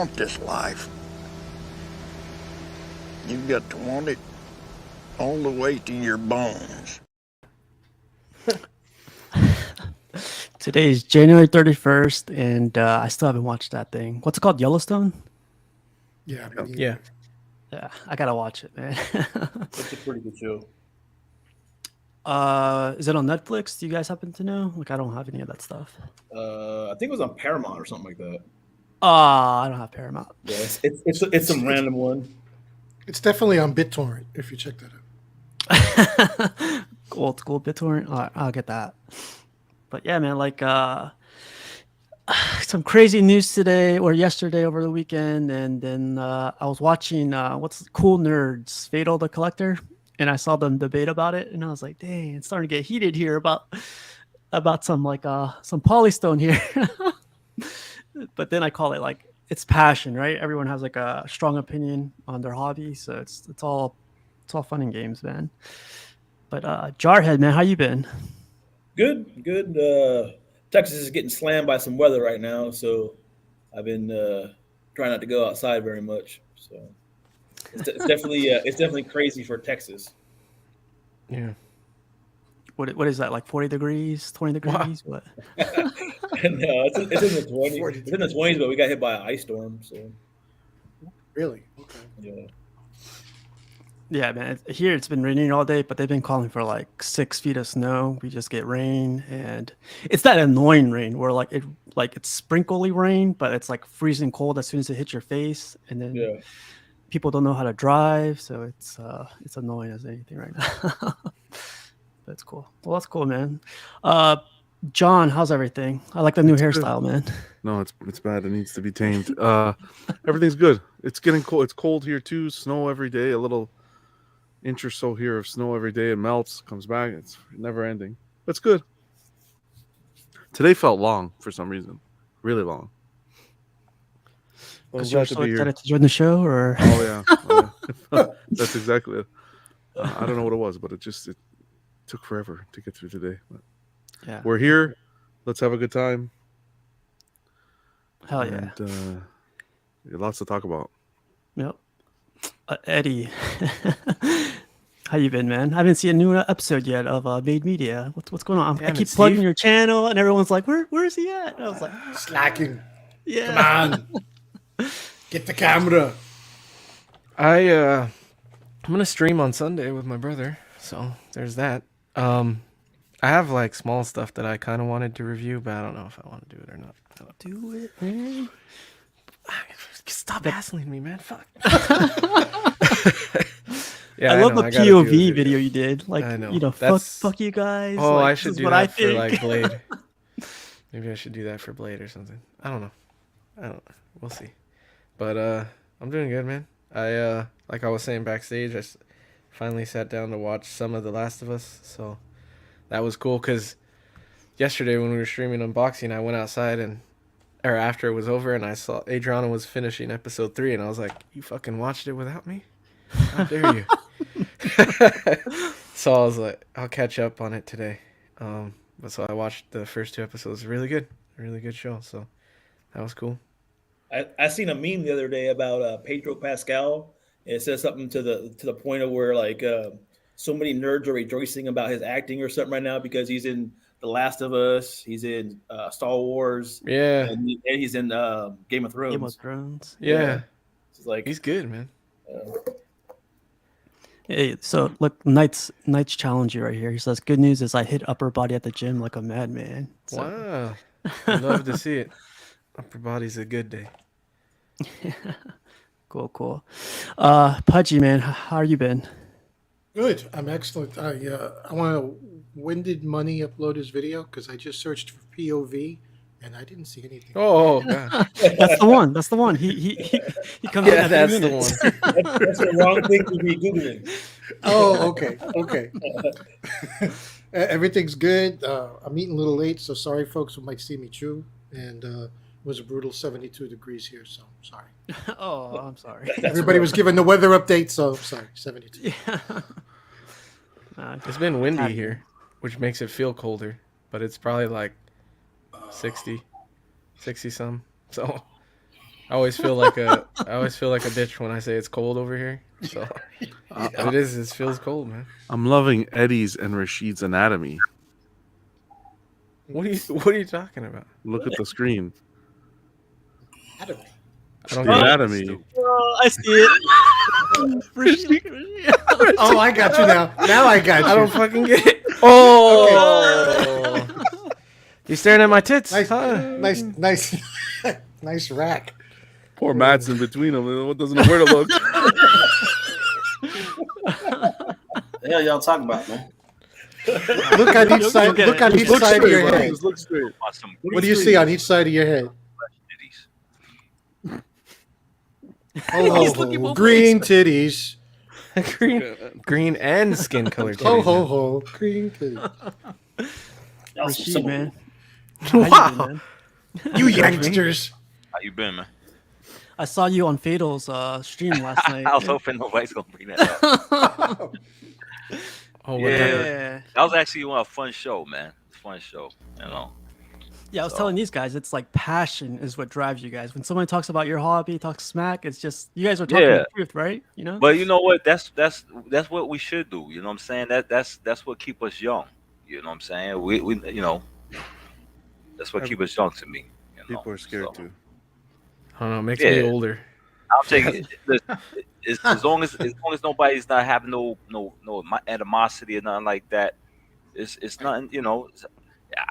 want this life. You've got to want it all the way to your bones. Today is January 31st, and I still haven't watched that thing. What's it called? Yellowstone? Yeah. Yeah. Yeah, I gotta watch it, man. It's a pretty good show. Is it on Netflix? Do you guys happen to know? Like, I don't have any of that stuff. I think it was on Paramount or something like that. I don't have Paramount. Yeah, it's some random one. It's definitely on BitTorrent if you check that out. Old school BitTorrent. All right, I'll get that. But yeah, man, like some crazy news today or yesterday over the weekend, and then I was watching what's Cool Nerds, Fatal the Collector, and I saw them debate about it, and I was like, dang, it's starting to get heated here about some like some polystone here. But then I call it like it's passion, right? Everyone has like a strong opinion on their hobby, so it's all fun and games, man. But Jarhead, man, how you been? Good. Texas is getting slammed by some weather right now, so I've been trying not to go outside very much. So it's definitely crazy for Texas. Yeah. What is that, like 40 degrees, 20 degrees? What? No, it's in the 20s. It's in the 20s, but we got hit by an ice storm. So Really? Okay. yeah. Yeah, man. Here it's been raining all day, but they've been calling for like 6 feet of snow. We just get rain, and it's that annoying rain where it's sprinkly rain, but it's like freezing cold as soon as it hits your face, and then people don't know how to drive, so it's annoying as anything right now. But it's cool. Well, that's cool, man. John, how's everything? I like the new hairstyle, man. No, it's bad. It needs to be tamed. Everything's good. It's getting cold. It's cold here too. Snow every day. A little inch or so here of snow every day. It melts, comes back. It's never ending. That's good. Today felt long for some reason. Really long. Because you're so excited to join the show, or? Oh yeah. That's exactly it. I don't know what it was, but it took forever to get through today. But yeah, we're here. Let's have a good time. Hell yeah. And lots to talk about. Yep. Eddie, how you been, man? I haven't seen a new episode yet of Made Media. What's going on? I keep plugging your channel, and everyone's like, "Where is he at?" And I was like, slacking. Yeah. Come on. Get the camera. I'm gonna stream on Sunday with my brother, so there's that. I have like small stuff that I kind of wanted to review, but I don't know if I want to do it or not. Do it, man. Stop hassling me, man. Fuck. Yeah, I love the POV video you did. Like, I know. Fuck you guys. Oh, like, I should do that for like Blade. Maybe I should do that for Blade or something. I don't know. We'll see. But I'm doing good, man. Like I was saying backstage, I finally sat down to watch some of The Last of Us, so that was cool. Because yesterday when we were streaming unboxing, I went outside or after it was over, and I saw Adriana was finishing episode 3, and I was like, "You fucking watched it without me? How dare you?" So I was like, "I'll catch up on it today." But so I watched the first 2 episodes. Really good show. So that was cool. I seen a meme the other day about Pedro Pascal. It says something to the point of where like so many nerds are rejoicing about his acting or something right now because he's in The Last of Us, he's in Star Wars, and he's in Game of Thrones. Game of Thrones, yeah. It's like he's good, man. Hey, so look, Knight's challenge you right here. He says, "Good news is I hit upper body at the gym like a madman." So. Wow, I'd love to see it. Upper body's a good day. Cool. Pudgy, man, how you been? Good. I'm excellent. I want to. When did Money upload his video? Because I just searched for POV and I didn't see anything. Oh, God. That's the one. He comes in at that's 3 the minutes. one. that's the wrong thing to be googling. Oh, okay. Everything's good. I'm eating a little late, so sorry, folks who might see me chew. And it was a brutal 72 degrees here, so sorry. Oh, I'm sorry. Everybody was given the weather update, so sorry, 72. Yeah. It's been windy here, which makes it feel colder, but it's probably like 60 some. So I always feel like a bitch when I say it's cold over here. So but it is. It feels cold, man. I'm loving Eddie's and Rashid's anatomy. What are you talking about? Look at the screen. Anatomy. I don't The get it. anatomy. Oh, I see it. Oh, I got you now. Now I got you. I don't fucking get it. Oh, you staring at my tits? Nice, Huh? nice, nice rack. Poor Matt's in between them. What doesn't know where to look. The hell y'all talking about, man? Look on each side. get Look it. on Just each look side of straight, your bro. head. Just look straight. Awesome. What do you see on each side of your head? Oh, green titties. green and skin color titties. Ho ho ho, green titties. Y'all some Rashid, simple- man. Wow. You youngsters. How you been, man? I saw you on Fatal's stream last night. I was hoping nobody's gonna bring that up. Oh, what Yeah. happened? Yeah. That was actually a fun show, man. Fun show, you know. Yeah, I was So- telling these guys, it's like passion is what drives you guys. When someone talks about your hobby, talks smack, it's just you guys are talking Yeah. the truth, right? You know? But you know what? That's what we should do. You know what I'm saying? That's what keep us young. You know what I'm saying? We you know, that's what keep us young to me. You know? People are scared So, too. I don't know. It makes Yeah. me older. I'll take it. As long as nobody's not having no animosity or nothing like that, it's nothing. You know,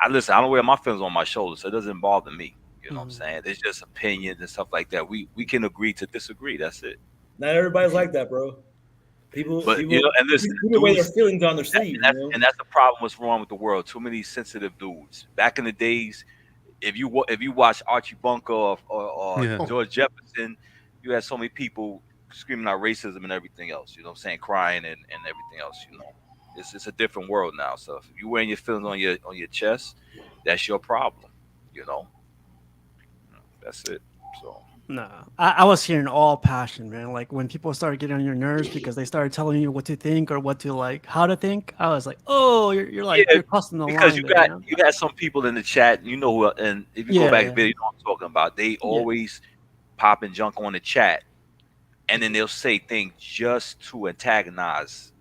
I don't wear my feelings on my shoulders, so it doesn't bother me. You know what I'm saying? It's just opinions and stuff like that. We can agree to disagree. That's it. Not everybody's like that, bro. People, But people, you know, and listen, people wear their dudes, feelings on their sleeve. and that's the problem. What's wrong with the world? Too many sensitive dudes. Back in the days, if you watch Archie Bunker or Yeah. George Jefferson, you had so many people screaming out racism and everything else. You know what I'm saying? Crying and everything else. You know, it's a different world now. So if you wearing your feelings on your chest, that's your problem. You know, that's it. So. No, I was hearing all passion, man. Like when people started getting on your nerves because they started telling you what to think or what to like, how to think. I was like, oh, you're like Yeah, you're crossing the because line. you there, got you got some people in the chat, you know, and if you Yeah, go back yeah. a bit, you know what I'm talking about. They always pop and junk on the chat, and then they'll say things just to antagonize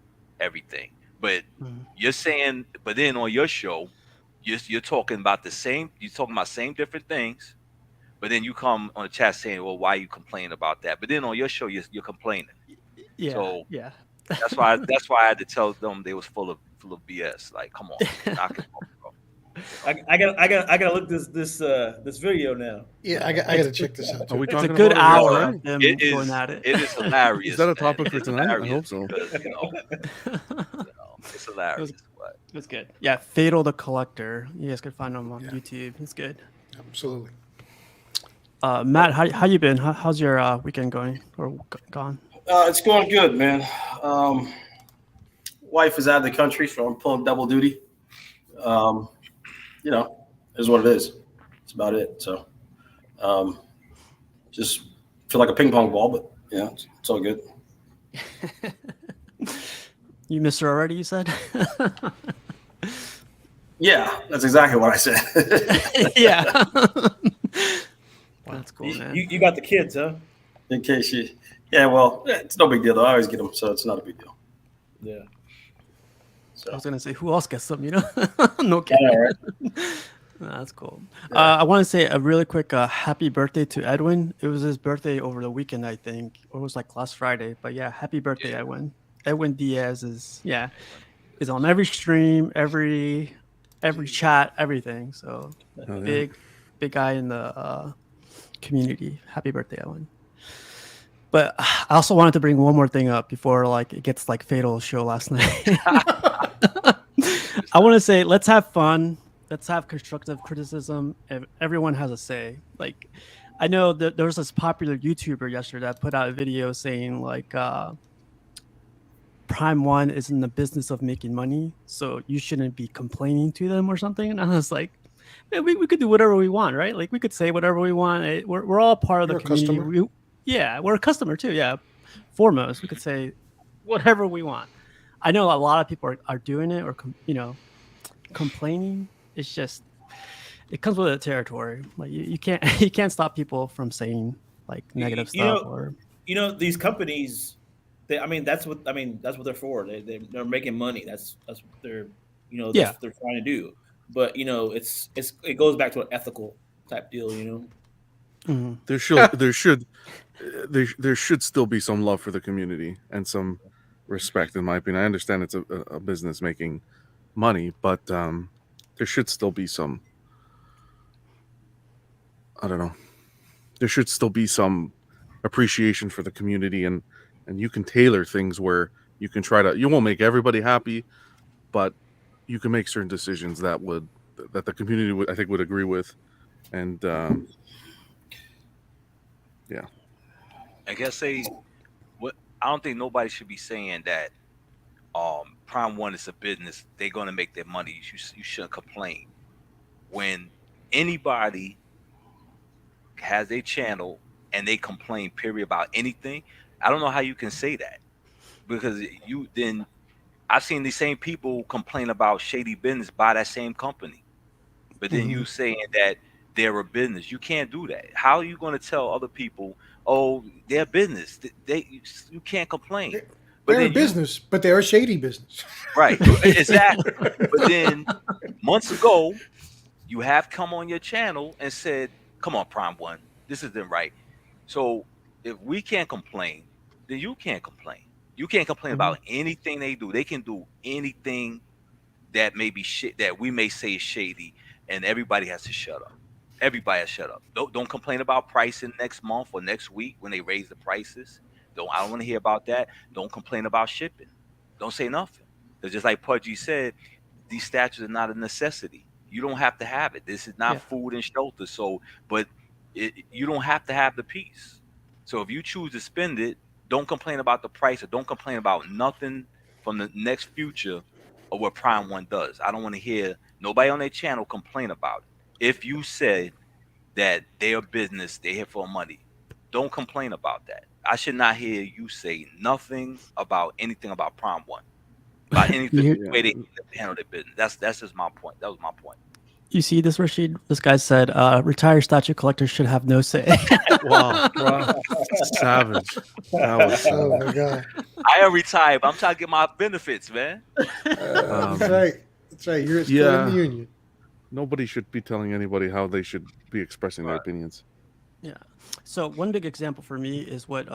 everything. But Mhm. you're saying, but then on your show, you're talking about same different things. But then you come on the chat saying, "Well, why you complaining about that?" But then on your show, you're complaining. Yeah, So- yeah. That's why I had to tell them they was full of BS. Like, come on, knock it off, bro. I gotta look this video now. Yeah, I gotta check this out. Are we It's a talking good about it hour already? of them It going is. at it. It is hilarious. Is that a man. topic for It's tonight? I hilarious hope so. because, it's hilarious. But It's good. Yeah, Fatal the Collector. You guys can find him on YouTube. It's good. Absolutely. Matt, how you been? How's your weekend going or gone? It's going good, man. Wife is out of the country, so I'm pulling double duty. You know, is what it is. That's about it. So, just feel like a ping pong ball, but yeah, it's all good. You missed her already, you said? Yeah, that's exactly what I said. Yeah. That's cool, man. You got the kids, huh? In case you, yeah, well, it's no big deal though. I always get them, so it's not a big deal. Yeah. I was gonna say, who else gets them? You know, no kidding. All right. That's cool. I want to say a really quick happy birthday to Edwin. It was his birthday over the weekend, I think, or it was like last Friday. But yeah, happy birthday, Edwin. Edwin Diaz is on every stream, every chat, everything. So Oh, yeah. big guy in the community. Happy birthday, Edwin. But I also wanted to bring one more thing up before like it gets like Fatal show last night. I want to say let's have fun. Let's have constructive criticism. Everyone has a say. Like, I know that there was this popular YouTuber yesterday that put out a video saying like Prime One is in the business of making money, so you shouldn't be complaining to them or something. And I was like, man, we could do whatever we want, right? Like we could say whatever we want. We're all part of You're the a community. customer. We're a customer too. Yeah, foremost, we could say whatever we want. I know a lot of people are doing it or complaining. It's just it comes with the territory. Like you can't stop people from saying like negative You stuff know, or these companies. That's what they're for. They're making money. That's what they're that's yeah. what they're trying to do. But it goes back to an ethical type deal. Mhm. There should still be some love for the community and some respect, in my opinion. I understand it's a business making money, but there should still be some. I don't know. There should still be some appreciation for the community, and you can tailor things where you can try to. You won't make everybody happy, but you can make certain decisions that the community would, I think, would agree with, and yeah. I guess what I don't think nobody should be saying that Prime One is a business. They're gonna make their money. You shouldn't complain when anybody has a channel and they complain period about anything. I don't know how you can say that because I've seen these same people complain about shady business by that same company. But then you saying that they're a business. You can't do that. How are you going to tell other people, oh, they're business? You can't complain. But They're a then business, but they're a shady business. right, exactly. But then months ago, you have come on your channel and said, come on, Prime One, this isn't right. So if we can't complain, then you can't complain. You can't complain about anything they do. They can do anything that may be shit that we may say is shady, and everybody has to shut up. Everybody has to shut up. Don't complain about pricing next month or next week when they raise the prices. I don't want to hear about that. Don't complain about shipping. Don't say nothing. Because just like Pudgy said, these statues are not a necessity. You don't have to have it. This is not food and shelter. So, but you don't have to have the piece. So if you choose to spend it, don't complain about the price or don't complain about nothing from the next future of what Prime One does. I don't want to hear nobody on their channel complain about it. If you said that they're a business, they're here for money, don't complain about that. I should not hear you say nothing about anything about Prime One, about anything the way they handle their business. That's just my point. That was my point. You see this, Rashid? This guy said, retired statue collectors should have no say. Wow. Savage. That was savage. Oh my god. I am retired, but I'm trying to get my benefits, man. That's right. That's right. You're still in the union. Nobody should be telling anybody how they should be expressing their opinions. Yeah. So one big example for me is what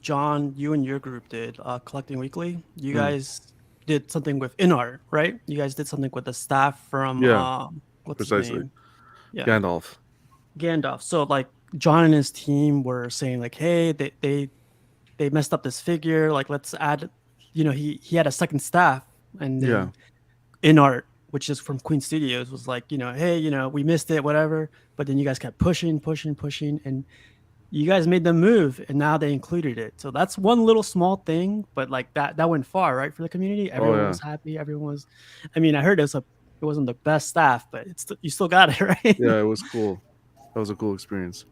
John, you and your group did, Collecting Weekly. You guys did something with InArt, right? You guys did something with the staff from what's his name? Yeah. Gandalf. So like John and his team were saying like, hey, they messed up this figure. Like let's add, he had a second staff, and then InArt, which is from Queen Studios, was like, hey, we missed it, whatever. But then you guys kept pushing, and you guys made them move, and now they included it. So that's one little small thing, but like that went far, right, for the community. Everyone was happy. Everyone was. I mean, I heard it wasn't the best staff, but you still got it, right? Yeah, it was cool. That was a cool experience.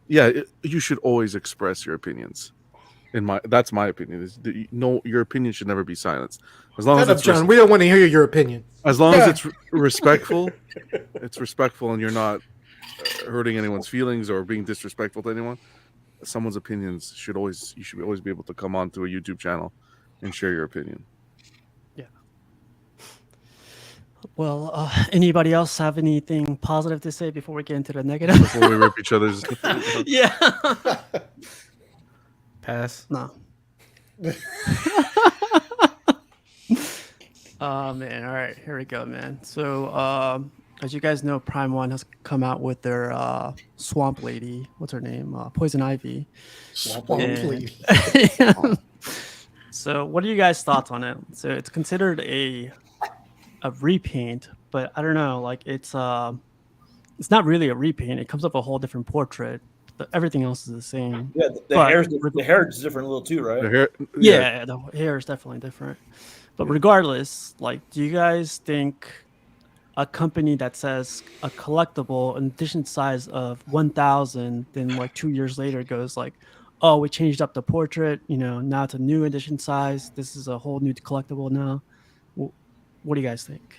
You should always express your opinions. That's my opinion. Your opinion should never be silenced. As long as John, we don't want to hear your opinion. As long as it's respectful, and you're not hurting anyone's feelings or being disrespectful to anyone. Someone's opinions you should always be able to come onto a YouTube channel and share your opinion. Yeah. Well, anybody else have anything positive to say before we get into the negative? Before we rip each other's. Yeah. Pass. No. Oh man! All right, here we go, man. So, as you guys know, Prime One has come out with their Swamp Lady. What's her name? Poison Ivy. Swamp Lady. So, what are you guys' thoughts on it? So, it's considered a repaint, but I don't know. Like, it's not really a repaint. It comes up a whole different portrait. Everything else is the same. Yeah, the hair is different a little too, right? The hair, the hair is definitely different. But regardless, like, do you guys think a company that says a collectible an edition size of 1,000, then like 2 years later goes like, oh, we changed up the portrait, now it's a new edition size. This is a whole new collectible now. What do you guys think?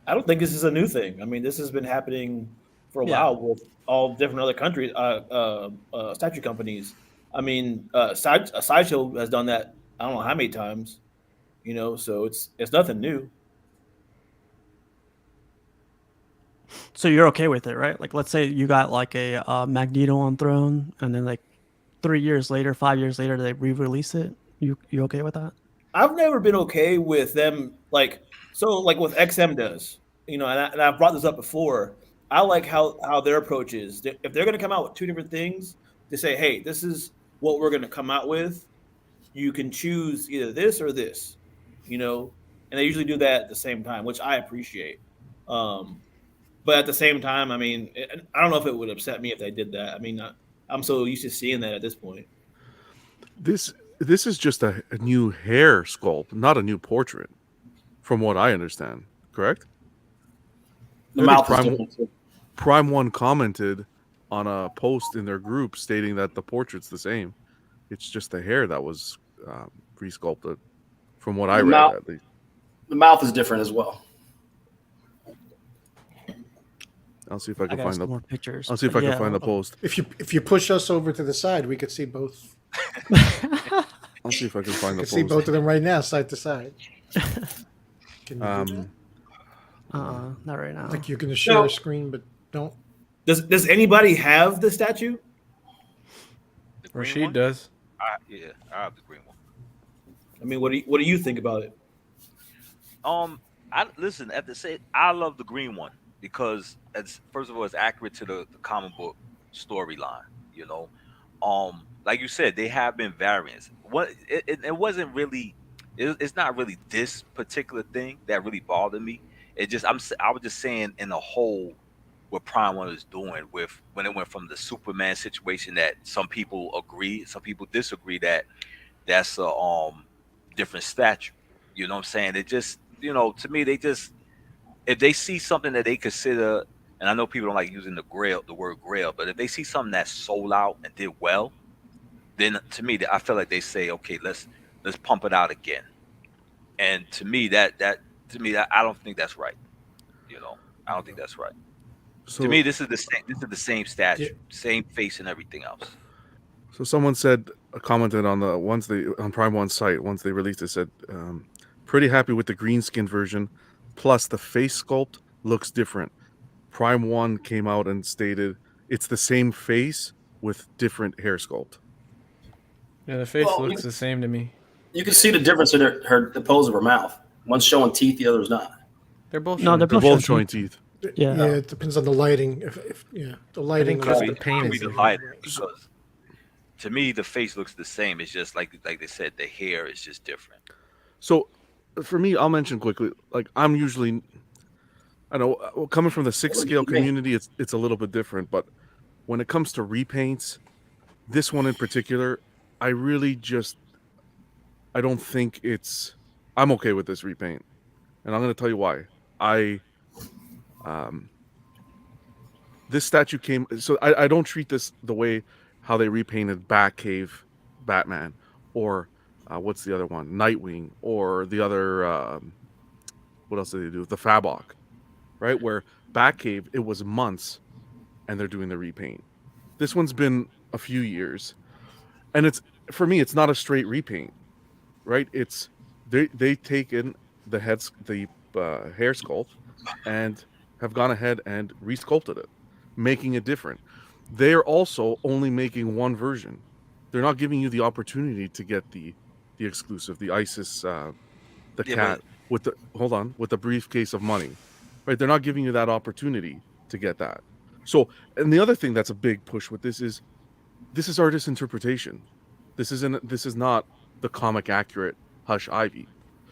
I don't think this is a new thing. I mean, this has been happening for a while with all different other countries, statue companies. I mean, Sideshow has done that. I don't know how many times, So it's nothing new. So you're okay with it, right? Like, let's say you got like a Magneto on throne, and then like 3 years later, 5 years later, they re-release it. You okay with that? I've never been okay with them like what XM does, and I've brought this up before. I like how their approach is. If they're going to come out with two different things, they say, "Hey, this is what we're going to come out with. You can choose either this or this," and they usually do that at the same time, which I appreciate. But at the same time, I mean, I don't know if it would upset me if they did that. I mean, I'm so used to seeing that at this point. This is just a new hair sculpt, not a new portrait, from what I understand. Correct? The mouth is different too. Prime One commented on a post in their group stating that the portrait's the same. It's just the hair that was re-sculpted, from what I read at least. The mouth is different as well. I'll see if I can find the more pictures. I'll see if I can find the post. If you push us over to the side, we could see both. I'll see if I can find the I post. see both of them right now, side to side. Can you do not right now. like you're going to share a screen, but don't. Does anybody have the statue? The green Rashid one? does. I have the green one. I mean, what do you think about it? I listen at the same. I love the green one because first of all, it's accurate to the comic book storyline. Like you said, they have been variants. It wasn't really. It's not really this particular thing that really bothered me. I was just saying in the whole what Prime One was doing with when it went from the Superman situation that some people agree, some people disagree that's a different statue. You know what I'm saying? It just to me if they see something that they consider, and I know people don't like using the word grail, but if they see something that sold out and did well, then to me I feel like they say, okay, let's pump it out again. And to me that I don't think that's right. I don't think that's right. So, to me, this is the same statue, same face and everything else. So someone commented on on Prime One site once they released it, said, pretty happy with the green skin version. Plus the face sculpt looks different. Prime One came out and stated it's the same face with different hair sculpt. Yeah, the face looks the same to me. You can see the difference in the pose of her mouth. One's showing teeth, the other's not. They're both. No, They're both showing teeth. Yeah, it depends on the lighting. If the lighting. the paint is the lighting, because to me the face looks the same. It's just like they said, the hair is just different. So for me, I'll mention quickly, like I'm usually, I know coming from the 6 scale community, it's a little bit different, but when it comes to repaints, this one in particular, I don't think I'm okay with this repaint. And I'm going to tell you why. This statue so I don't treat this the way how they repainted Batcave Batman, or what's the other one? Nightwing, or the other, what else did they do? The Fabok, right? Where Batcave, it was months and they're doing the repaint. This one's been a few years. And for me, it's not a straight repaint, right? They've taken the hair sculpt and have gone ahead and resculpted it, making it different. They're also only making one version. They're not giving you the opportunity to get the exclusive, the ISIS, cat with the briefcase of money, right? They're not giving you that opportunity to get that. So, and the other thing that's a big push with this is artist interpretation. This is not the comic accurate Hush Ivy.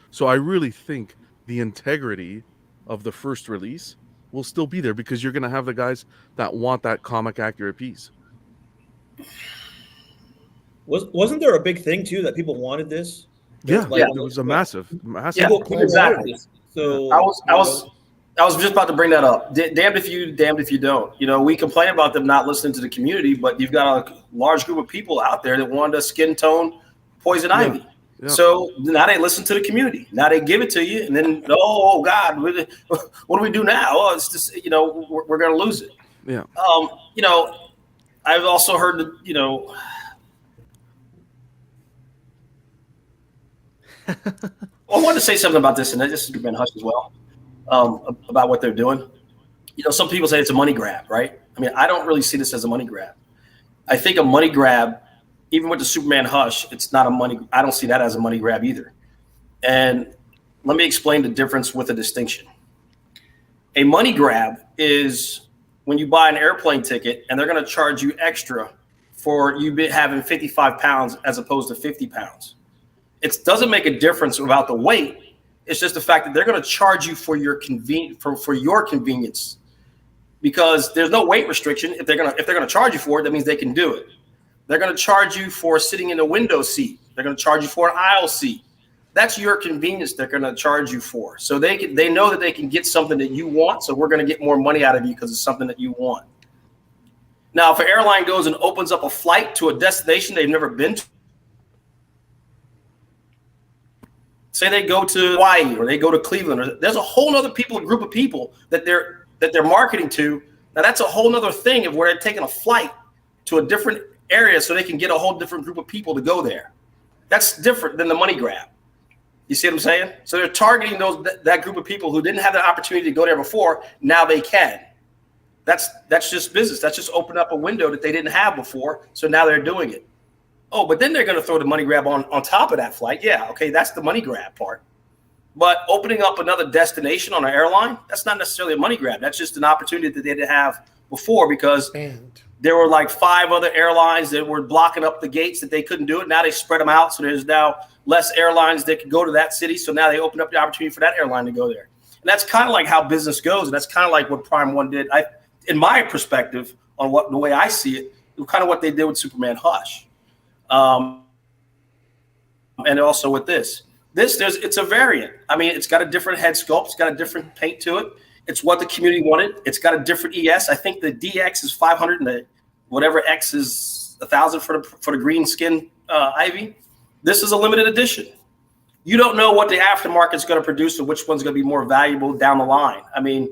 So I really think the integrity of the first release will still be there, because you're going to have the guys that want that comic accurate piece. Wasn't there a big thing too that people wanted this? Yeah, it was a massive. Yeah, exactly. So I was just about to bring that up. Damned if you, damned if you don't. We complain about them not listening to the community, but you've got a large group of people out there that wanted a skin tone Poison Ivy. Yeah. So now they listen to the community. Now they give it to you, and then oh God, what do we do now? Oh, it's just we're going to lose it. Yeah. You know, I've also heard that, you know, well, I wanted to say something about this, and this has been hushed as well, about what they're doing. You know, some people say it's a money grab, right? I mean, I don't really see this as a money grab. I think a money grab, even with the Superman hush, it's not a money. I don't see that as a money grab either. And let me explain the difference with a distinction. A money grab is when you buy an airplane ticket and they're going to charge you extra for you having 55 pounds as opposed to 50 pounds. It doesn't make a difference about the weight. It's just the fact that they're going to charge you for your convenience, because there's no weight restriction. If they're going to charge you for it, that means they can do it. They're going to charge you for sitting in a window seat. They're going to charge you for an aisle seat. That's your convenience they're going to charge you for. So they know that they can get something that you want, so we're going to get more money out of you because it's something that you want. Now, if an airline goes and opens up a flight to a destination they've never been to, say they go to Hawaii or they go to Cleveland, or there's a whole other group of people that they're marketing to. Now, that's a whole other thing of where they're taking a flight to a different area so they can get a whole different group of people to go there. That's different than the money grab. You see what I'm saying? So they're targeting that group of people who didn't have the opportunity to go there before. Now they can. That's just business. That's just open up a window that they didn't have before. So now they're doing it. Oh, but then they're going to throw the money grab on top of that flight. Yeah, okay, that's the money grab part. But opening up another destination on an airline, that's not necessarily a money grab. That's just an opportunity that they didn't have before, because there were like 5 other airlines that were blocking up the gates that they couldn't do it. Now they spread them out, so there's now less airlines that could go to that city. So now they open up the opportunity for that airline to go there. And that's kind of like how business goes. And that's kind of like what Prime One did. In my perspective, on the way I see it, kind of what they did with Superman Hush. And also with this, it's a variant. I mean, it's got a different head sculpt. It's got a different paint to it. It's what the community wanted. It's got a different ES. I think the DX is 500 and the whatever X is 1,000 for the green skin Ivy. This is a limited edition. You don't know what the aftermarket is going to produce or which one's going to be more valuable down the line. I mean,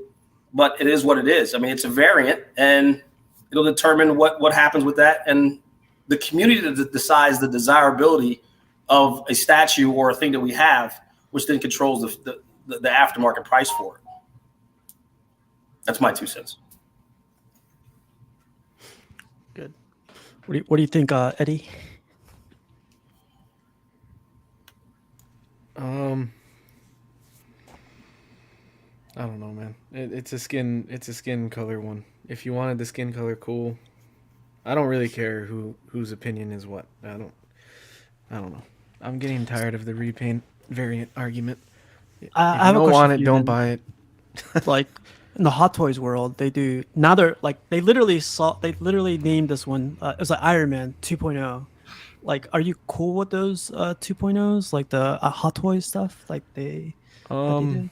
but it is what it is. I mean, it's a variant, and it'll determine what happens with that. And the community that decides the desirability of a statue or a thing that we have, which then controls the aftermarket price for it. That's my 2 cents. Good. What do you think, Eddie? I don't know, man. It's a skin color one. If you wanted the skin color, cool. I don't really care whose opinion is what. I don't know. I'm getting tired of the repaint variant argument. I have a don't question want for it, you, don't then. buy it. Like in the Hot Toys world, they do now. They're like they literally named this one. It was like Iron Man 2.0. Like, are you cool with those 2.0s? Like the Hot Toys stuff? Like they do?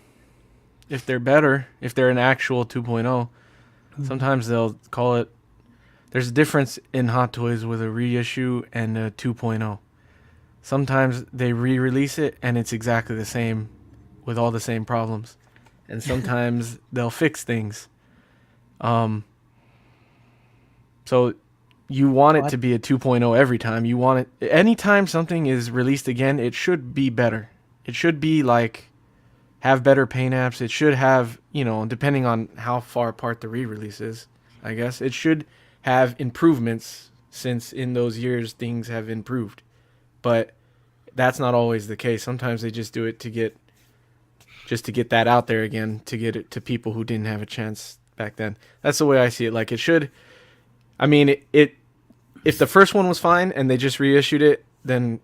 If they're better, if they're an actual 2.0, sometimes they'll call it. There's a difference in Hot Toys with a reissue and a 2.0. Sometimes they re-release it and it's exactly the same with all the same problems. And sometimes they'll fix things. So you want it to be a 2.0 every time. You want it anytime something is released again, it should be better. It should be like have better paint apps. It should have, depending on how far apart the re-release is, I guess, it should have improvements, since in those years things have improved. But that's not always the case. Sometimes they just do it to get that out there again, to get it to people who didn't have a chance back then. That's the way I see it. Like, it should, I mean, if the first one was fine and they just reissued it, then,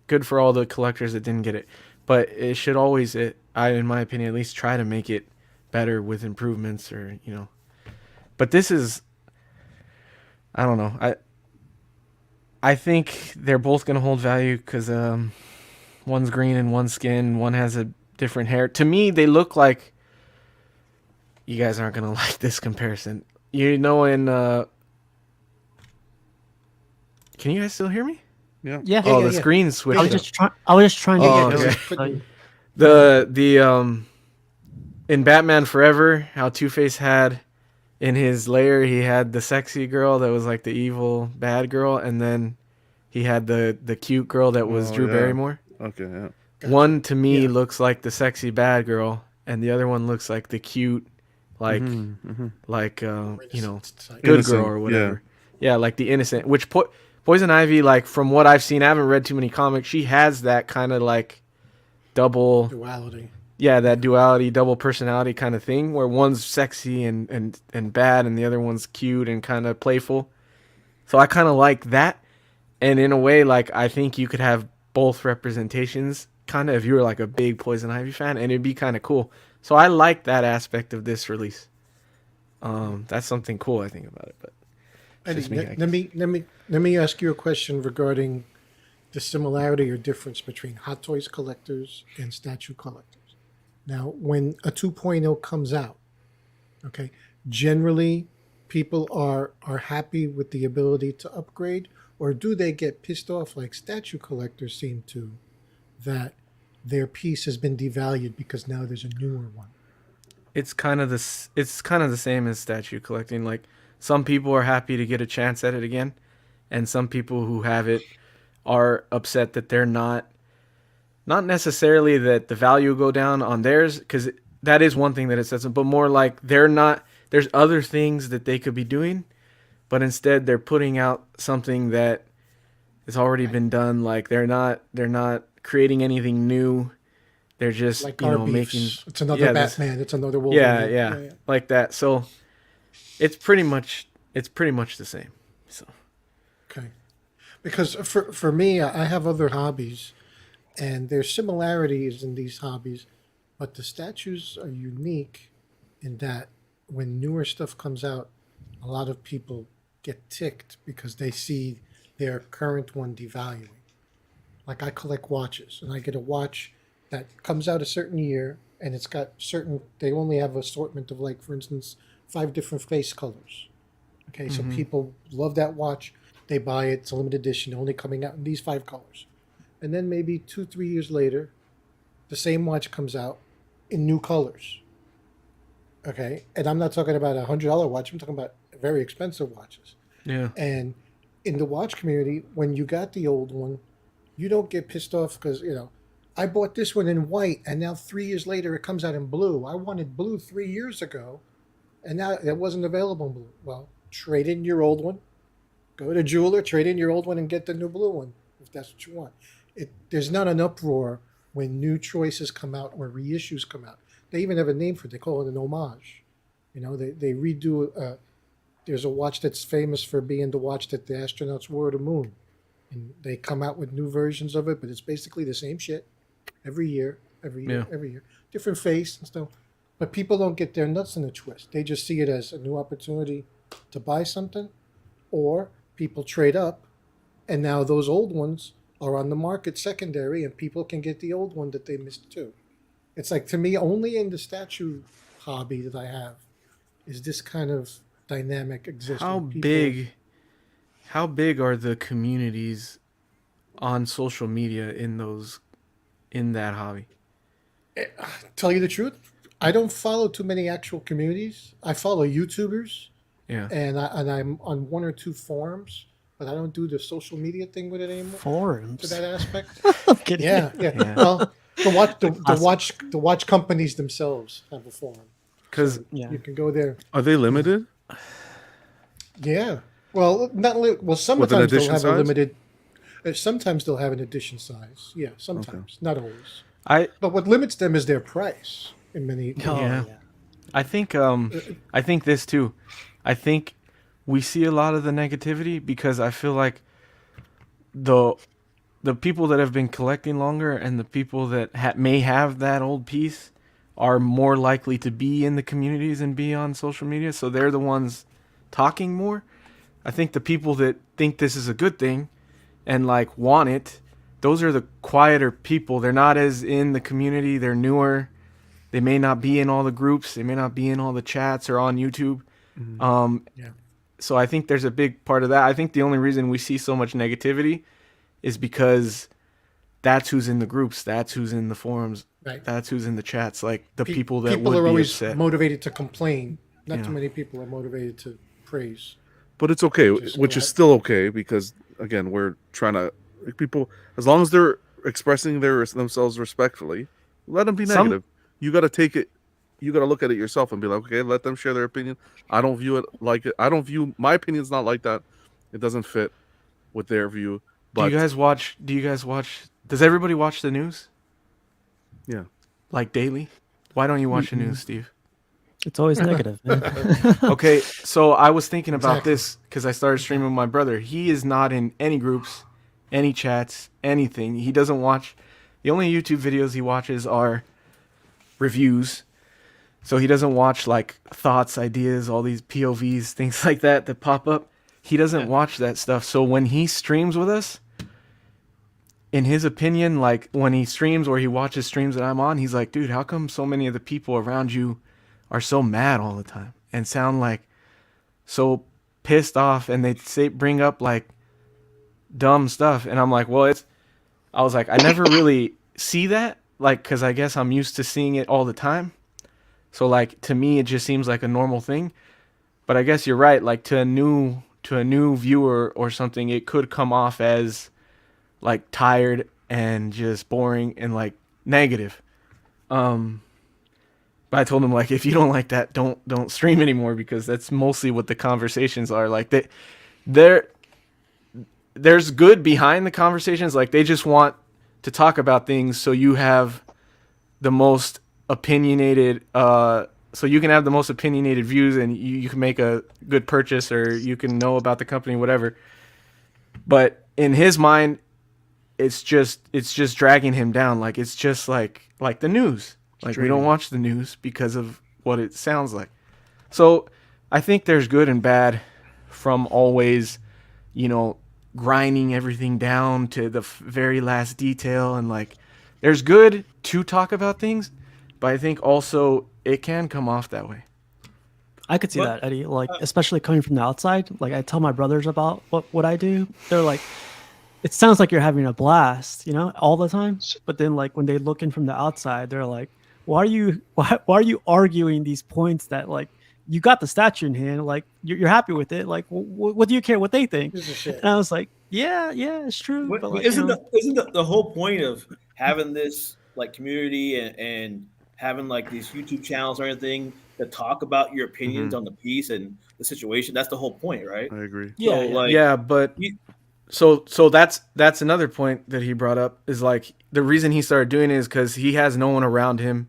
good for all the collectors that didn't get it. But it should always, in my opinion, at least try to make it better with improvements, or, But this is, I don't know. I think they're both going to hold value because one's green and one's skin. One has a different hair. To me, they look like, you guys aren't going to like this comparison. In can you guys still hear me? Yeah. Yeah. Oh, the screen switched. I was just trying to get okay. The in Batman Forever, how Two-Face had in his lair he had the sexy girl that was like the evil bad girl, and then he had the cute girl that was Oh, Drew yeah. Barrymore. Okay, yeah. Gotcha. One to me Yeah. looks like the sexy bad girl, and the other one looks like the cute, like like you know, good Innocent, girl or whatever. Yeah, like the innocent. Which Poison Ivy, like from what I've seen, I haven't read too many comics. She has that kind of like double, Duality. yeah, that duality, double personality kind of thing, where one's sexy and bad, and the other one's cute and kind of playful. So I kind of like that, and in a way, like I think you could have both representations, kind of if you were like a big Poison Ivy fan, and it'd be kind of cool. So I like that aspect of this release. That's something cool I think about it. But Eddie, just me, I let me ask you a question regarding the similarity or difference between Hot Toys collectors and statue collectors. Now, when a 2.0 comes out, okay, generally people are happy with the ability to upgrade, or do they get pissed off like statue collectors seem to, that their piece has been devalued because now there's a newer one? it's kind of the same as statue collecting. Like some people are happy to get a chance at it again, and some people who have it are upset that they're not necessarily that the value will go down on theirs, because that is one thing that it says, but more like they're not, there's other things that they could be doing, but instead they're putting out something that has already been done. Like they're not creating anything new. They're just Like you our know beefs. making It's another yeah, this- Batman. It's another Wolverine. yeah, like that. So it's pretty much the same. So Okay. Because for me, I have other hobbies, and there's similarities in these hobbies, but the statues are unique in that when newer stuff comes out, a lot of people get ticked because they see their current one devaluing. Like I collect watches, and I get a watch that comes out a certain year, and it's got certain, they only have assortment of, like, for instance, 5 different face colors. Okay, so people love that watch. They buy it. It's a limited edition, only coming out in these 5 colors. And then maybe 2-3 years later, the same watch comes out in new colors. Okay, and I'm not talking about $100 watch. I'm talking about very expensive watches. yeah. And in the watch community, when you got the old one, you don't get pissed off because, I bought this one in white, and now 3 years later it comes out in blue. I wanted blue 3 years ago, and now it wasn't available in blue. Well, trade in your old one. Go to a jeweler, trade in your old one, and get the new blue one if that's what you want. There's not an uproar when new choices come out or reissues come out. They even have a name for it. They call it an homage. They redo. There's a watch that's famous for being the watch that the astronauts wore to the moon, and they come out with new versions of it, but it's basically the same shit every year, different face and stuff. But people don't get their nuts in a twist. They just see it as a new opportunity to buy something, or people trade up, and now those old ones are on the market secondary, and people can get the old one that they missed too. It's like, to me, only in the statue hobby that I have is this kind of dynamic exist. How where people- big are the communities on social media in that hobby? Tell you the truth, I don't follow too many actual communities. I follow YouTubers, Yeah. and I'm on 1 or 2 forums, but I don't do the social media thing with it anymore. To Forums. that aspect. I'm kidding. Yeah. Well, the watch companies themselves have a forum. Because Yeah. You can go there. Are they limited? Yeah. Well, With an sometimes they'll edition have a size? limited. Sometimes they'll have an edition size. Yeah, sometimes, not always. I But what limits them is their price. In many. Oh, Yeah. yeah. I think this too. I think we see a lot of the negativity because I feel like the people that have been collecting longer and the people that may have that old piece are more likely to be in the communities and be on social media, so they're the ones talking more. I think the people that think this is a good thing and like want it, those are the quieter people. They're not as in the community. They're newer. They may not be in all the groups. They may not be in all the chats or on YouTube. Yeah. So I think there's a big part of that. I think the only reason we see so much negativity is because that's who's in the groups. That's who's in the forums. Right. That's who's in the chats. Like the people that people would are be always upset. motivated to complain Not Yeah. too many people are motivated to praise. But it's okay, Just which go is ahead. still okay because again, we're trying to people as long as they're expressing themselves respectfully, let them be Some negative. You got to take it. You got to look at it yourself and be like, okay, let them share their opinion. I don't view it like it. I don't view my opinion's not like that. It doesn't fit with their view. Do you But guys watch? Do you guys watch? Does everybody watch the news yeah, like daily? Why don't you watch the Mm-mm. news, Steve? It's always negative, man. Okay, so I was thinking about Exactly. this because I started streaming with my brother. He is not in any groups, any chats, anything. He doesn't watch. The only YouTube videos he watches are reviews. So he doesn't watch like thoughts, ideas, all these POVs, things like that pop up. He doesn't watch that stuff. So when he streams with us, in his opinion, like when he streams or he watches streams that I'm on, he's like, dude, how come so many of the people around you are so mad all the time and sound like so pissed off, and they say bring up like dumb stuff? And I'm like, well, I was like, I never really see that, like, because I guess I'm used to seeing it all the time. So like to me, it just seems like a normal thing. But I guess you're right. Like to a new viewer or something, it could come off as like tired and just boring and like negative. But I told him like, if you don't like that, don't stream anymore, because that's mostly what the conversations are. Like there there's good behind the conversations. Like they just want to talk about things so you have the most opinionated so you can have the most opinionated views, and you can make a good purchase, or you can know about the company, whatever. But in his mind, it's just dragging him down. Like it's just like the news. Like we don't watch the news because of what it sounds like. So I think there's good and bad from always, grinding everything down to the very last detail. And like there's good to talk about things, but I think also it can come off that way. I could see But- that, Eddie. Like, especially coming from the outside. Like, I tell my brothers about what I do. They're like, it sounds like you're having a blast, all the time. But then, like, when they look in from the outside, they're like, why are you arguing these points that like you got the statue in hand, like you're happy with it, like what do you care what they think? This is shit. And I was like, yeah, it's true. What- But like, isn't the whole point of having this like community and having like these YouTube channels or anything to talk about your opinions on the piece and the situation? That's the whole point, right? I agree. yeah, So, yeah. like, Yeah, but you- so that's another point that he brought up, is like the reason he started doing it is because he has no one around him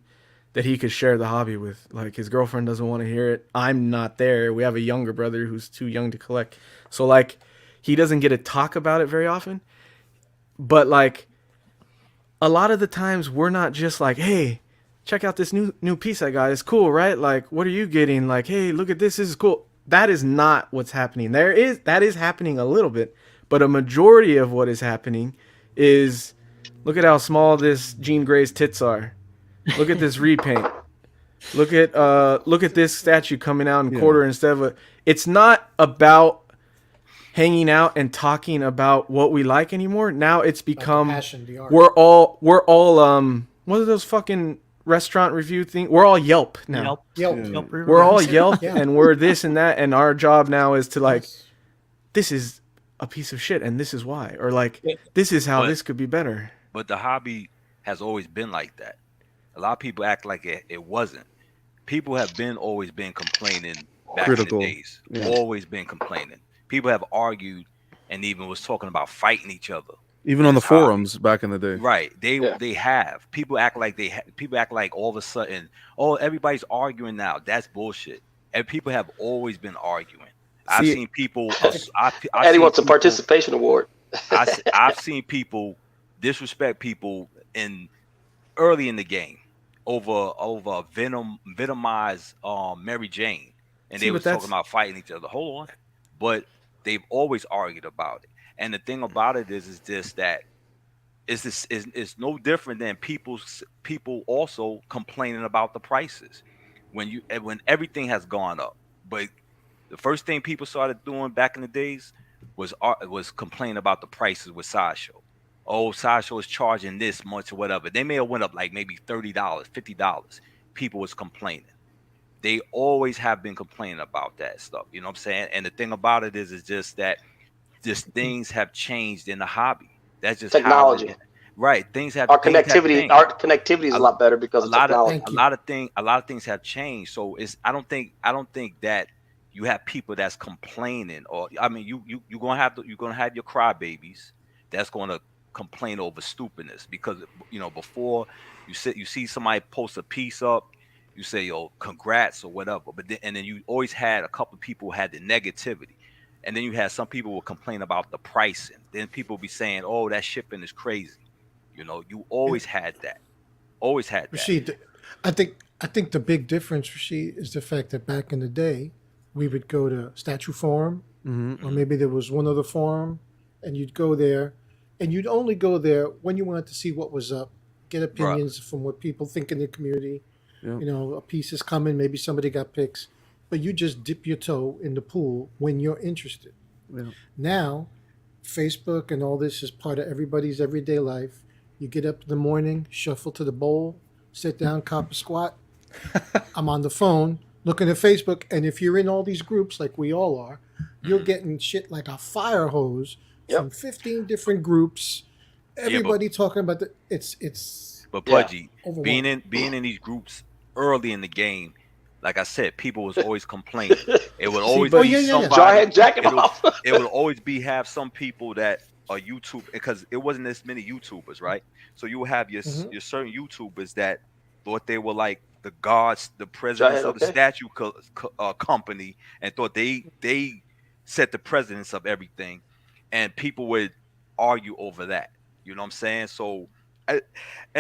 that he could share the hobby with. Like his girlfriend doesn't want to hear it. I'm not there. We have a younger brother who's too young to collect. So like he doesn't get to talk about it very often. But like a lot of the times we're not just like, hey, check out this new piece I got. It's cool, right? Like, what are you getting? Like, hey, look at this. This is cool. That is not what's happening. That is happening a little bit, but a majority of what is happening is, look at how small this Jean Grey's tits are. Look at this repaint. Look at this statue coming out in quarter instead of a. It's not about hanging out and talking about what we like anymore. Now it's become passion, the art. we're all what are those fucking restaurant review things? We're all Yelp now. Yelp. We're all Yelp Yeah. and we're this and that, and our job now is to like, this is a piece of shit and this is why, or like this is how But- this could be better. But the hobby has always been like that. A lot of people act like it wasn't. People have always been complaining back Critical. in the days. Yeah. Always been complaining. People have argued and even was talking about fighting each other. Even on the It's hobby. forums back in the day. Right. They have. People act like people act like all of a sudden, oh, everybody's arguing now. That's bullshit. And people have always been arguing. I've See- seen people. Eddie wants a participation award. I've seen people disrespect people early in the game over venomized Mary Jane, and See, they but was talking about fighting each other. Hold on, but they've always argued about it. And the thing about it is just that it's no different than people also complaining about the prices when everything has gone up. But the first thing people started doing back in the days was complaining about the prices with Sideshow. Oh, Sideshow is charging this much or whatever. They may have went up like maybe $30, $50. People was complaining. they always have been complaining about that stuff. You know what I'm saying? And the thing about it is just that just things have changed in the hobby. That's just how it Technology. is. Right. Things have Our changed. our connectivity is a lot better because A of lot of technology. Thank a you. lot of things have changed. So it's I don't think that you have people that's complaining, or I mean you're gonna have you're gonna have your crybabies that's gonna complain over stupidness, because before you see somebody post a piece up, you say, oh, congrats or whatever, but then you always had a couple people who had the negativity, and then you had some people will complain about the pricing, then people be saying, oh, that shipping is crazy. You always had that. Always had that. Rashid, I think the big difference, Rashid, is the fact that back in the day, we would go to Statue Forum, Mm-hmm. or maybe there was one other forum, and you'd go there, and you'd only go there when you wanted to see what was up, get Bruh. opinions from what people think in the community. Yeah. A piece is coming, maybe somebody got picks, but you just dip your toe in the pool when you're interested. Yeah. Now, Facebook and all this is part of everybody's everyday life. You get up in the morning, shuffle to the bowl, sit down, cop a squat. I'm on the phone looking at Facebook, and if you're in all these groups like we all are, you're getting shit like a fire hose from 15 different groups. Everybody talking about it's But Yeah. Pudgy, overwhelming. being in these groups early in the game, like I said, people was always complaining. It would always but- Oh, be yeah, yeah, yeah. somebody. Jarhead jacking It would, off. it would always have some people that are YouTube, because it wasn't as many YouTubers, right? So you would have your Mhm. your certain YouTubers that thought they were like the gods, the presidents Jarhead, of the okay. statue company, and thought they set the presidents of everything, and people would argue over that. You know what I'm saying? So, and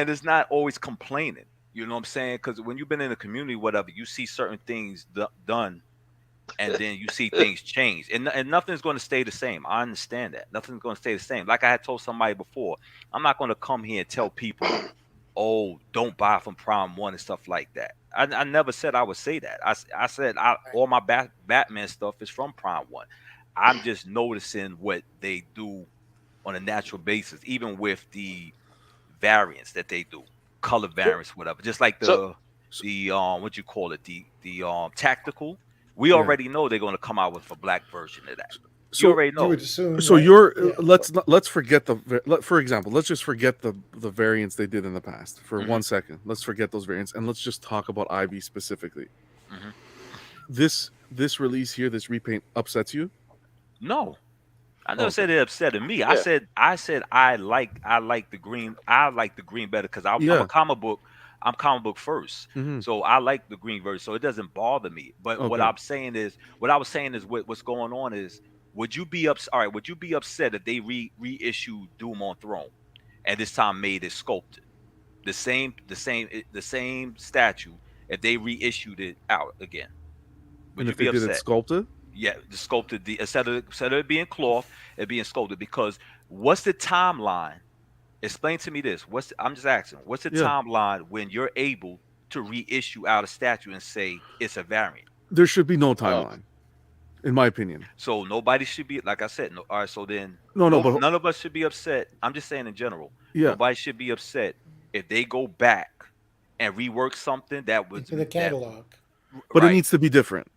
it's not always complaining. You know what I'm saying? Because when you've been in the community, whatever, you see certain things done, and then you see things change, and nothing's going to stay the same. I understand that nothing's going to stay the same. Like I had told somebody before, I'm not going to come here and tell people, oh, don't buy from Prime One and stuff like that. I never said I would say that. I said all my Batman stuff is from Prime One. I'm just noticing what they do on a natural basis, even with the variants that they do, color variants, whatever. Just like So- the what you call it, the tactical. We Yeah. already know they're going to come out with a black version of that. So- You already You know. would assume. So right? you're Yeah. let's forget for example, let's just forget the variants they did in the past for Mhm. 1 second. Let's forget those variants and let's just talk about Ivy specifically. Mhm. This release here, this repaint upsets you? No, I never Okay. said it upset me. Yeah. I said I like the green. I like the green better because I'm Yeah. a comic book. I'm comic book first, Mhm. so I like the green version. So it doesn't bother me. But what Okay. I'm saying is, what I was saying is, what's going on is, would you be upset? All right, would you be upset if they reissue Doom on Throne, and this time made it sculpted, the same statue, if they reissued it out again? Would And you if they be did it upset? sculpted? Yeah, the sculpted, instead of it being cloth, it being sculpted. Because what's the timeline? Explain to me this. I'm just asking. What's the Yeah. timeline when you're able to reissue out a statue and say it's a variant? There should be no timeline, in my opinion. So nobody should be, like I said. No, all right. So then, No, but none of us should be upset. I'm just saying in general. yeah, Nobody should be upset if they go back and rework something that was Into the catalog. but right. it needs to be different.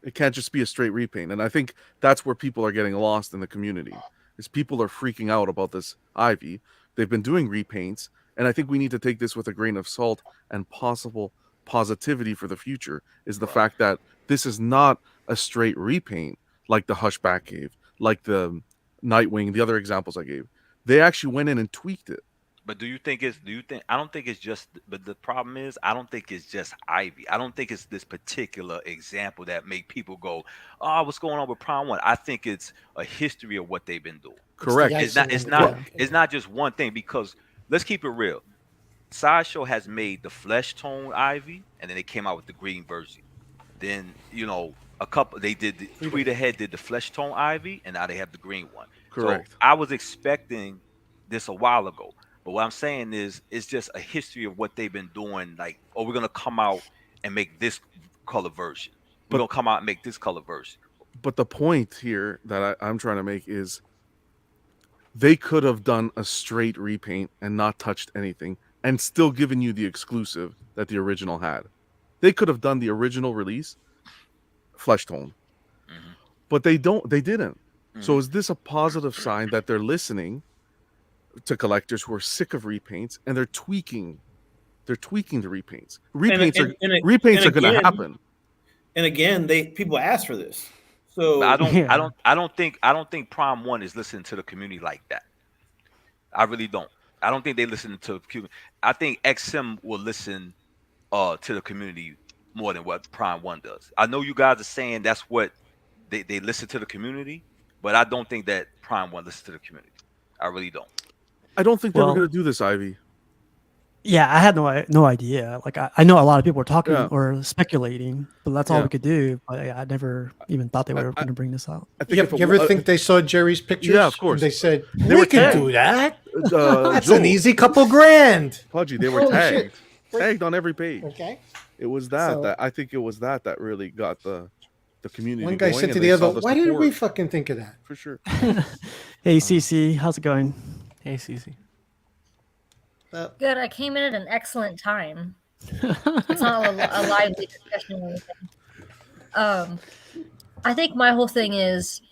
It can't just be a straight repaint. And I think that's where people are getting lost in the community. Is people are freaking out about this Ivy. They've been doing repaints, and I think we need to take this with a grain of salt and possible positivity for the future. Is the Right. fact that this is not a straight repaint like the Hushback gave, like the Nightwing, the other examples I gave. They actually went in and tweaked it. But do you think I don't think it's just, but the problem is, I don't think it's just Ivy. I don't think it's this particular example that make people go, oh, what's going on with Prime One? I think it's a history of what they've been doing. Correct. the It's not, icing it's on the not, cake. it's not just one thing, because let's keep it real. Sideshow has made the flesh tone Ivy, and then they came out with the green version. Then, a couple, they did Tweet Ahead did the flesh tone Ivy, and now they have the green one. Correct. So I was expecting this a while ago. But what I'm saying is, it's just a history of what they've been doing. Like, oh, we're gonna come out and make this color version. We're gonna come out and make this color version. But the point here that I'm trying to make is they could have done a straight repaint and not touched anything and still given you the exclusive that the original had. They could have done the original release, flesh tone, but they don't. They didn't. So is this a positive sign that they're listening to collectors who are sick of repaints and they're tweaking? They're tweaking the repaints. Repaints are going to happen. And again, people ask for this. So But I don't think Prime One is listening to the community like that. I really don't. I don't think they listen to the community. I think XM will listen to the community more than what Prime One does. I know you guys are saying that's what they listen to the community, but I don't think that Prime One listens to the community. I really don't. I don't think they were going to do this, Ivy. Yeah, I had no idea. Like I know a lot of people were talking or speculating, but that's all we could do. But I never even thought they were going to bring this out. You ever think they saw Jerry's pictures? Yeah, of course. And they said, we can do that. That's an easy couple grand. Pudgy, they were tagged. Tagged on every page. Okay. It was that I think it was that really got the community. One guy said to the other, why didn't we fucking think of that? For sure. Hey, CC, how's it going? Hey, CC. Good. I came in at an excellent time. It's not a lively discussion or anything. I think my whole thing is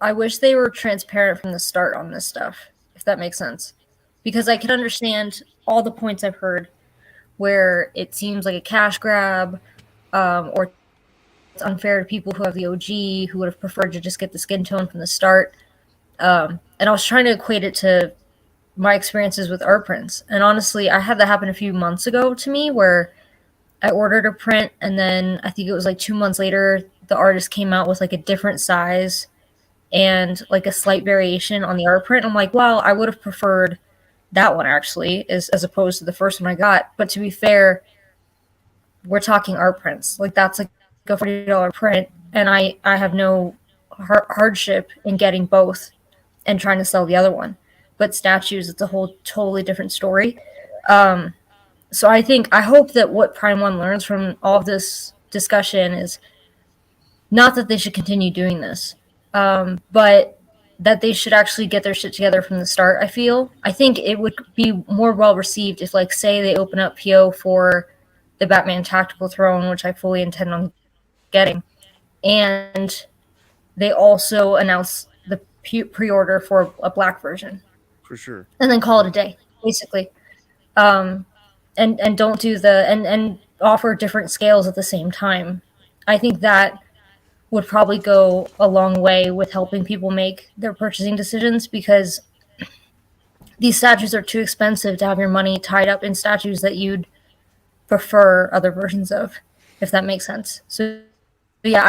I wish they were transparent from the start on this stuff, if that makes sense. Because I can understand all the points I've heard where it seems like a cash grab, or it's unfair to people who have the OG, who would have preferred to just get the skin tone from the start. And I was trying to equate it to my experiences with art prints. And honestly, I had that happen a few months ago to me where I ordered a print and then I think it was like 2 months later, the artist came out with like a different size and like a slight variation on the art print. I'm like, well, I would have preferred that one actually as opposed to the first one I got. But to be fair, we're talking art prints. Like that's like a $40 print and I have no hardship in getting both and trying to sell the other one. But statues, it's a whole totally different story. So I hope that what Prime One learns from all of this discussion is not that they should continue doing this, but that they should actually get their shit together from the start. I think it would be more well received if, like, say they open up PO for the Batman Tactical Throne, which I fully intend on getting, and they also announce the pre-order for a black version. For sure. And then call it a day, basically. And don't do and offer different scales at the same time. I think that would probably go a long way with helping people make their purchasing decisions because these statues are too expensive to have your money tied up in statues that you'd prefer other versions of, if that makes sense. So yeah,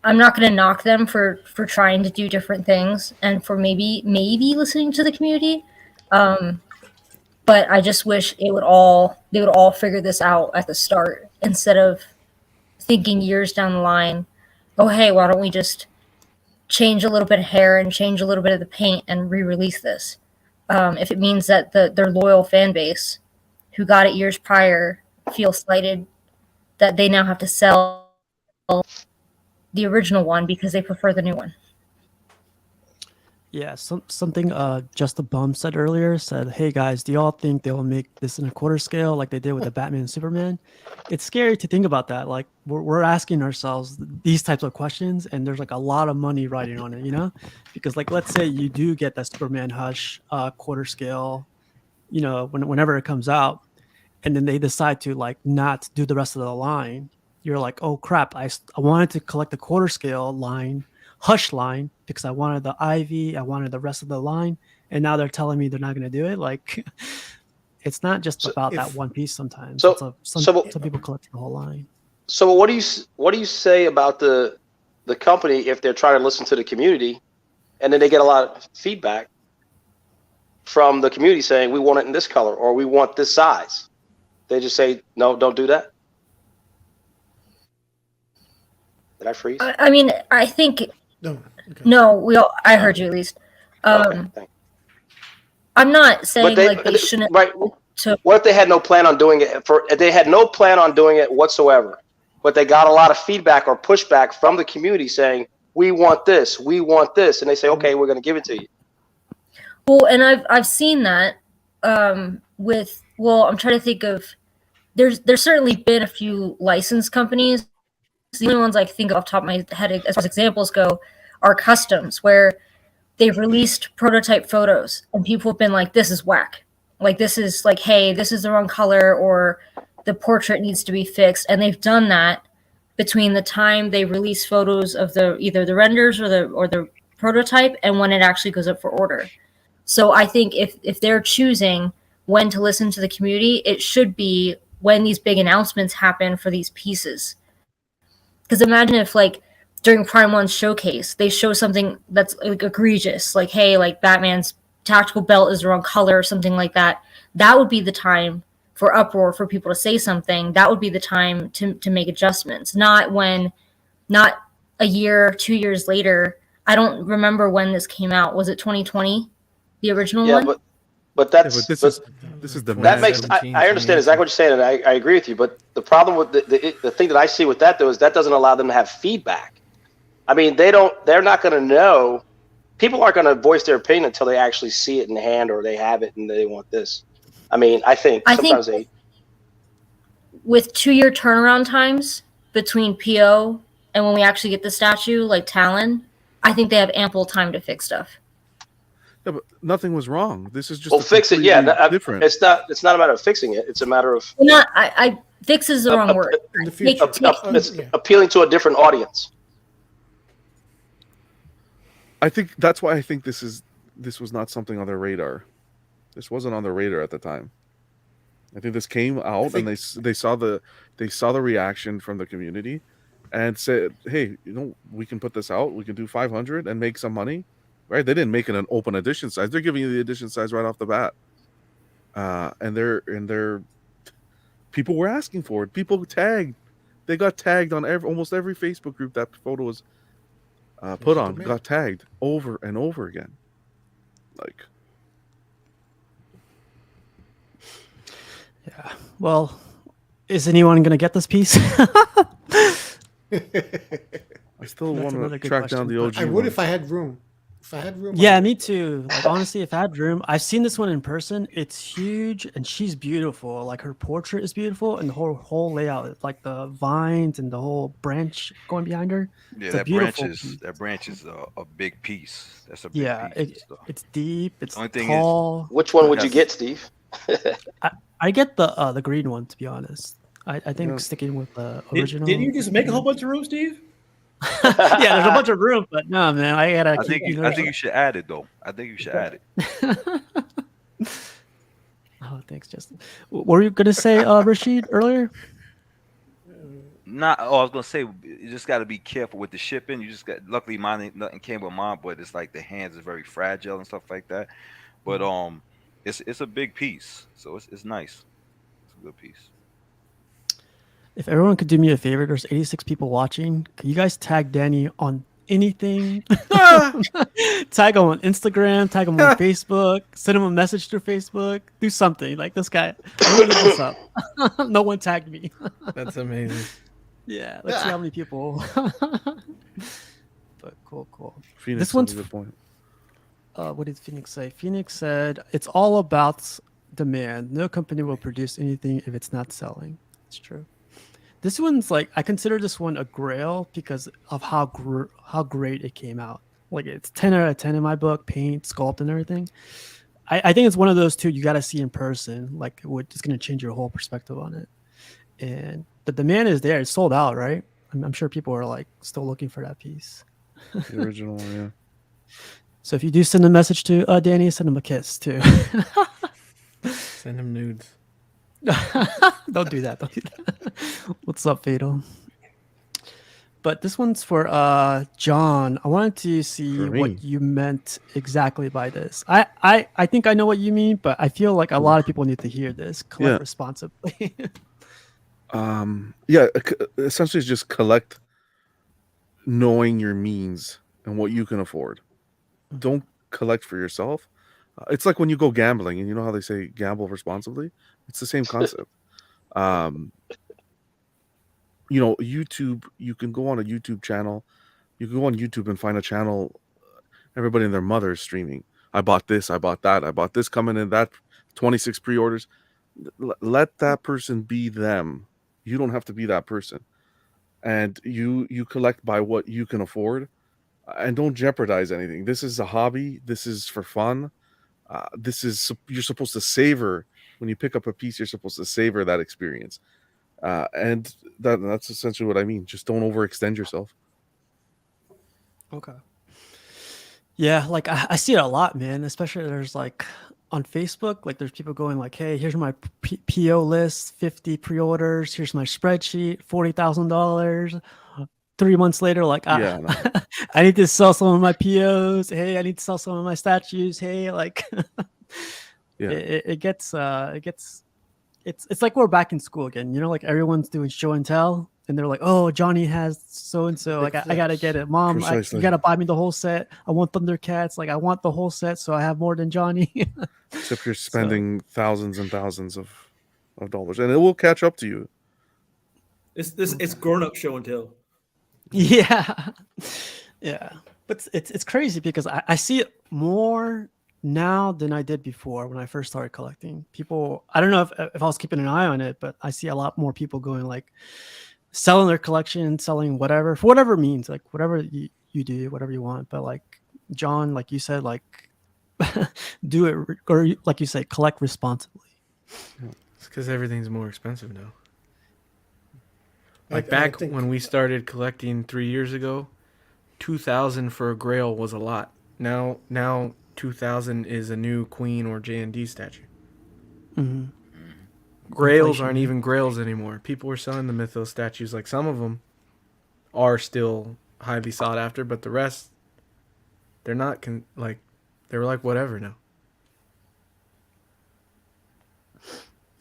I'm not going to knock them for trying to do different things and for maybe listening to the community. But I just wish they would all figure this out at the start instead of thinking years down the line, oh, hey, why don't we just change a little bit of hair and change a little bit of the paint and re-release this? If it means that their loyal fan base who got it years prior feel slighted that they now have to sell the original one because they prefer the new one. Yeah, something Just a Bum said earlier said, hey guys, do y'all think they'll make this in a quarter scale like they did with the Batman and Superman? It's scary to think about that. Like we're asking ourselves these types of questions and there's like a lot of money riding on it, you know? Because like let's say you do get that Superman Hush quarter scale, you know, whenever it comes out, and then they decide to like not do the rest of the line. You're like, oh crap, I wanted to collect the quarter scale line, Hush line, because I wanted the Ivy, I wanted the rest of the line, and now they're telling me they're not going to do it. Like, it's not just about that one piece sometimes. Some people collect the whole line. So what do you say about the company if they're trying to listen to the community and then they get a lot of feedback from the community saying we want it in this color or we want this size? They just say, no, don't do that? Did I freeze? I mean, I think... No. Okay. No, I heard you at least. Okay, I'm not saying they shouldn't. Right. What if they had no plan on doing it? They had no plan on doing it whatsoever, but they got a lot of feedback or pushback from the community saying, we want this, and they say, okay, we're going to give it to you. Well, and I've seen that I'm trying to think of there's certainly been a few licensed companies. The only ones I think off the top of my head as far as examples go are customs, where they've released prototype photos and people have been like, this is whack. Like, this is like, hey, this is the wrong color, or the portrait needs to be fixed. And they've done that between the time they release photos of either the renders or the prototype and when it actually goes up for order. So I think if they're choosing when to listen to the community, it should be when these big announcements happen for these pieces. Because imagine if, like, during Prime 1's showcase, they show something that's like egregious, like, hey, like Batman's tactical belt is the wrong color or something like that. That would be the time for uproar, for people to say something. That would be the time to make adjustments, not a year, 2 years later. I don't remember when this came out. Was it 2020, the original one? But that's this is the that makes I understand exactly what you're saying, and I agree with you. But the problem with the thing that I see with that, though, is that doesn't allow them to have feedback. I mean, they're not going to know. People aren't going to voice their opinion until they actually see it in hand, or they have it and they want this. I mean, I think with 2-year turnaround times between PO and when we actually get the statue, like Talon, I think they have ample time to fix stuff. Yeah, but nothing was wrong. This is just fix it. Yeah, different. It's not a matter of fixing it. It's a matter of fix is the wrong word. In the future, it's appealing to a different audience. I think that's why I think this was not something on their radar. This wasn't on their radar at the time. I think this came out and they saw the reaction from the community and said, "Hey, we can put this out. We can do 500 and make some money." Right? They didn't make it an open edition size. They're giving you the edition size right off the bat. And they're people were asking for it. People tagged. They got tagged on almost every Facebook group that photo was put on. Got tagged over and over again. Like, yeah. Well, is anyone gonna get this piece? I still want to track down the OG. I would if I had room. Yeah, me too. Like, honestly, if I had room, I've seen this one in person. It's huge, and she's beautiful. Like, her portrait is beautiful, and the whole layout, like the vines and the whole branch going behind her. Yeah, that branch is a big piece. That's a big piece. It's deep. It's only thing tall. Which one would you get, Steve? I get the green one, to be honest. I think sticking with the original. Didn't you just make a whole bunch of room, Steve? Yeah, there's a bunch of room, but no, man, I think you should add it, though. I think you should add it. Oh, thanks, Justin. What were you gonna say, Rashid, earlier? I was gonna say you just got to be careful with the shipping. You just got. Luckily, nothing came with mine, but it's like the hands is very fragile and stuff like that. But it's a big piece, so it's nice. It's a good piece. If everyone could do me a favor, there's 86 people watching. Could you guys tag Danny on anything? Tag him on Instagram, tag him on Facebook, send him a message through Facebook, do something. Like, this guy, I'm gonna get this up. No one tagged me. That's amazing. Yeah, let's see how many people. But cool. Phoenix, this one's a good point. What did Phoenix say? Phoenix said it's all about demand. No company will produce anything if it's not selling. It's true. This one's like, I consider this one a grail because of how great it came out. Like, it's 10 out of 10 in my book, paint, sculpt, and everything. I think it's one of those two you got to see in person. Like, it's going to change your whole perspective on it. And the demand is there. It's sold out, right? I'm sure people are like still looking for that piece. The original one, yeah. So if you do send a message to Danny, send him a kiss too. Send him nudes. Don't do that. What's up, Fatal? But this one's for John. I wanted to see what you meant exactly by this. I think I know what you mean, but I feel like a lot of people need to hear this. Collect responsibly. Essentially it's just collect knowing your means and what you can afford. Don't collect for yourself. It's like when you go gambling, and you know how they say gamble responsibly? It's the same concept. YouTube, you can go on a YouTube channel. You can go on YouTube and find a channel, everybody and their mother is streaming. I bought this, I bought that, I bought this coming in, that 26 pre-orders. Let that person be them. You don't have to be that person. And you collect by what you can afford, and don't jeopardize anything. This is a hobby. This is for fun. You're supposed to savor when you pick up a piece. You're supposed to savor that experience, and that's essentially what I mean. Just don't overextend yourself. Okay. Yeah, like I see it a lot, man. Especially there's like on Facebook, like there's people going like, "Hey, here's my PO list, 50 pre-orders. Here's my spreadsheet, $40,000." 3 months later, like, Yeah, no. I need to sell some of my POs. Hey, I need to sell some of my statues. Hey, like, Yeah. it gets it's like we're back in school again. You know, like everyone's doing show and tell, and they're like, "Oh, Johnny has so and so. Like, I gotta get it, Mom. You Precisely. gotta buy me the whole set. I want Thundercats. Like, I want the whole set, so I have more than Johnny." Except you're spending thousands and thousands of dollars, and it will catch up to you. It's grown up show and tell. Yeah, yeah, but it's crazy because I see it more now than I did before when I first started collecting. People, I don't know if I was keeping an eye on it, but I see a lot more people going like selling their collection, selling whatever for whatever means, like whatever you do, whatever you want. But like John, like you said, like do it, or like you said, collect responsibly. It's because everything's more expensive now. I Like back think- when we started collecting 3 years ago, 2,000 for a Grail was a lot. Now 2,000 is a new Queen or J&D statue. Mm-hmm. Grails aren't even Grails anymore. People are selling the Mythos statues. Like some of them are still highly sought after, but the rest, they're not they're like whatever now.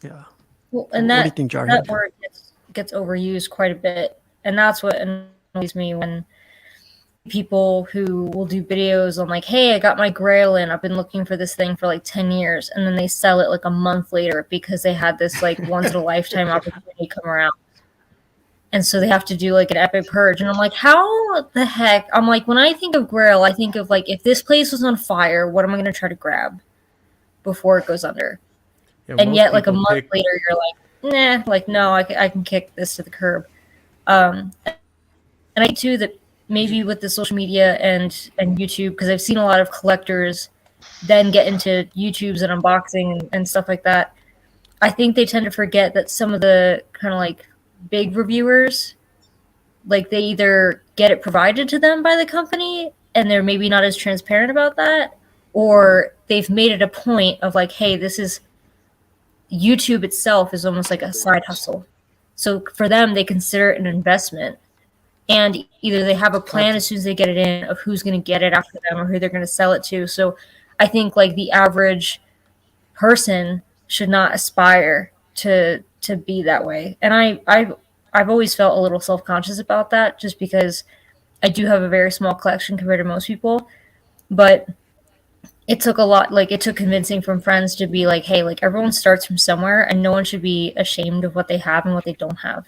Yeah. Well, and What do you that think, Jari? that word gets overused quite a bit, and that's what annoys me when people who will do videos on like, "Hey, I got my Grail in. I've been looking for this thing for like 10 years," and then they sell it like a month later because they had this like once in a lifetime opportunity come around, and so they have to do like an epic purge. And I'm like, how the heck? I'm like, when I think of Grail, I think of like, if this place was on fire, what am I going to try to grab before it goes under? Yeah, And most yet, like a people month pick- later, you're like, nah, like no, I can kick this to the curb. And I think too that maybe with the social media and YouTube, because I've seen a lot of collectors then get into YouTubes and unboxing and stuff like that. I think they tend to forget that some of the kind of like big reviewers, like they either get it provided to them by the company and they're maybe not as transparent about that, or they've made it a point of like, hey, this is YouTube itself is almost like a side hustle. So for them, they consider it an investment. And either they have a plan as soon as they get it in of who's going to get it after them or who they're going to sell it to. So I think like the average person should not aspire to be that way. And I've always felt a little self-conscious about that just because I do have a very small collection compared to most people. But it took a lot, like it took convincing from friends to be like, hey, like everyone starts from somewhere and no one should be ashamed of what they have and what they don't have.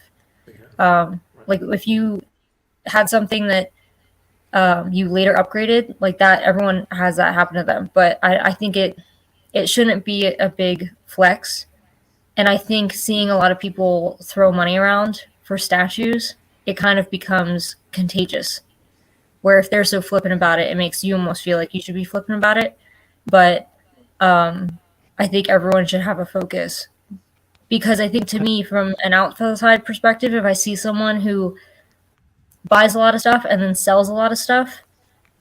Like if you had something that you later upgraded like that, everyone has that happen to them. But I think it shouldn't be a big flex. And I think seeing a lot of people throw money around for statues, it kind of becomes contagious. Where if they're so flippant about it, it makes you almost feel like you should be flippant about it. But I think everyone should have a focus. Because I think to me, from an outside perspective, if I see someone who buys a lot of stuff and then sells a lot of stuff,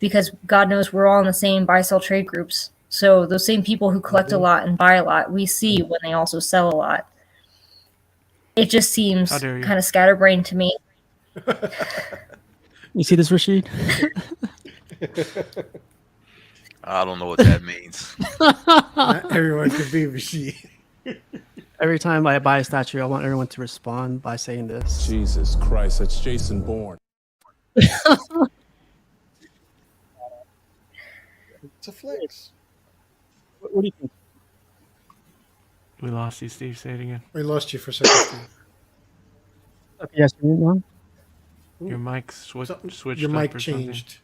because God knows we're all in the same buy-sell trade groups. So those same people who collect a lot and buy a lot, we see when they also sell a lot. It just seems How dare you. kind of scatterbrained to me. You see this, Rashid? I don't know what that means. Not everyone can be Rashid. Every time I buy a statue, I want everyone to respond by saying this. Jesus Christ, that's Jason Bourne. It's a flex. What do you think? We lost you, Steve. Say it again. We lost you for a second, Steve. Yes, you Your mic switched Your up mic or something. changed.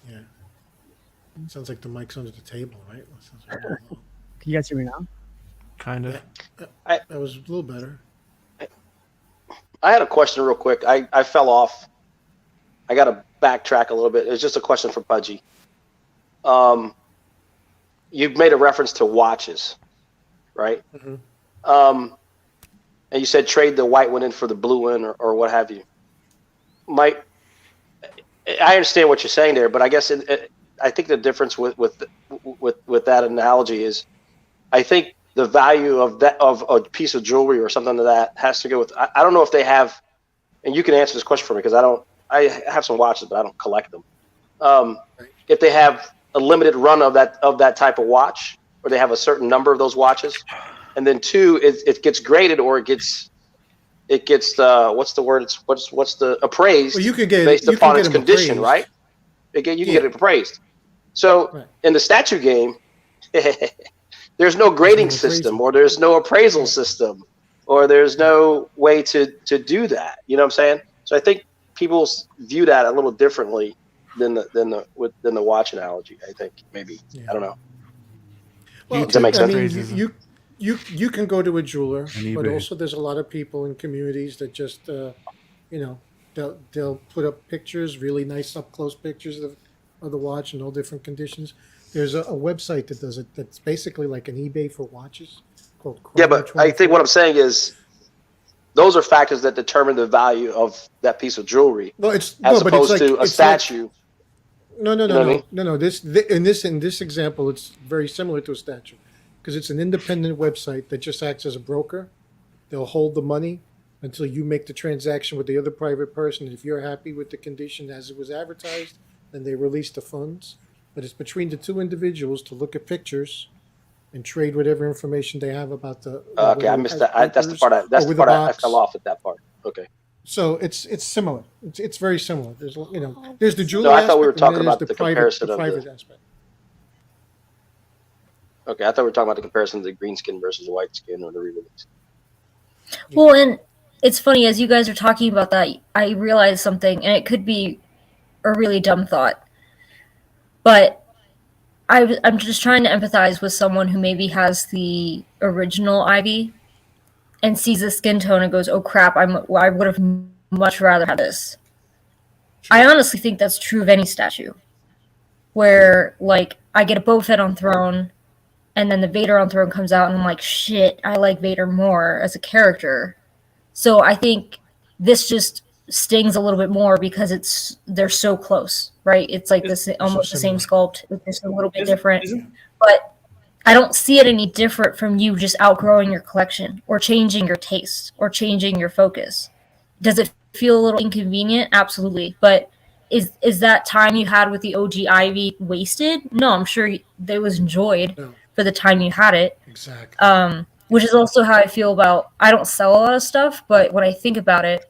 Yeah. Sounds like the mic's under the table, right? That sounds right. Can you guys hear me now? Kind of. That was a little better. I had a question real quick. I fell off. I got to backtrack a little bit. It's just a question for Pudgy. You've made a reference to watches, right? Mm-hmm. And you said trade the white one in for the blue one or what have you. I understand what you're saying there, but I guess I think the difference with that analogy is, I think the value of a piece of jewelry or something like that has to go with. I don't know if they have, and you can answer this question for me because I have some watches, but I don't collect them. If they have a limited run of that type of watch, or they have a certain number of those watches, and then two, it gets graded or it gets what's the word? What's the appraised? Well, you could get based upon its condition, appraised. right? You can get it appraised. So in the statue game, there's no grading system, or there's no appraisal system, or there's no way to do that. You know what I'm saying? So I think people view that a little differently than the watch analogy. I think maybe I don't know. Well, does that make sense? You can go to a jeweler, but eBay. also there's a lot of people in communities that just they'll put up pictures, really nice up close pictures of the watch in all different conditions. There's a website that does it. That's basically like an eBay for watches called Chrono Yeah, but I think what I'm saying is those are factors that determine the value of that piece of jewelry. Well, as opposed to a statue. No. You know what I mean? No. In this example, it's very similar to a statue because it's an independent website that just acts as a broker. They'll hold the money until you make the transaction with the other private person. If you're happy with the condition as it was advertised, then they release the funds. But it's between the two individuals to look at pictures and trade whatever information they have about the. Okay, I missed that. That's the part. I fell off at that part. Okay. So it's similar. It's very similar. There's the jewelry. No, I thought we were aspect, talking and then about there's the private, comparison the of private the. aspect. Okay, I thought we were talking about the comparison of the green skin versus the white skin or the re-release. Well, and it's funny as you guys are talking about that, I realized something, and it could be a really dumb thought, but I'm just trying to empathize with someone who maybe has the original Ivy and sees the skin tone and goes, "Oh crap! I would have much rather had this." I honestly think that's true of any statue, where like I get a Boba Fett on Throne, and then the Vader on Throne comes out, and I'm like, "Shit, I like Vader more as a character." So I think this just stings a little bit more because they're so close, right? It's like this almost the same sculpt, it's just a little bit different. But I don't see it any different from you just outgrowing your collection or changing your taste or changing your focus. Does it feel a little inconvenient? Absolutely. But is that time you had with the OG Ivy wasted? No, I'm sure it was enjoyed for the time you had it. Exactly. Which is also how I feel about, I don't sell a lot of stuff, but when I think about it,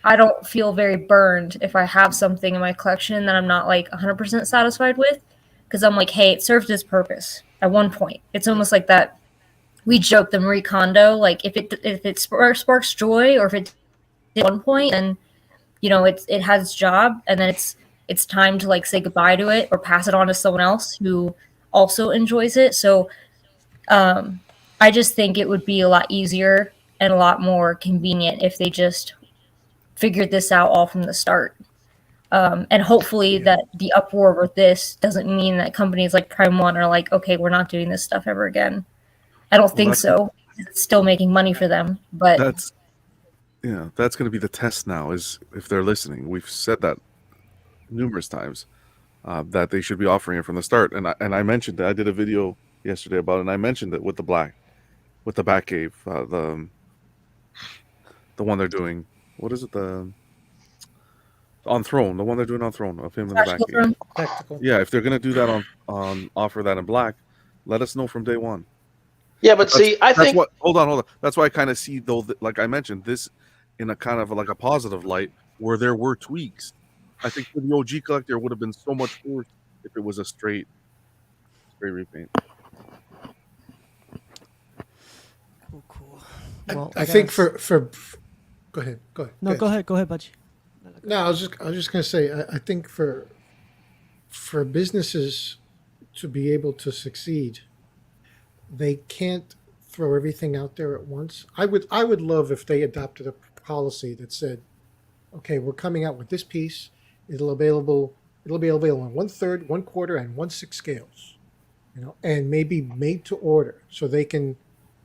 I don't feel very burned if I have something in my collection that I'm not like 100% satisfied with, because I'm like, hey, it served its purpose at one point. It's almost like that. We joke the Marie Kondo, like if it sparks joy, or if it did at one point, then it has its job, and then it's time to like say goodbye to it or pass it on to someone else who also enjoys it. So I just think it would be a lot easier and a lot more convenient if they just figured this out all from the start. And hopefully that the uproar with this doesn't mean that companies like Prime One are like, okay, we're not doing this stuff ever again. I don't think so. It's still making money for them, but that's going to be the test now. Is if they're listening. We've said that numerous times that they should be offering it from the start. And I mentioned that I did a video yesterday about it, and I mentioned it with the Batcave, the one they're doing. What is it? The on Throne, the one they're doing on Throne of him in the Batcave. Yeah, if they're gonna do that on offer that in black, let us know from day one. Yeah, but I think what. Hold on. That's why I kind of see though, like I mentioned, this in a kind of like a positive light where there were tweaks. I think for the OG collector it would have been so much worse if it was a straight repaint. Cool. Well, I think for go ahead. No, go ahead, Budgie. No, I was just gonna say I think for businesses to be able to succeed, they can't throw everything out there at once. I would love if they adopted a policy that said, okay, we're coming out with this piece. It'll be available in 1/3, 1/4, and 1/6 scales, and maybe made to order so they can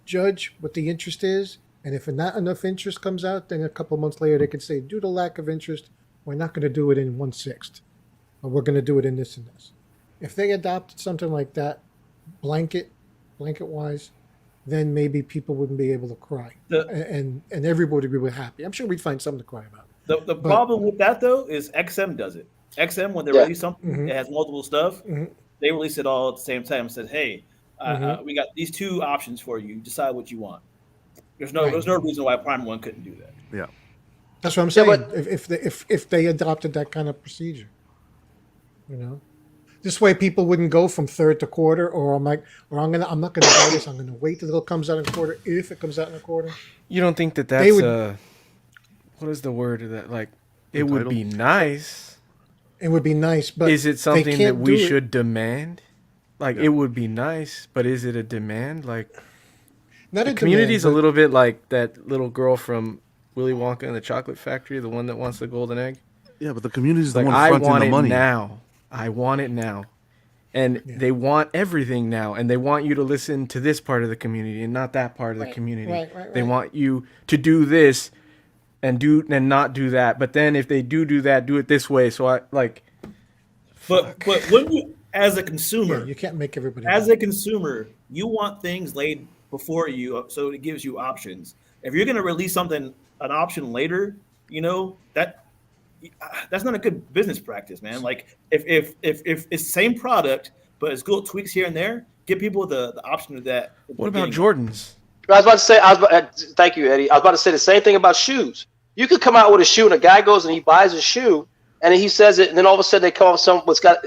judge what the interest is. And if not enough interest comes out, then a couple months later they could say, due to lack of interest, we're not going to do it in 1/6, but we're going to do it in this and this. If they adopted something like that, blanket wise, then maybe people wouldn't be able to cry, and everybody would be happy. I'm sure we'd find something to cry about. The problem with that though is XM does it. XM, when they release something that has multiple stuff, they release it all at the same time and said, "Hey, we got these two options for you. Decide what you want." There's no reason why Prime One couldn't do that. Yeah, that's what I'm saying. But if they adopted that kind of procedure, this way people wouldn't go from third to quarter, or I'm not going to buy this. I'm going to wait till it comes out in a quarter. If it comes out in a quarter, you don't think that's what is the word of that? Like, it would be nice. It would be nice, but is it something that we should demand? Like, it would be nice, but is it a demand? Like, not the community's a little bit like that little girl from Willy Wonka and the Chocolate Factory, the one that wants the golden egg. Yeah, but the community's like, the one fronting the money. I want it now. And they want everything now, and they want you to listen to this part of the community and not that part of the community. Right. They want you to do this and not do that. But then if they do that, do it this way. So I like. But when you, as a consumer, you can't make everybody. As a consumer, you want things laid before you, so it gives you options. If you're going to release an option later, that's not a good business practice, man. Like if it's the same product but it's little tweaks here and there, give people the option of that. What about Jordans? I was about to say, thank you, Eddie. I was about to say the same thing about shoes. You could come out with a shoe and a guy goes and he buys a shoe and he says it, and then all of a sudden they come up with something what's got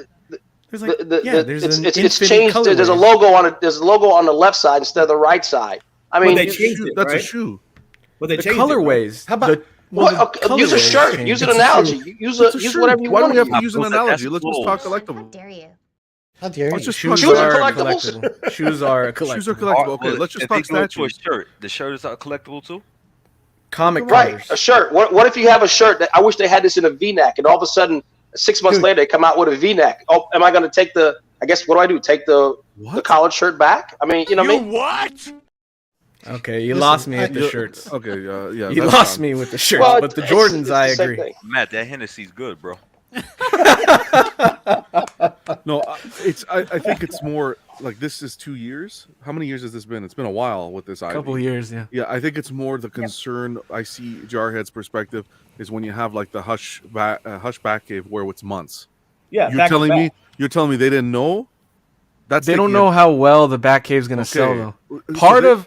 it's changed. Colorways. There's a logo on the left side instead of the right side. I mean, they changed it, that's right? a shoe. But they the changed colorways. It, right? How about use a shirt? Use an analogy. Use whatever you want. Why do we have to to use an analogy? Let's just talk collectible. How dare you? How dare you? Shoes are collectibles. Shoes are collectible. Shoes are collectible. Okay, let's just talk statues. The shirt is a collectible too. Comic right, covers. A shirt. What if you have a shirt that I wish they had this in a V-neck, and all of a sudden 6 months later they come out with a V-neck? Oh, am I going to take the? I guess what do? Take the collared shirt back? I mean, what I mean? What? Okay, you lost me at the shirts. Okay, yeah. You lost me with the shirts, but the Jordans, I agree. Matt, that Hennessy's good, bro. No, I think it's more like this is 2 years. How many years has this been? It's been a while with this. A couple years, yeah. Yeah, I think it's more the concern I see Jarhead's perspective is when you have like the hush back cave where it's months. Yeah, you're telling me they didn't know? They don't know how well the Batcave's going to sell though.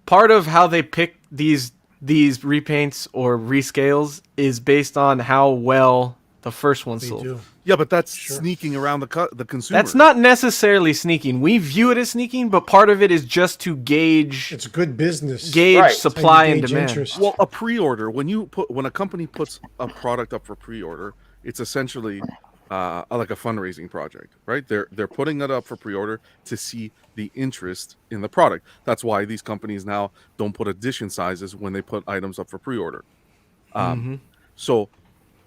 Part of how they pick these repaints or rescales is based on how well the first one sold. Yeah, but that's sneaking around the consumer. That's not necessarily sneaking. We view it as sneaking, but part of it is just to gauge. It's good business. Gauge supply and demand. Interest. Well, a pre-order when a company puts a product up for pre-order, it's essentially like a fundraising project, right? They're putting it up for pre-order to see the interest in the product. That's why these companies now don't put edition sizes when they put items up for pre-order. So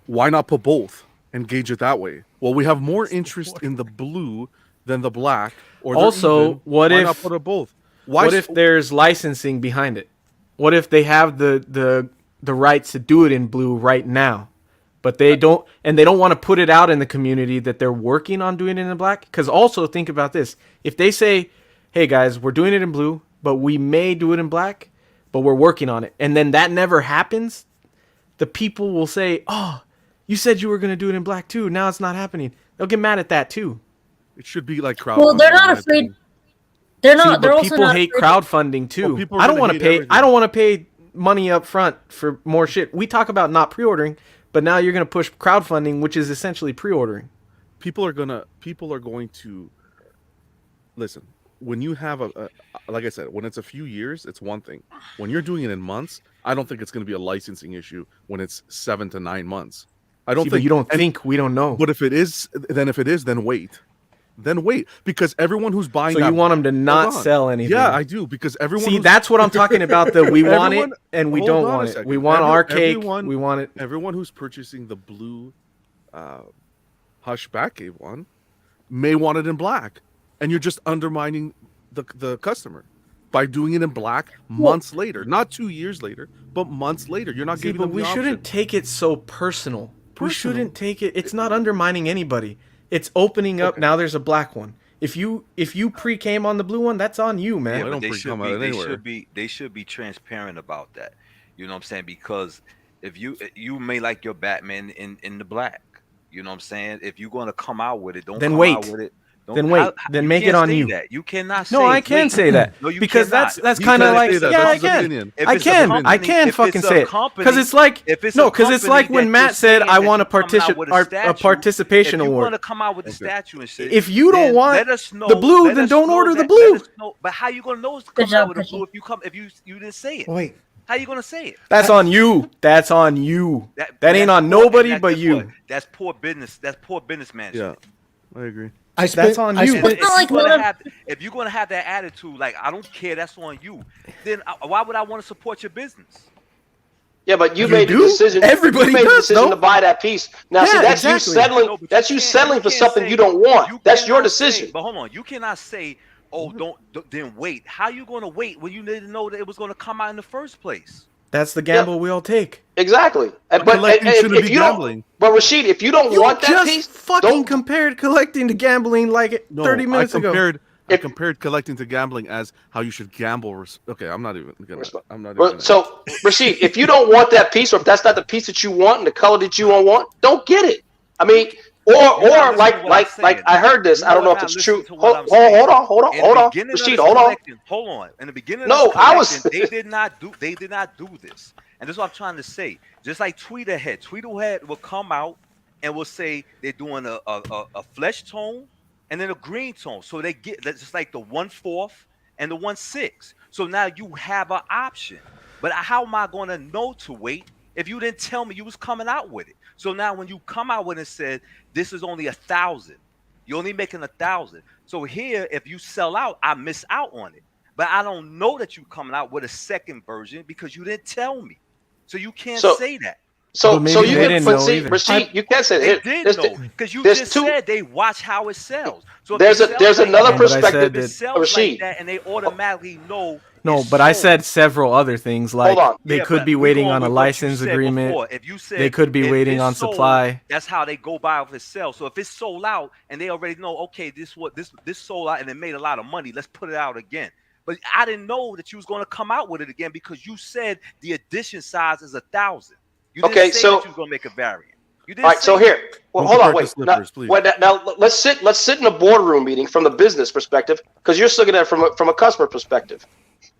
why not put both and gauge it that way? Well, we have more interest in the blue than the black. Or also, why not put it both? What if there's licensing behind it? What if they have the rights to do it in blue right now? But they don't want to put it out in the community that they're working on doing it in black. Because also think about this: if they say, "Hey guys, we're doing it in blue, but we may do it in black, but we're working on it," and then that never happens, the people will say, "Oh, you said you were going to do it in black too. Now it's not happening." They'll get mad at that too. It should be like crowdfunding. Well, they're not afraid. They're not. They're also people not hate afraid. crowdfunding too. Well, I don't want to pay. Everything. I don't want to pay money up front for more shit. We talk about not pre-ordering. But now you're going to push crowdfunding, which is essentially pre-ordering. People are going to listen. When you have like I said, when it's a few years, it's one thing. When you're doing it in months, I don't think it's going to be a licensing issue when it's 7 to 9 months. I don't think you don't think we don't know. But if it is, then wait. then wait, because everyone who's buying So that, you want them to not hold on. sell anything? Yeah, I do, because everyone. See, that's what I'm talking about. That we want it Everyone- and we hold don't on a want it. second. We want our cake. Everyone- We want it. Everyone who's purchasing the blue Hush Batcave one may want it in black, and you're just undermining the customer by doing it in black months later, not 2 years later, but months later. You're not See, giving but them we the shouldn't option. take it so personal. We Personal. shouldn't take it. It's not undermining anybody. It's opening up. Okay. Now there's a black one. If you pre-came on the blue one, that's on you, man. I Yeah, don't but pre-cum out anywhere. they should be transparent about that. You know what I'm saying? Because if you may like your Batman in the black. You know what I'm saying? If you're going to come out with it, don't Then come wait. out with it. Don't, Then wait. Then you make it can't on say you. That. You cannot say No, I can wait. say that. No, you because cannot. that's You kind of can't like say that. yeah, That's I his can. opinion. If I it's a can. company- I can if fucking it's a say it company- because it's like if it's no, a because it's company like when that Matt you're said saying I that want a you're coming out with a a statue, participation if you award. want to come out with a statue and shit, If you don't then want let us know the blue, let then us don't know order the that- blue. let us know. But how you gonna know it's Good coming out job, with a blue Chrissy. if you didn't say it? Wait, How you gonna say it? That's on you. That's on you. That ain't that's on poor- nobody and but guess you. what? That's poor business. That's poor business management. Yeah, I agree. I spent. That's on I you. And spent- if not like you're gonna one- have, if you're gonna have that attitude, like I don't care, that's on you. Then why would I want to support your business? Yeah, but you You made the do? decision. Everybody you made the does, decision though. to buy that piece. Now, see, Yeah, that's you exactly. settling. No, but That's you can't- settling for can't something say- you don't want. you That's your cannot say- decision. But hold on, you cannot say, "Oh, don't then wait." How you gonna wait when you didn't know that it was gonna come out in the first place? That's the gamble we all take. Exactly. But collecting shouldn't if be you gambling. don't, but Rashid, if you don't You want that just piece, fucking don't. compared collecting to gambling like No, 30 minutes I ago. compared collecting to gambling as how you should gamble. Okay, I'm not even gonna. I'm not even. But Gonna, so, Rashid, if you don't want that piece, or if that's not the piece that you want and the color that you don't want, don't get it. I mean, You're not or listening like to what like I'm like saying. I heard this. You I don't know are if not it's true. listening to what I'm Hold saying. on, In the beginning of Rashid, this hold on. collection- Hold on. In the beginning of No, this I was- collection, they did not do this. And this is what I'm trying to say. Just like Tweeterhead will come out and will say they're doing a flesh tone and then a green tone. So they get that's just like the 1/4 and the 1/6. So now you have an option. But how am I going to know to wait if you didn't tell me you was coming out with it? So now when you come out with it and said this is only 1,000, you're only making 1,000. So here, if you sell out, I miss out on it. But I don't know that you coming out with a second version because you didn't tell me. So you can't say that. So But maybe so they you didn't can but know see, either. Rashid, you can't say They that. did know because you there's just two- said they watch how it sells. So if There's it a- sells there's like another that, but I said perspective, if it that- sells Rashid. like that and they automatically know. No, it's but I sold. said several other things like on. they Yeah, could but be we waiting going on a with what you license said agreement. before. If you said They could be if waiting it's on sold, supply. That's how they go by if it sells. So if it's sold out and they already know, okay, this sold out and it made a lot of money, let's put it out again. But I didn't know that you was going to come out with it again because you said the edition size is 1,000. You didn't Okay, say so- that you was going to make a variant. You didn't All right, say so that. here, well, Don't hold on, compare wait. to slippers, please. Now let's sit in a boardroom meeting from the business perspective because you're looking at it from a customer perspective.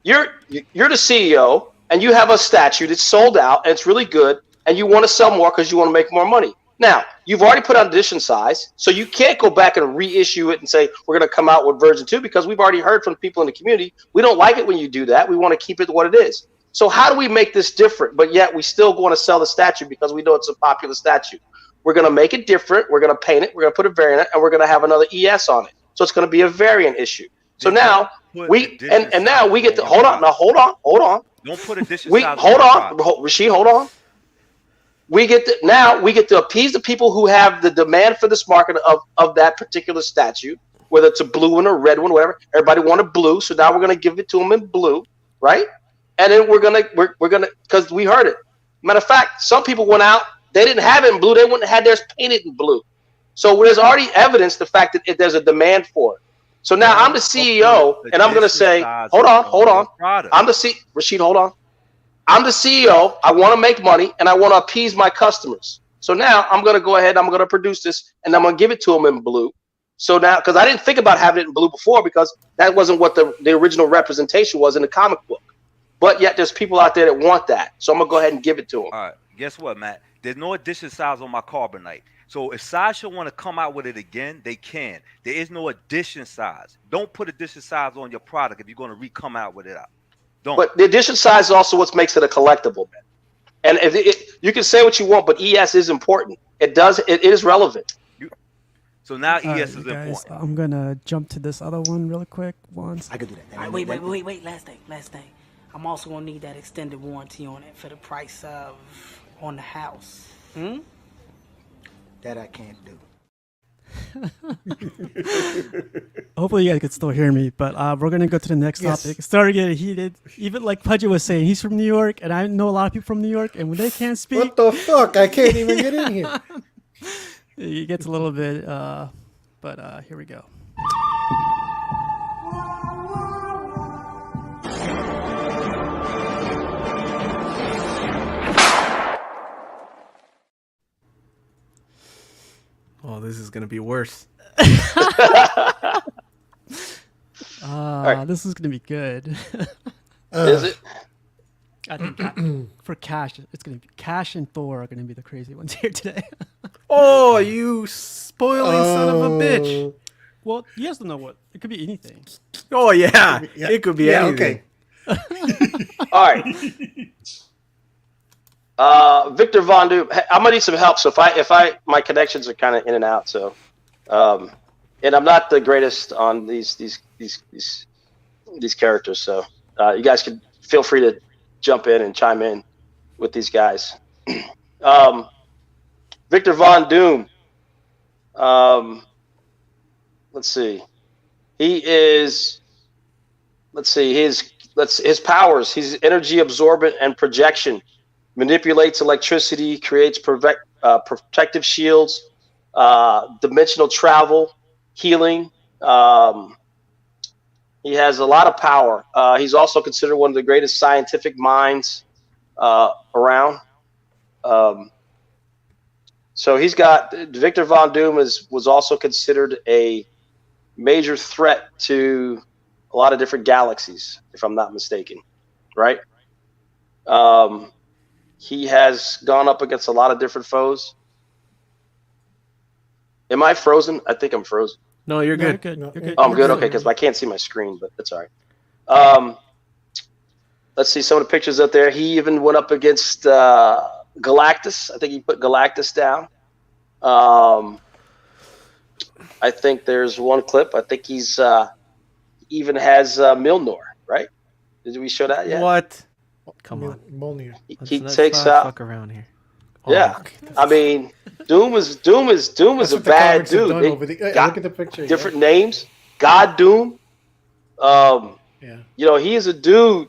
You're the CEO and you have a statue that's sold out and it's really good and you want to sell more because you want to make more money. Now you've already put out edition size, so you can't go back and reissue it and say we're going to come out with version 2 because we've already heard from people in the community. We don't like it when you do that. We want to keep it what it is. So how do we make this different, but yet we still want to sell the statue because we know it's a popular statue? We're going to make it different. We're going to paint it. We're going to put a variant, and we're going to have another ES on it. So it's going to be a variant issue. So Did now not put we edition and now we get size to on your hold on. Don't put edition We size hold your on, product. Rashid, hold on. We get to appease the people who have the demand for this market of that particular statue, whether it's a blue one or red one, whatever. Everybody wanted blue, so now we're going to give it to them in blue, right? And then we're gonna because we heard it. Matter of fact, some people went out, they didn't have it in blue, they wouldn't have had theirs painted in blue. So there's already evidence the fact that there's a demand for it. So now I'm the CEO, and I'm gonna say, hold on. Rashid, hold on. I'm the CEO. I want to make money, and I want to appease my customers. So now I'm gonna go ahead. I'm gonna produce this, and I'm gonna give it to them in blue. So now, because I didn't think about having it in blue before, because that wasn't what the original representation was in the comic book. But yet there's people out there that want that. So I'm going to go ahead and give it to them. All right. Guess what, Matt? There's no edition size on my Carbonite. So if Sideshow want to come out with it again, they can. There is no edition size. Don't put edition size on your product if you're going to re-come out with it out. Don't. But the edition size is also what makes it a collectible, man. And if you can say what you want, but ES is important. It is relevant. So now All right, ES you is guys, important. I'm gonna jump to this other one really quick once. I could do that. Wait. Last thing. I'm also gonna need that extended warranty on it for the price of on the house. That I can't do. Hopefully you guys can still hear me, but we're gonna go to the next topic. It's starting to get heated. Even like Pudgy was saying, he's from New York, and I know a lot of people from New York, and when they can't speak, What the fuck? I can't even get in here. it gets a little bit. But here we go. Oh, this is gonna be worse. This is gonna be good. Is it? I think for Cash, it's gonna be Cash and Thor are gonna be the crazy ones here today. Oh, you spoiling son of a bitch! Well, you guys don't know what it could be anything. Oh yeah, it could be anything. Okay. All right. Victor Von Doom. I'm gonna need some help. So if I my connections are kind of in and out. So, and I'm not the greatest on these characters. So you guys can feel free to jump in and chime in with these guys. Victor Von Doom. Let's see. He is. Let's see his powers. He's energy absorbent and projection. Manipulates electricity, creates protective shields, dimensional travel, healing. He has a lot of power. He's also considered one of the greatest scientific minds around. So he's got Victor Von Doom was also considered a major threat to a lot of different galaxies, if I'm not mistaken, right? He has gone up against a lot of different foes. Am I frozen? I think I'm frozen. No, you're good. You're good. Oh, I'm good. Okay, because I can't see my screen, but that's all right. Let's see some of the pictures up there. He even went up against Galactus. I think he put Galactus down. I think there's one clip. I think he's even has Milnor, right? Did we show that yet? What? Come on. Mjolnir. He Let's takes not out. fuck around here. Yeah, I mean, Doom is That's a what the bad comics have dude. done They over the- got look at the picture. different names. God Doom. Yeah. You know, he is a dude.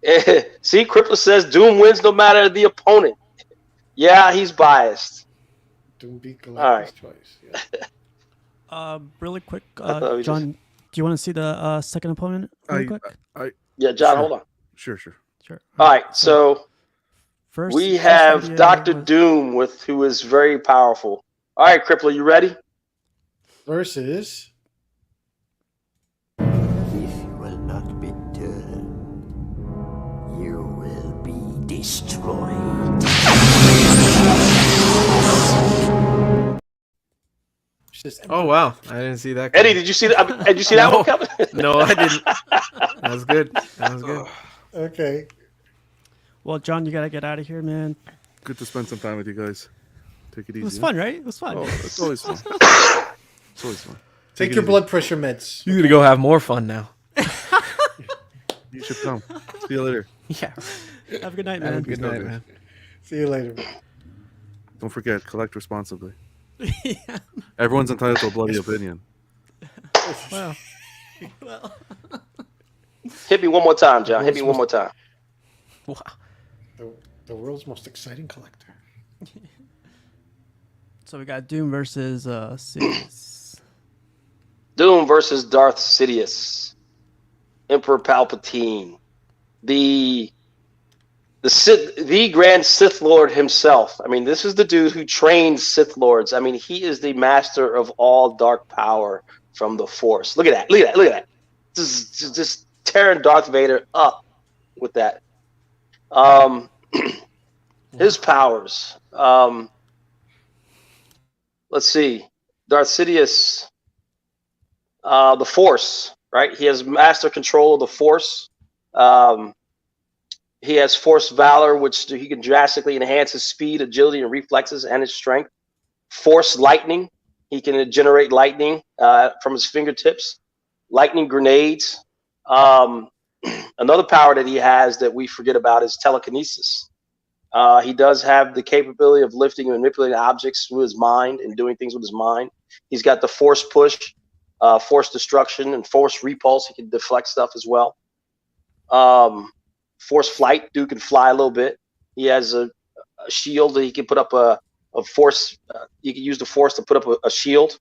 See, Crippler says Doom wins no matter the opponent. Yeah, he's biased. Doom beat Galactus All right. twice. Yeah. Really quick, thought we John, do you want to see the second opponent really quick? Yeah, John, Sure. hold on. Sure. Sure. All right, so First, we first have video Dr. was- Doom who is very powerful. All right, Crippler, you ready? Versus. If you will not be turned, you will be destroyed. Oh wow, I didn't see that. Eddie, did you see that? Did you see that No. one coming? No, I didn't. That was good. That was good. Okay. Well, John, you gotta get out of here, man. Good to spend some time with you guys. Take it easy. It was huh? fun, right? It was fun. Oh, it's always fun. It's always fun. Take it your easy. blood pressure meds. You're gonna go have more fun now. You should come. See you later. Yeah. Have a good night, Have a man. good night, man. See you later. Don't forget, collect responsibly. Everyone's entitled to a bloody opinion. Wow. Hit me one more time, John. Hit me one more time. Wow. The world's most exciting collector. So we got Doom versus Sidious. Doom versus Darth Sidious, Emperor Palpatine, the Grand Sith Lord himself. I mean, this is the dude who trains Sith Lords. I mean, he is the master of all dark power from the Force. Look at that! Look at that! Look at that! Just tearing Darth Vader up with that. His powers. Let's see, Darth Sidious. The Force, right? He has master control of the Force. He has Force Valor, which he can drastically enhance his speed, agility, and reflexes, and his strength. Force Lightning. He can generate lightning from his fingertips, lightning grenades. Another power that he has that we forget about is telekinesis. He does have the capability of lifting and manipulating objects through his mind and doing things with his mind. He's got the force push, force destruction, and force repulse. He can deflect stuff as well. Force flight. Dude can fly a little bit. He has a shield that he can put up a force. You can use the force to put up a shield.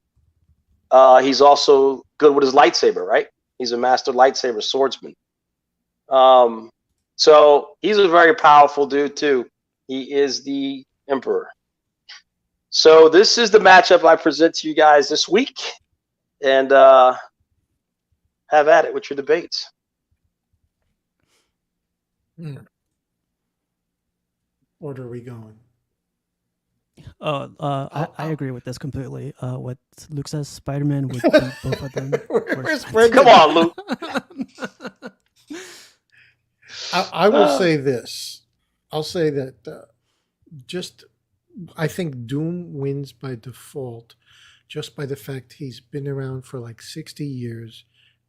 He's also good with his lightsaber, right? He's a master lightsaber swordsman. So he's a very powerful dude too. He is the Emperor. So this is the matchup I present to you guys this week, and have at it with your debates. Order are we going? I agree with this completely. What Luke says, Spider-Man would beat both of them. Come on, Luke. I will say this. I'll say that I think Doom wins by default, just by the fact he's been around for like 60 years,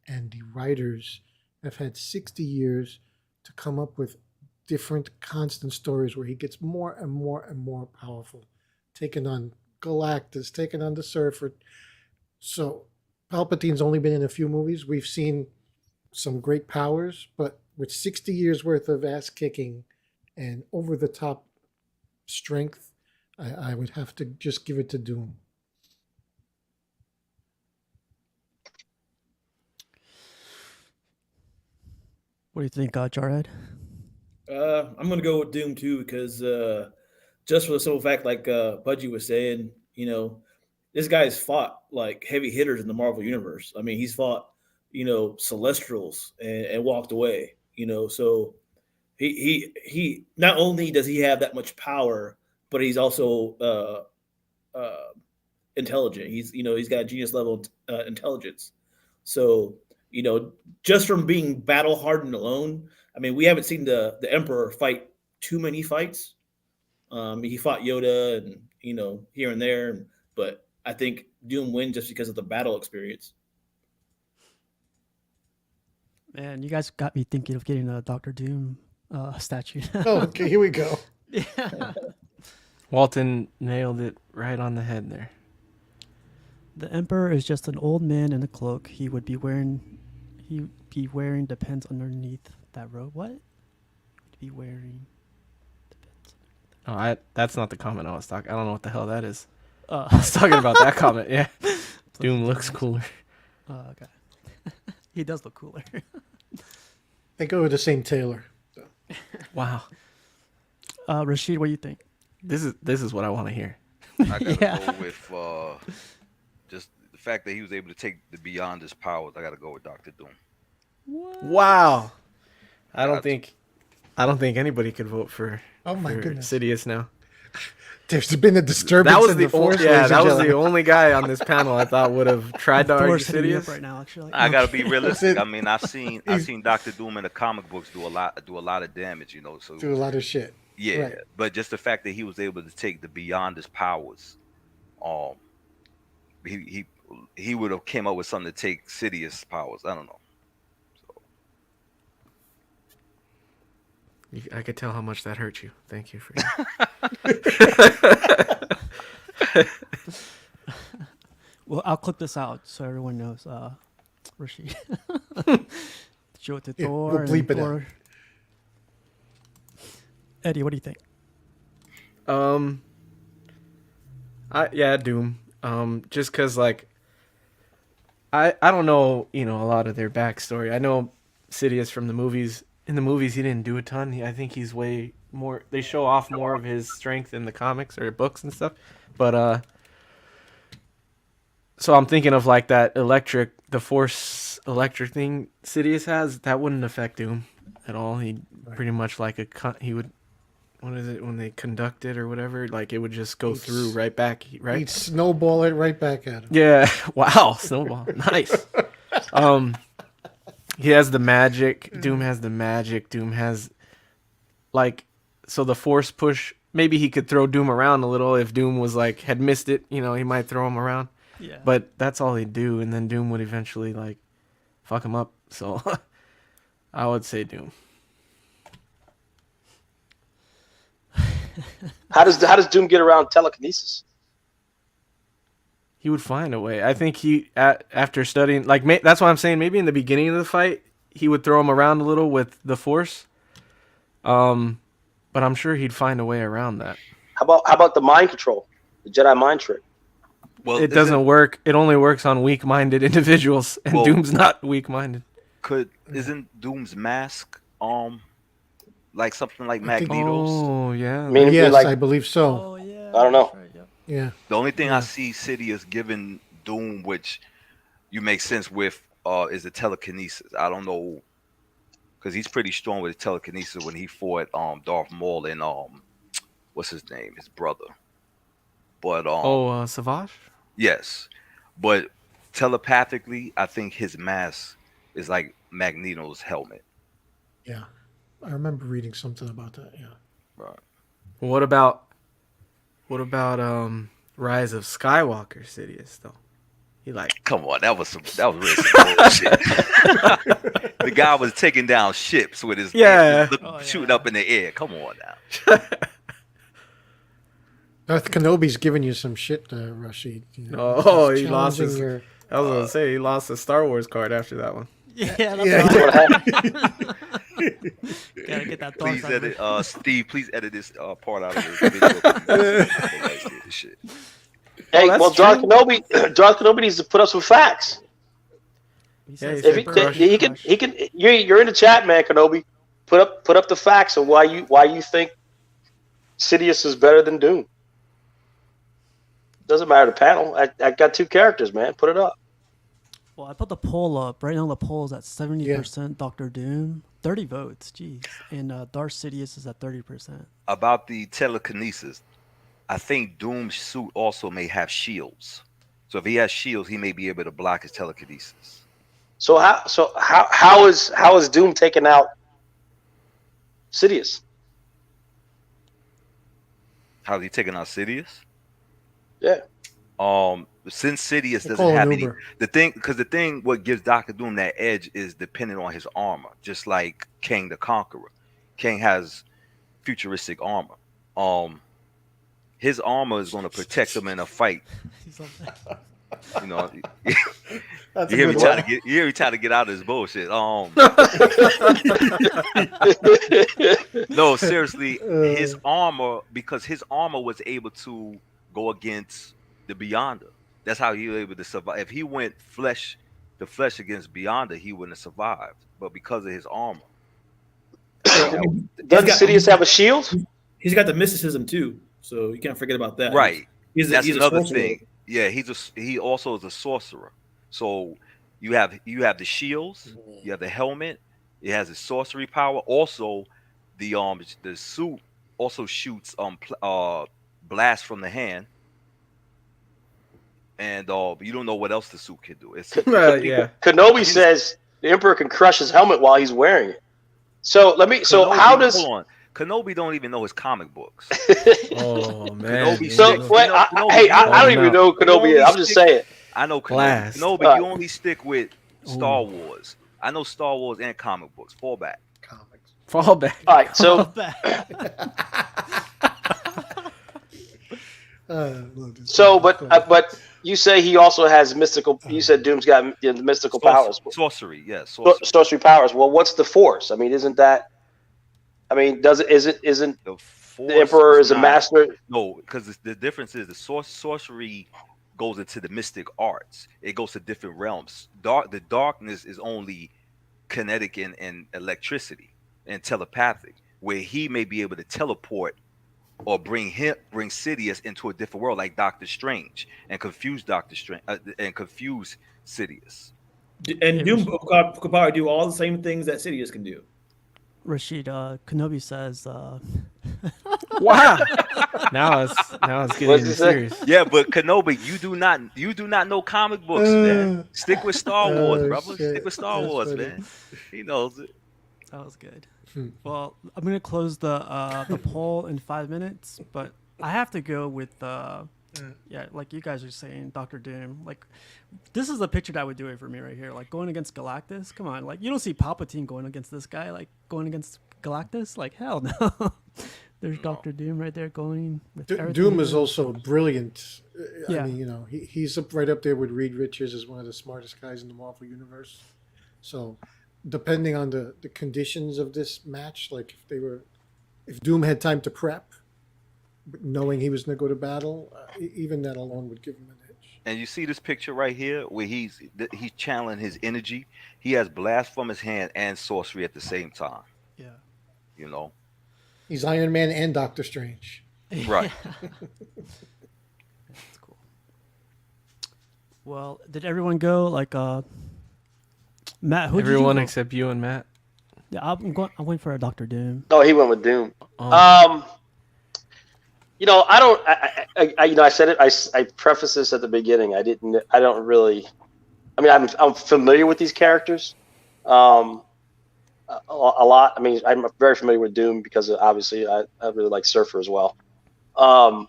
and the writers have had 60 years to come up with different constant stories where he gets more and more and more powerful, taking on Galactus, taking on the Surfer. So Palpatine's only been in a few movies. We've seen some great powers, but with 60 years worth of ass kicking and over the top strength, I would have to just give it to Doom. What do you think, Jarhead? I'm gonna go with Doom too, because just for the simple fact, like Budgie was saying, this guy's fought like heavy hitters in the Marvel universe. I mean, he's fought, Celestials and walked away. So he not only does he have that much power, but he's also intelligent. He's got genius level intelligence. So just from being battle hardened alone, I mean, we haven't seen the Emperor fight too many fights. He fought Yoda and here and there, but I think Doom wins just because of the battle experience. Man, you guys got me thinking of getting a Doctor Doom statue. Oh, okay, here we go. Yeah. Walton nailed it right on the head there. The Emperor is just an old man in a cloak. He'd be wearing depends underneath that robe. What? He'd be wearing depends. Oh, that's not the comment I was talking. I don't know what the hell that is. I was talking about that comment. Yeah, Doom looks cooler. Okay. He does look cooler. They go with the same tailor. So. Wow. Rashid, what do you think? This is what I want to hear. I gotta go with just the fact that he was able to take the beyond his powers. I gotta go with Dr. Doom. What? Wow. I don't think anybody could vote for goodness. Sidious now. There's been a disturbance. That was in the force. that was the only guy on this panel I thought would have tried to argue Sidious right now. Actually, I gotta be realistic. I mean, I've seen Dr. Doom in the comic books do a lot of damage. So do a lot of shit. Yeah, right. But just the fact that he was able to take the beyond his powers, he would have came up with something to take Sidious powers. I don't know. I could tell how much that hurt you. Thank you for Well, I'll clip this out so everyone knows. Rashid. Show it to Thor. We'll bleep it out. Eddie, what do you think? Doom. Just because I don't know, a lot of their backstory. I know Sidious from the movies. In the movies, he didn't do a ton. I think he's way more. They show off more of his strength in the comics or books and stuff. But so I'm thinking of that the Force electric thing Sidious has. That wouldn't affect Doom at all. He pretty much he would. What is it when they conduct it or whatever? It would just go through right back, right? He'd snowball it right back at him. Yeah. Wow. Snowball. Nice. He has the magic. Doom has the magic. Doom has so the force push. Maybe he could throw Doom around a little if Doom was had missed it. He might throw him around. Yeah. But that's all he'd do, and then Doom would eventually like fuck him up. So I would say Doom. How does Doom get around telekinesis? He would find a way. I think after studying, like, that's why I'm saying maybe in the beginning of the fight he would throw him around a little with the Force. But I'm sure he'd find a way around that. How about the mind control, the Jedi mind trick? Well, it doesn't work. It only works on weak-minded individuals, and Doom's not weak-minded. Isn't Doom's mask like something like Magneto's? Oh yeah. Yes, I believe so. Oh yeah. I don't know. Right, yep. Yeah. The only thing I see Sidious giving Doom, which you make sense with, is the telekinesis. I don't know, because he's pretty strong with his telekinesis when he fought Darth Maul and what's his name, his brother. But Savage. Yes, but telepathically, I think his mask is like Magneto's helmet. Yeah, I remember reading something about that. Yeah. Right. What about Rise of Skywalker Sidious though? He like, come on, that was really some bullshit. The guy was taking down ships with his shooting up in the air. Come on now. Darth Kenobi's giving you some shit, Rashid. You know, he lost his. your- I was gonna say he lost the Star Wars card after that one. Yeah, Yeah. what happened. Gotta get that Please thought edit, Steve. Please edit this part out of the video. This shit. Hey, Darth Kenobi needs to put up some facts. Yeah, he can. You're in the chat, man, Kenobi. Put up the facts of why you think Sidious is better than Doom. Doesn't matter the panel. I got two characters, man. Put it up. Well, I put the poll up. Right now the poll is at 70% Doctor Doom. 30 votes, jeez. And Darth Sidious is at 30%. About the telekinesis, I think Doom's suit also may have shields. So if he has shields, he may be able to block his telekinesis. So how is Doom taking out Sidious? How's he taking out Sidious? Yeah. Since Sidious doesn't have any, the thing what gives Doctor Doom that edge is dependent on his armor, just like Kang the Conqueror. Kang has futuristic armor. His armor is going to protect him in a fight. You know, you hear me trying to get out of this bullshit. No, seriously, his armor, because his armor was able to go against the Beyonder. That's how he was able to survive. If he went flesh to flesh against Beyonder, he wouldn't have survived. But because of his armor. Doesn't Sidious have a shield? He's got the mysticism too, so you can't forget about that. Right. That's he's another thing. Yeah, he also is a sorcerer. So you have the shields, you have the helmet, it has the sorcery power. Also, the suit also shoots blast from the hand. And you don't know what else the suit can do. It's Kenobi says the Emperor can crush his helmet while he's wearing it. So how does hold on? Kenobi don't even know his comic books. Oh man! I don't even know who Kenobi is. I'm just saying. I know Kenobi. Kenobi, you only stick with Star Wars. I know Star Wars and comic books. Fall back. Fall back. All right, so. But you say he also has mystical. You said Doom's got mystical powers. Sorcery, yes. Sorcery powers. Well, what's the Force? I mean, isn't that? I mean, isn't the Emperor is a master? No, because the difference is the sorcery goes into the mystic arts. It goes to different realms. The darkness is only kinetic and electricity and telepathic, where he may be able to teleport or bring Sidious into a different world, like Doctor Strange, and confuse Doctor Strange and confuse Sidious. And Doom could probably do all the same things that Sidious can do. Rashid, Kenobi says, wow. Now it's getting serious. Yeah, but Kenobi, you do not know comic books, man. Stick with Star Wars, brother. Shit. Stick with Star Wars, funny. Man. He knows it. That was good. Well, I'm gonna close the poll in 5 minutes, but I have to go with Yeah, like you guys are saying, Doctor Doom. Like, this is the picture that would do it for me right here. Like going against Galactus. Come on, like you don't see Palpatine going against this guy. Like going against Galactus. Like hell no. There's Doctor Doom right there going with Doom is also brilliant. I Yeah. mean, he's right up there with Reed Richards as one of the smartest guys in the Marvel universe. So, depending on the conditions of this match, like if Doom had time to prep, knowing he was going to go to battle, even that alone would give him an edge. And you see this picture right here where he's channeling his energy. He has blast from his hand and sorcery at the same time. Yeah. You know. He's Iron Man and Doctor Strange. Right. That's cool. Well, did everyone go? Like, Matt, who Everyone except you and Matt. Yeah, I'm waiting for a Doctor Doom. Oh, he went with Doom. Oh. I don't. I said it. I prefaced this at the beginning. I don't really. I mean, I'm familiar with these characters, a lot. I mean, I'm very familiar with Doom because obviously I really like Surfer as well. I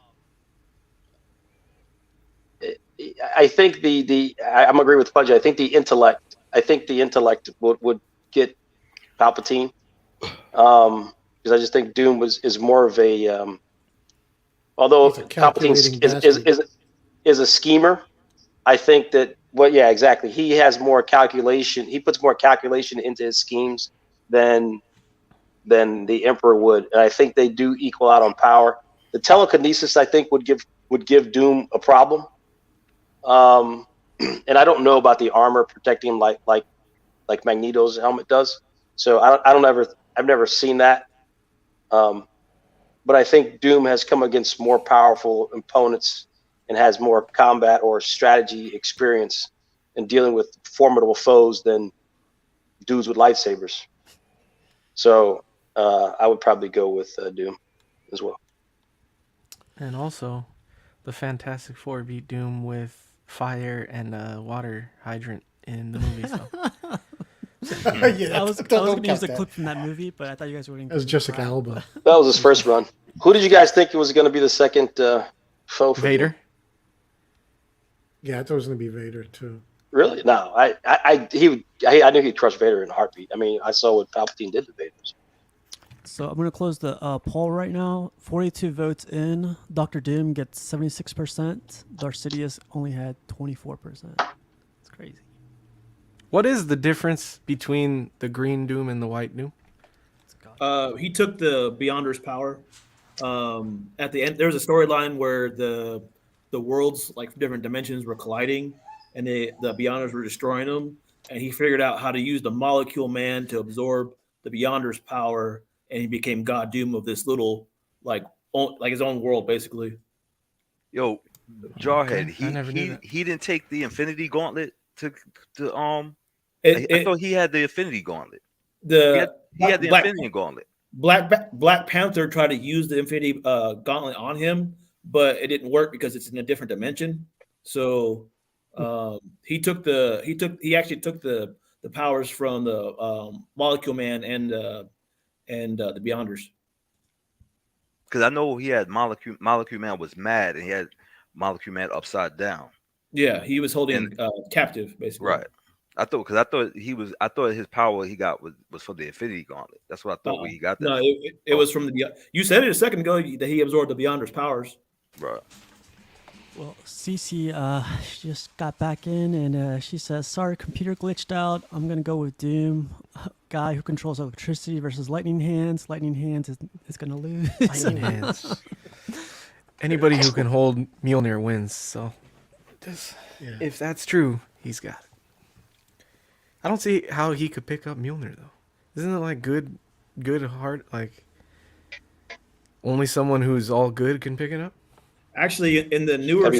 think I'm agree with Pudgy. I think the intellect would get Palpatine, because I just think Doom is more of a although Palpatine is a schemer. I think that exactly. He has more calculation. He puts more calculation into his schemes than the Emperor would, and I think they do equal out on power. The telekinesis, I think, would give Doom a problem. And I don't know about the armor protecting him like Magneto's helmet does. So I've never seen that. But I think Doom has come against more powerful opponents and has more combat or strategy experience in dealing with formidable foes than dudes with lightsabers. So I would probably go with Doom as well. And also, the Fantastic Four beat Doom with fire and a water hydrant in the movie. So. I was going to use a clip from that movie, but I thought you guys were going to. That was Jessica Alba. That was his first run. Who did you guys think was going to be the second foe for Vader? Doom? Yeah, I thought it was going to be Vader too. Really? No, I knew he'd crush Vader in a heartbeat. I mean, I saw what Palpatine did to Vader. So I'm going to close the poll right now. 42 votes in. Doctor Doom gets 76%. Darth Sidious only had 24%. It's crazy. What is the difference between the green Doom and the white Doom? He took the Beyonder's power. At the end, there was a storyline where the worlds, like different dimensions, were colliding, and the Beyonders were destroying them. And he figured out how to use the Molecule Man to absorb the Beyonders' power, and he became God Doom of this little like his own world, basically. Yo, Jarhead, Okay. he didn't take the Infinity Gauntlet to I thought he had the Infinity Gauntlet. He had the Infinity Gauntlet. Black Panther tried to use the Infinity Gauntlet on him, but it didn't work because it's in a different dimension. So he actually took the powers from the Molecule Man and the Beyonders. Because I know he had Molecule Man was mad, and he had Molecule Man upside down. Yeah, he was holding captive, basically. Right. I thought his power he got was for the Infinity Gauntlet. That's what I thought when he got that. No, it was from the. You said it a second ago that he absorbed the Beyonders' powers. Right. Well, Cece, she just got back in, and she says, "Sorry, computer glitched out. I'm gonna go with Doom. Guy who controls electricity versus lightning hands. Lightning hands is gonna lose. Lightning hands. Anybody who can hold Mjolnir wins. So, if that's true, he's got it. I don't see how he could pick up Mjolnir though. Isn't it like good heart? Like only someone who's all good can pick it up. Actually, in the newer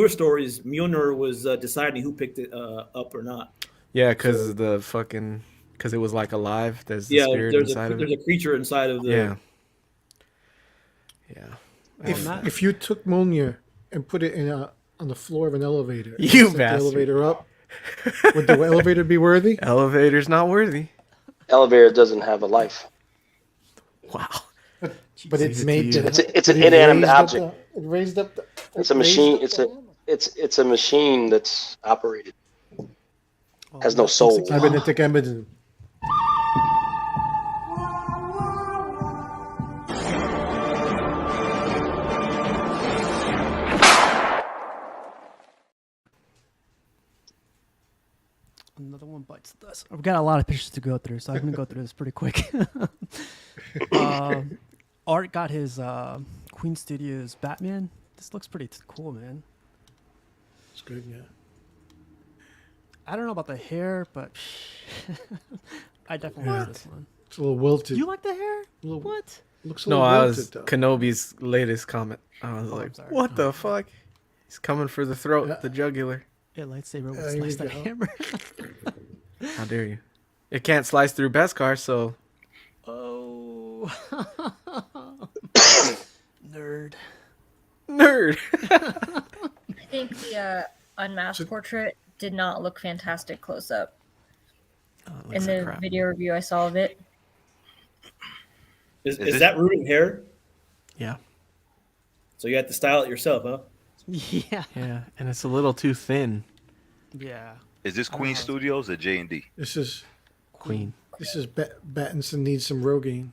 stories, Mjolnir was deciding who picked it up or not. Yeah, because it was like alive. There's the spirit inside of it. There's a creature inside of the. Yeah. If you took Mjolnir and put it on the floor of an elevator, and You set bastard. the elevator up, would the elevator be worthy? Elevator's not worthy. Elevator doesn't have a life. Wow. But it's made. It's an inanimate object. It raised up. It's a machine. It's a machine that's operated. Has no soul. Cybernetic evidence. Another one bites the dust. I've got a lot of pictures to go through, so I'm gonna go through this pretty quick. Art got his Queen Studios Batman. This looks pretty cool, man. It's good, yeah. I don't know about the hair, but I definitely like this one. It's a little wilted. You like the hair? What? Looks a No, little I wilted, was though. Kenobi's latest comment. I was Oh, I'm like, sorry. what the fuck? He's coming for the throat, Yeah. the jugular. Yeah, lightsaber Here will slice we that go. hammer. How dare you? It can't slice through Beskar, so Oh. Nerd. nerd. I think the unmasked portrait did not look fantastic close up. Oh, it In looks like the crap. video review I saw of it. Is that rooted hair? Yeah. So you have to style it yourself, huh? Yeah. Yeah, and it's a little too thin. Yeah. Is this Queen Studios or J&D? This is Queen. Battinson needs some Rogaine.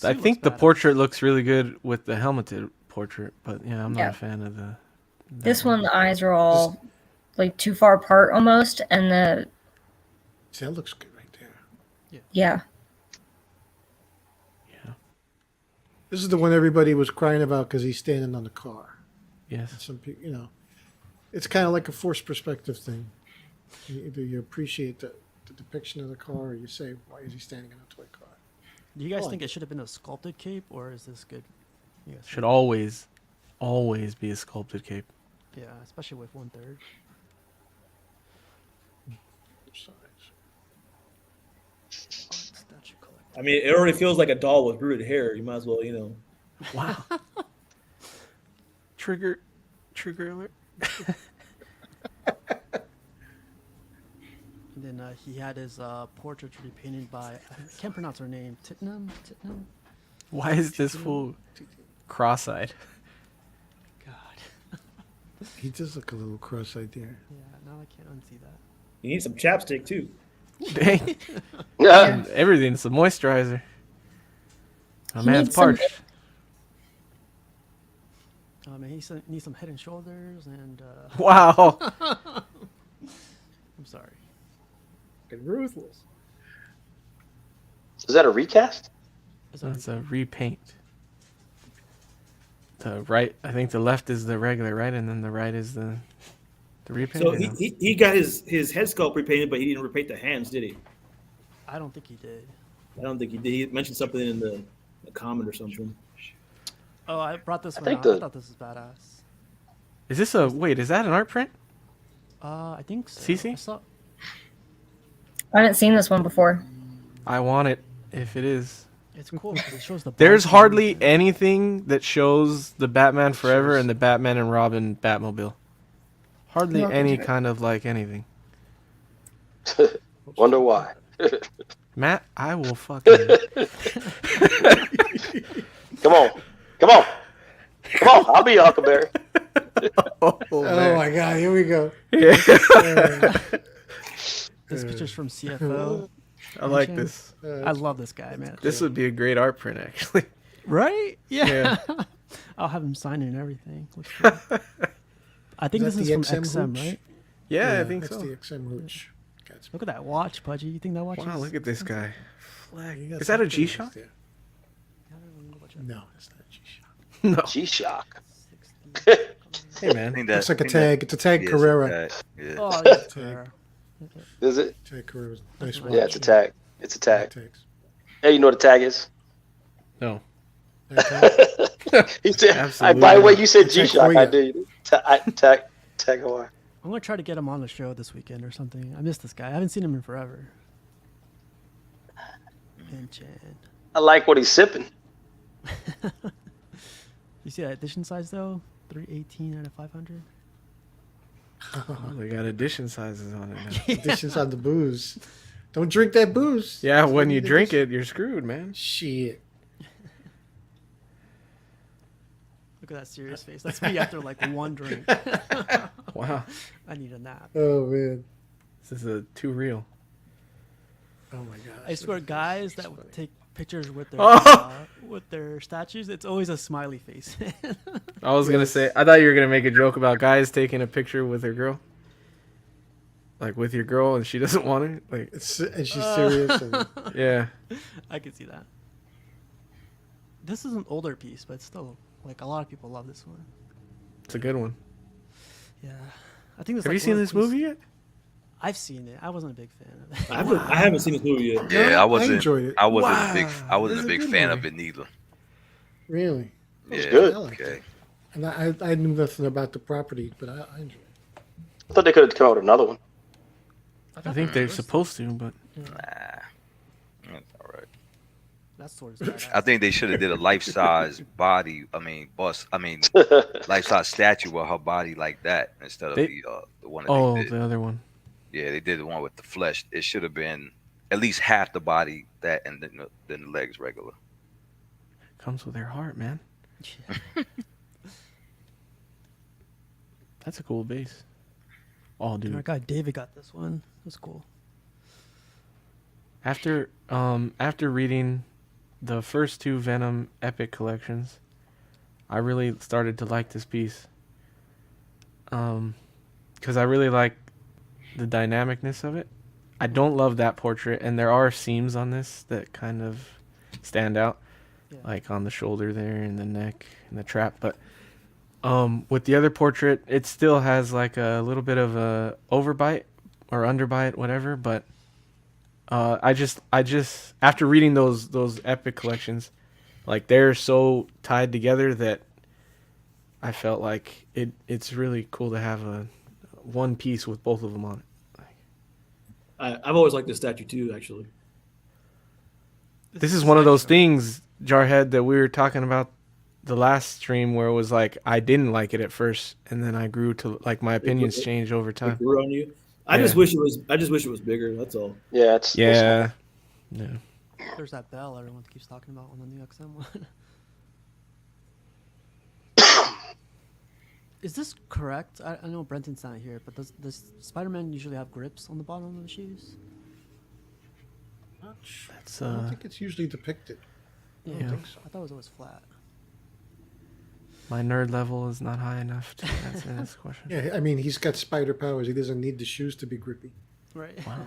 I think the portrait looks really good with the helmeted portrait, but yeah, I'm not Yeah. a fan of the. This one, the eyes are all like too far apart almost, and the See, that looks good right there. yeah. This is the one everybody was crying about because he's standing on the car. Yes. And some people, it's kind of like a forced perspective thing. Either you appreciate the depiction of the car, or you say, "Why is he standing in a toy car?" Do you guys Oh, think it should have been a sculpted cape, or is this good? You guys Should think? always be a sculpted cape. Yeah, especially with 1/3. Statue collector. I mean, it already feels like a doll with rooted hair. You might as well, Wow. Trigger alert. And then he had his portrait repainted by, I can't pronounce her name, Titnum? Why is this fool cross-eyed? God. He does look a little cross-eyed there. Yeah, now I can't unsee that. You need some chapstick too. Dang. Yeah. Everything's the moisturizer. My He man's needs some- parched. Man, he needs some Head and Shoulders and. Wow. I'm sorry. Ruthless. Is that a recast? That's a repaint. The right, I think the left is the regular, right, and then the right is the repaint. So or no? he got his head sculpt repainted, but he didn't repaint the hands, did he? I don't think he did. I don't think he did. He mentioned something in the comment or something. Oh, I brought this I one think out. I thought this was badass. Is this a wait? Is that an art print? I think so. CC? I saw. I haven't seen this one before. I want it if it is. It's cool because it shows the. There's bike hardly and- anything that shows the Batman Forever and the Batman and Robin Batmobile. Hardly No. any kind of like anything. Wonder why. Matt, I will fucking. Come on. I'll be your Huckleberry. Oh, Oh my God! Here we go. Yeah. This picture's from CFO. I like this. I love this guy, man. This would be a great art print, actually. Right? Yeah. Yeah. I'll have him sign it and everything. Looks cool. I think Is this that is the from XM XM, hooch? right? Yeah, I think that's so. the XM hooch. Look at that watch, Pudgy. You think that watch Wow, is... look at this guy. Flag. You got Is that a something G-Shock? there. No, it's not a G-Shock. No. G-Shock. Hey, man. Looks like a tag. It's a tag Carrera. Yeah. Oh, yeah. Tag. Is it? Tag Carrera. Nice watch. Yeah, it's a tag. It's a tag. Tags. Hey, you know what a tag is? No. He said, Absolutely by the way, not. you said Tag G-Shock. I Korea. did. Tag Hawaii. I'm going to try to get him on the show this weekend or something. I miss this guy. I haven't seen him in forever. Pinchin. I like what he's sipping. You see that edition size, though? 318 out of 500? Oh, they got edition sizes on it now. Additions on the booze. Don't drink that booze. Yeah, when you drink it, you're screwed, man. Shit. Look at that serious face. That's me after like one drink. Wow. I need a nap. Oh man. This is too real. Oh my god. I swear, guys that would take pictures with their statues, it's always a smiley face. I was gonna say, I thought you were gonna make a joke about guys taking a picture with their girl, like with your girl, and she doesn't want it. Like, and she's serious. And... Yeah. I can see that. This is an older piece, but still, like a lot of people love this one. It's a good one. Yeah, I think. Have you seen this movie yet? I've seen it. I wasn't a big fan of it. I haven't seen this movie yet. Yeah, I wasn't. I enjoyed it. I wasn't Wow. a big. I wasn't This a is big a good fan movie. of it neither. Really? Yeah, good. I liked okay. it. And I knew nothing about the property, but I enjoyed it. I thought they could have come out with another one. I think they're supposed to, but Nah, that's all right. That's sort of. I think they should have did a life-size body. I mean, life-size statue of her body like that instead of the one that they did. the other one. Yeah, they did the one with the flesh. It should have been at least half the body that, and then the legs regular. Comes with their heart, man. That's a cool base. Oh, dude. Our guy David got this one. That's cool. After reading the first two Venom Epic collections, I really started to like this piece. Because I really like the dynamicness of it. I don't love that portrait, and there are seams on this that kind of stand out, like on the shoulder there and the neck and the trap. But with the other portrait, it still has like a little bit of a overbite or underbite, whatever. But I just after reading those Epic collections, like they're so tied together that I felt like it's really cool to have a one piece with both of them on it. I've always liked this statue too, actually. This is one of those things, Jarhead, that we were talking about the last stream where it was like I didn't like it at first, and then I grew to like my opinions change over It time. grew on you. I just wish it was bigger. That's all. Yeah, it's Yeah. There's that bell everyone keeps talking about on the new XM one. Is this correct? I know Brenton's not here, but does Spider-Man usually have grips on the bottom of the shoes? That's I don't think it's usually depicted. I don't think so. I thought it was always flat. My nerd level is not high enough to answer this question. Yeah, I mean, he's got spider powers. He doesn't need the shoes to be grippy. Right. Wow.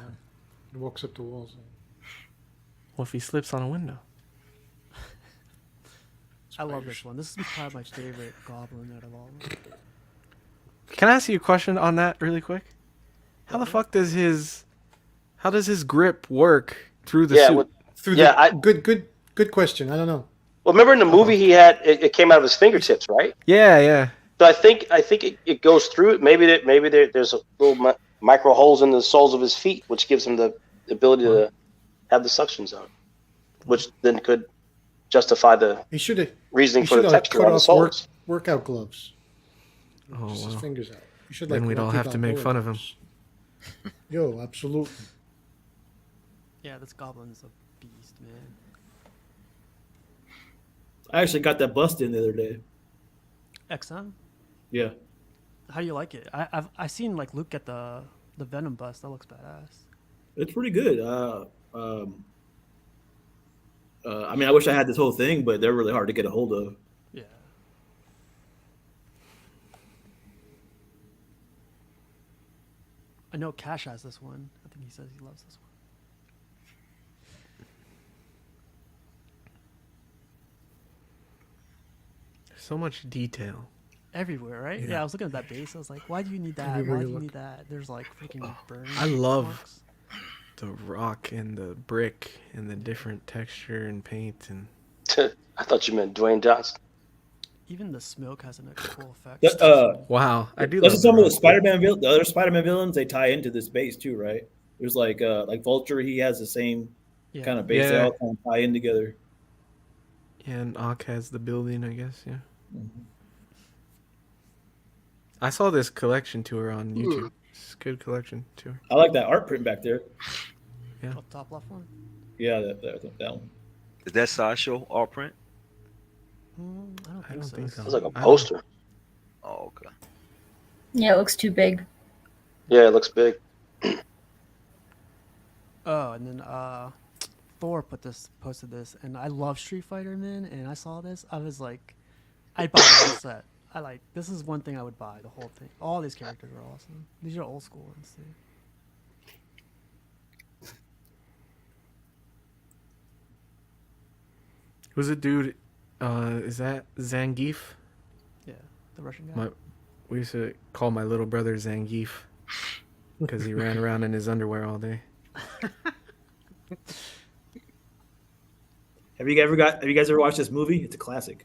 He walks up the walls. What if he slips on a window? I love this one. This is probably my favorite Goblin out of all of them. Can I ask you a question on that really quick? How the fuck does his grip work through the suit? Good question. I don't know. Well, remember in the movie he had it came out of his fingertips, right? Yeah. So I think it goes through it. Maybe there's a little micro holes in the soles of his feet, which gives him the ability to have the suction zone, which then could justify the reasoning for the texture on the soles. Workout gloves. Oh, Just his wow. fingers out. You should, Then like, we'd all Rocky have to make Balboa fun of him. gloves. Yo, absolutely. Yeah, this Goblin is a beast, man. I actually got that bust in the other day. XM? Yeah. How do you like it? I've seen like Luke get the Venom bust. That looks badass. It's pretty good. I mean, I wish I had this whole thing, but they're really hard to get a hold of. Yeah. I know Cash has this one. I think he says he loves this one. So much detail. Everywhere, right? Yeah. Yeah, I was looking at that base. I was like, why do you need that? Everywhere Why you do you look. need that? There's like freaking burn. I love marks. the rock and the brick and the different texture and paint and. I thought you meant Dwayne Johnson. Even the smoke has a cool effect. Wow, I do. Those are love some the of the other Spider-Man villains. They tie into this base too, right? There's like Vulture. He has the same kind of base. They all kind of tie in together. Yeah, and Ock has the building, I guess. Yeah. Mm-hmm. I saw this collection tour on YouTube. It's a good collection tour. I like that art print back there. Yeah. Up top left one. Yeah, that one. Is that Sideshow art print? I don't think so. It's like a poster. Oh, okay. Yeah, it looks too big. Yeah, it looks big. Oh, and then Thor posted this, and I love Street Fighter, man. And I saw this, I was like, I'd buy the whole set. This is one thing I would buy, the whole thing. All these characters are awesome. These are old school ones too. Who's a dude? Is that Zangief? Yeah, the Russian guy. We used to call my little brother Zangief because he ran around in his underwear all day. Have you guys ever watched this movie? It's a classic.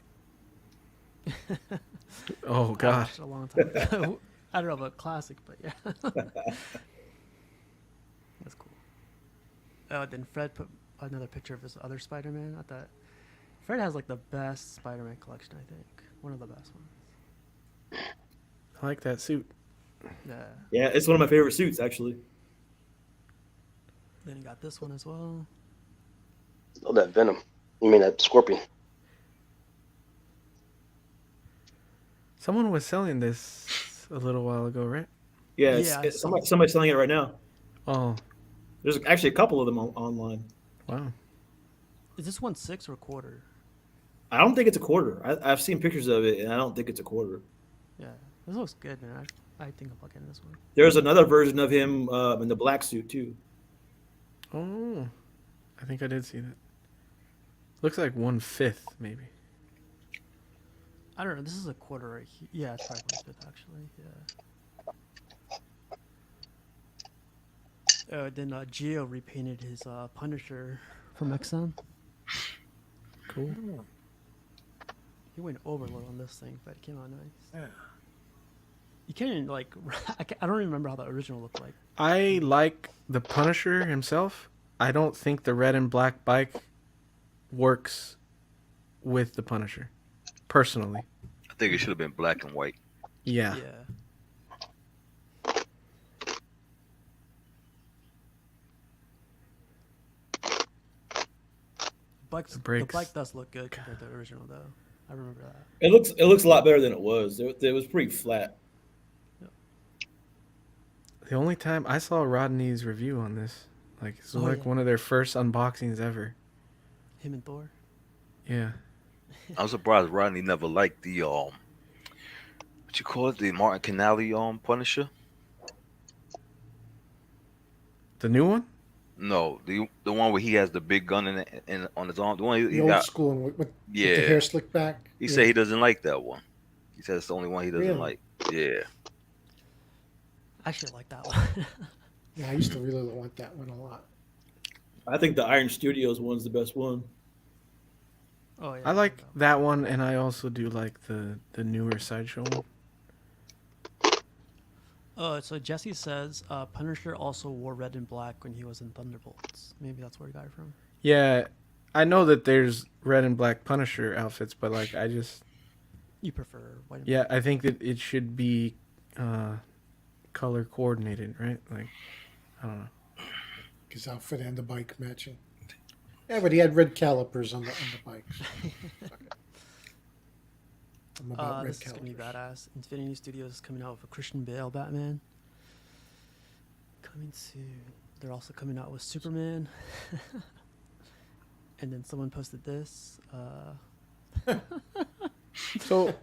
Oh I God! watched it a long time ago. I don't know about classic, but yeah, that's cool. Then Fred put another picture of his other Spider-Man. I thought Fred has like the best Spider-Man collection. I think one of the best ones. I like that suit. Yeah. Yeah, it's one of my favorite suits, actually. Then you got this one as well. Oh, that Venom. You mean that Scorpion? Someone was selling this a little while ago, right? Yeah, somebody's selling it right now. Oh. There's actually a couple of them online. Wow. Is this one 6 or a quarter? I don't think it's a quarter. I've seen pictures of it, and I don't think it's a quarter. Yeah, this looks good, man. I think I'm getting this one. There's another version of him in the black suit too. Oh, I think I did see that. Looks like 1/5, maybe. I don't know. This is a quarter right here. Yeah, it's probably 1/5 actually. Yeah. Then Gio repainted his Punisher from X-Men. Cool. He went overload on this thing, but it came out nice. Yeah. You can't even like. I don't remember how the original looked like. I like the Punisher himself. I don't think the red and black bike works with the Punisher, personally. I think it should have been black and white. Yeah. The bike does look good compared to the original, though. I remember that. It looks a lot better than it was. It was pretty flat. The only time I saw Rodney's review on this, like it's one of their first unboxings ever. Him and Thor. Yeah. I'm surprised Rodney never liked the what you call it, the Martin Canale Punisher. The new one? No, the one where he has the big gun in on his arm. The one the old school one with the hair slicked back. He said he doesn't like that one. He said it's the only one he doesn't like. Yeah. I actually like that one. Yeah, I used to really want that one a lot. I think the Iron Studios one's the best one. Oh yeah. I like that one, and I also do like the newer Sideshow one. So Jesse says Punisher also wore red and black when he was in Thunderbolts. Maybe that's where he got it from. Yeah, I know that there's red and black Punisher outfits, but like You prefer white and black? I think that it should be color coordinated, right? Like, I don't know. His outfit and the bike matching. Yeah, but he had red calipers on the bikes. I'm about red this is gonna be badass. Infinity Studios is coming out with a Christian Bale Batman. Coming soon. They're also coming out with Superman. And then someone posted this. So,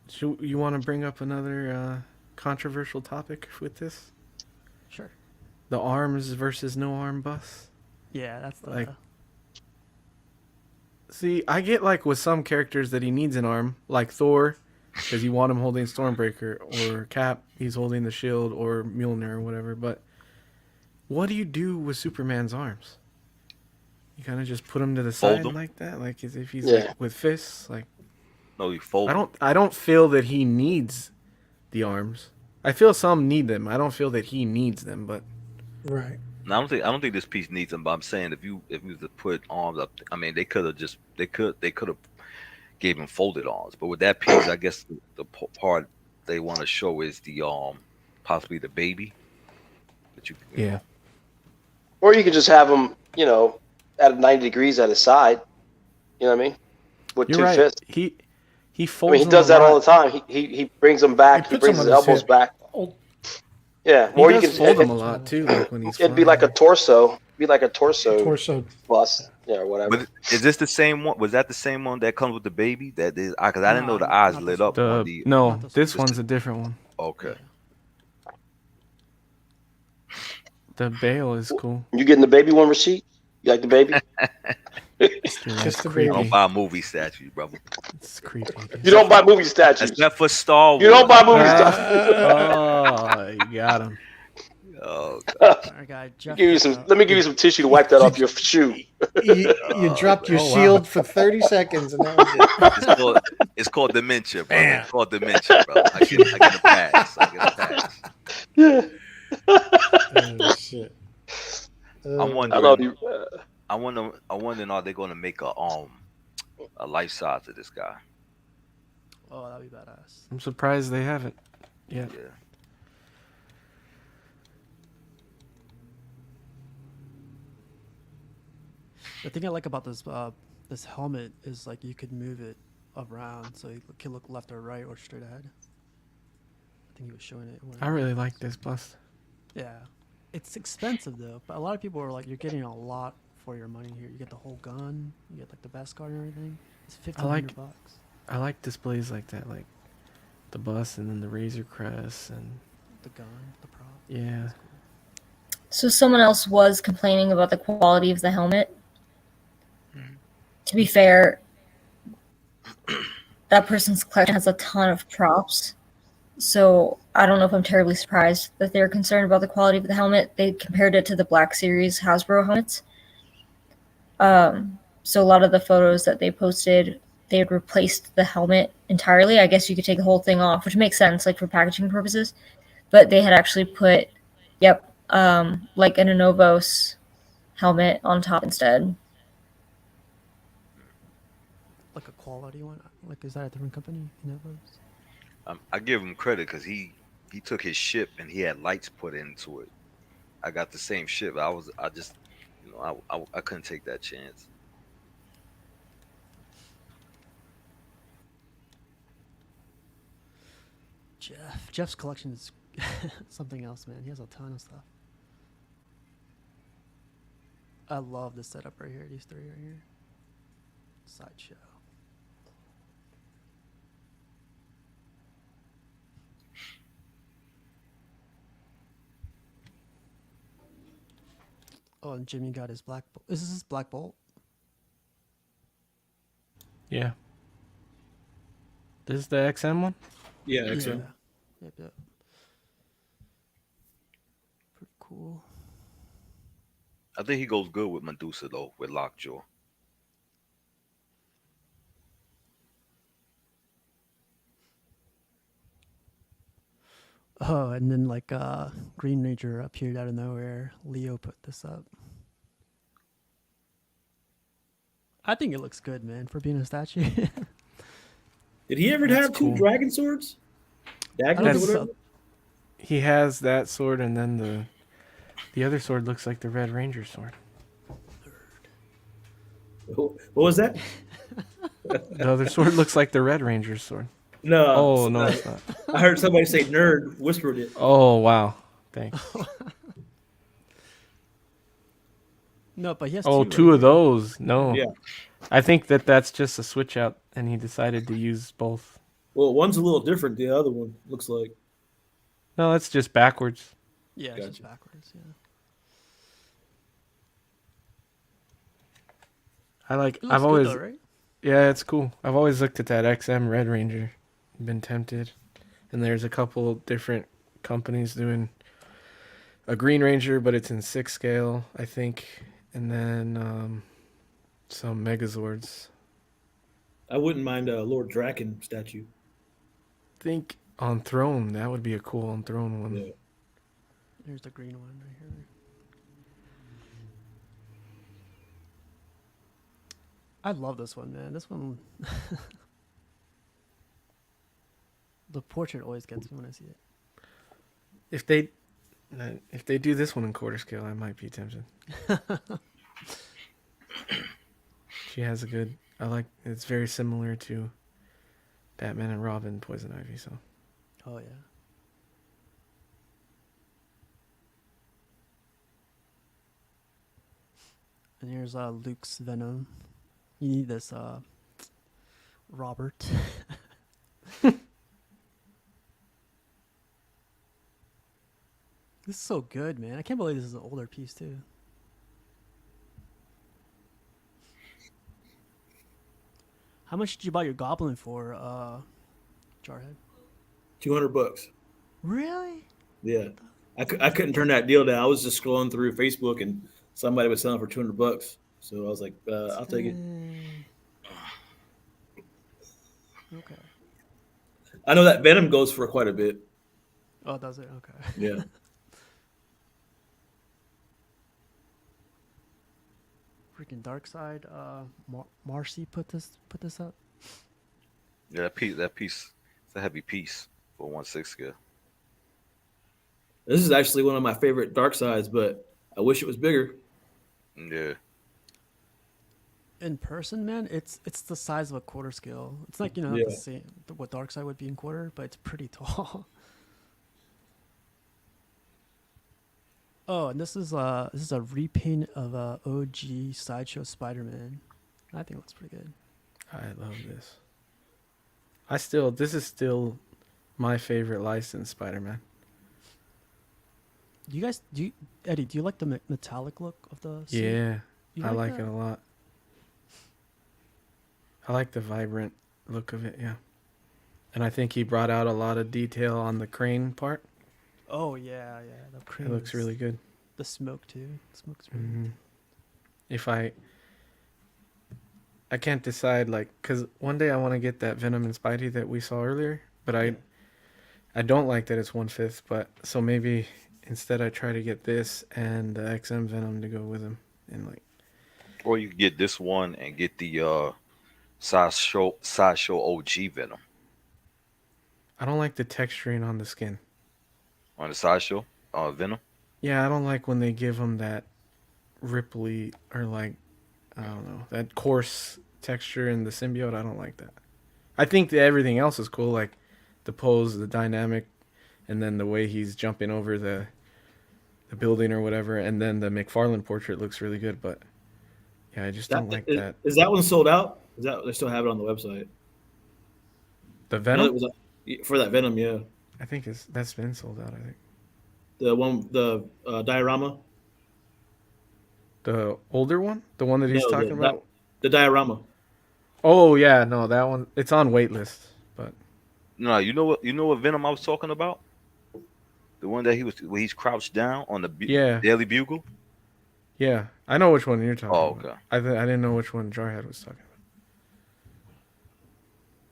you want to bring up another controversial topic with this? Sure. The arms versus no arm bus. Yeah, that's the. Like, see, I get like with some characters that he needs an arm, like Thor, because you want him holding Stormbreaker, or Cap, he's holding the shield, or Mjolnir or whatever. But what do you do with Superman's arms? You kind of just put him to the Fold side them. like that, like as if he's like with fists. Like, no, you fold. I don't feel that he needs the arms. I feel some need them. I don't feel that he needs them, but right. No, I don't think this piece needs them. But I'm saying if you was to put arms up, I mean they could have gave him folded arms. But with that piece, I guess the part they want to show is the possibly the baby. That you yeah. Or you could just have him, at 90 degrees at his side. You know what I mean? with You're two right. fists. He I folds mean, he them does a that all lot. the time. He brings them back. He puts them brings on his his elbows hip. back. Oh, Yeah, He or you does can. fold them a lot too, like when he's It'd be like a flying. torso. Be like a torso torso. bust. Yeah, or whatever. But is this the same one? Was that the same one that comes with the baby? That is, because I didn't know the No, eyes not lit this up one. on The the. no, Not this this one. one's a different one. Okay. The Bale is cool. You getting the baby one receipt? You like the baby? Dude, that's Just the I baby. don't creepy. buy movie statues, brother. It's creepy. Dude. You don't buy movie statues. Except for Star Wars. You don't buy movie statues. Oh, you got him. Oh, Our guy Jeff. Let me give you some tissue to wipe that off your shoe. You dropped your Oh, wow. shield for 30 seconds, and that was it. it's called dementia, bro. It's called dementia, bro. I get a pass. I get a pass. Yeah. Oh, shit. I'm I wondering. love you. I'm wondering, are they going to make a life size of this guy? Oh, that'd be badass. I'm surprised they haven't yet. Yeah. The thing I like about this helmet is like you could move it around, so you can look left or right or straight ahead. I think he was showing it. I really like this bust. Yeah, it's expensive though, but a lot of people are like, you're getting a lot for your money here. You get the whole gun, you get like the best card and everything. It's $1,500 bucks. I like displays like that, like the bust and then the Razor Crest and the gun, the prop. Yeah. So someone else was complaining about the quality of the helmet. To be fair, that person's collection has a ton of props. So I don't know if I'm terribly surprised that they're concerned about the quality of the helmet. They compared it to the Black Series Hasbro helmets. So a lot of the photos that they posted, they had replaced the helmet entirely. I guess you could take the whole thing off, which makes sense, like for packaging purposes. But they had actually put, like an Anovos helmet on top instead. Like a quality one? Like, is that a different company? Novos? I give him credit because he took his ship and he had lights put into it. I got the same ship. I couldn't take that chance. Jeff's collection is something else, man. He has a ton of stuff. I love this setup right here. These three right here. Sideshow. Oh, and Jimmy got his Black Bolt. Is this his Black Bolt? Yeah. This is the XM one? Yeah, XM. Yep. Pretty cool. I think he goes good with Medusa though, with Lockjaw. Oh, and then like Green Ranger appeared out of nowhere. Leo put this up. I think it looks good, man, for being a statue. Did he ever have two dragon swords? Daggers or whatever? He has that sword, and then the other sword looks like the Red Ranger sword. What was that? The other sword looks like the Red Ranger sword. No. Oh, no, it's not. I heard somebody say nerd, whispered it. Oh, wow. Thanks. No, but he has two of those. No. Yeah. I think that's just a switch out, and he decided to use both. Well, one's a little different. The other one looks like. No, that's just backwards. Yeah, Gotcha. it's just backwards, yeah. I've always, though, right? Yeah, it's cool. I've always looked at that XM Red Ranger, been tempted, and there's a couple different companies doing a Green Ranger, but it's in 6 scale, I think, and then some Megazords. I wouldn't mind a Lord Draken statue. I think on Throne, that would be a cool on Throne one. Yeah. Here's the green one right here. I love this one, man. This one, the portrait always gets me when I see it. If they do this one in quarter scale, I might be tempted. She has a good I like it's very similar to Batman and Robin, Poison Ivy. So. Oh yeah. And here's Luke's Venom. You need this, Robert. This is so good, man. I can't believe this is an older piece too. How much did you buy your Goblin for, Jarhead? $200. Really? Yeah, I couldn't turn that deal down. I was just scrolling through Facebook and somebody was selling for $200. So I was like, I'll take it. Okay. I know that Venom goes for quite a bit. Oh, does it? Okay. Yeah. Freaking Darkseid. Marcy put this up. Yeah, that piece, it's a heavy piece for 160. This is actually one of my favorite Darkseids, but I wish it was bigger. Yeah. In person, man, it's the size of a quarter scale. It's like, Yeah. the same what Darkseid would be in quarter, but it's pretty tall. Oh, and this is a repaint of OG Sideshow Spider-Man. I think it looks pretty good. I love this. This is still my favorite licensed Spider-Man. Eddie, do you like the metallic look of the suit? Yeah, You I like that? it a lot. I like the vibrant look of it, yeah. And I think he brought out a lot of detail on the crane part. Oh yeah. The It crane looks really good. The smoke too. The smoke's really Mm-hmm. good. If I can't decide, like, because one day I want to get that Venom and Spidey that we saw earlier, but I don't like that it's 1/5, but so maybe instead I try to get this and the XM Venom to go with him, and like, Or you could get this one and get the Sideshow OG Venom I don't like the texturing on the skin. on the Sideshow Venom. Yeah, I don't like when they give him that ripply or like, I don't know, that coarse texture in the symbiote. I don't like that. I think that everything else is cool, like the pose, the dynamic, and then the way he's jumping over the building or whatever, and then the McFarlane portrait looks really good, but yeah, I just don't like that. Is that one sold out? Is that they still have it on the website? The I know Venom? it was for that Venom, yeah. I think that's been sold out, I think. The diorama? The older one? The one that he's talking about? The diorama. Oh yeah, no, that one, it's on waitlist, but No, you know what Venom I was talking about? The one that where he's crouched down on the Daily Bugle. yeah, I know which one you're talking Oh, about. okay. I didn't know which one Jarhead was talking about.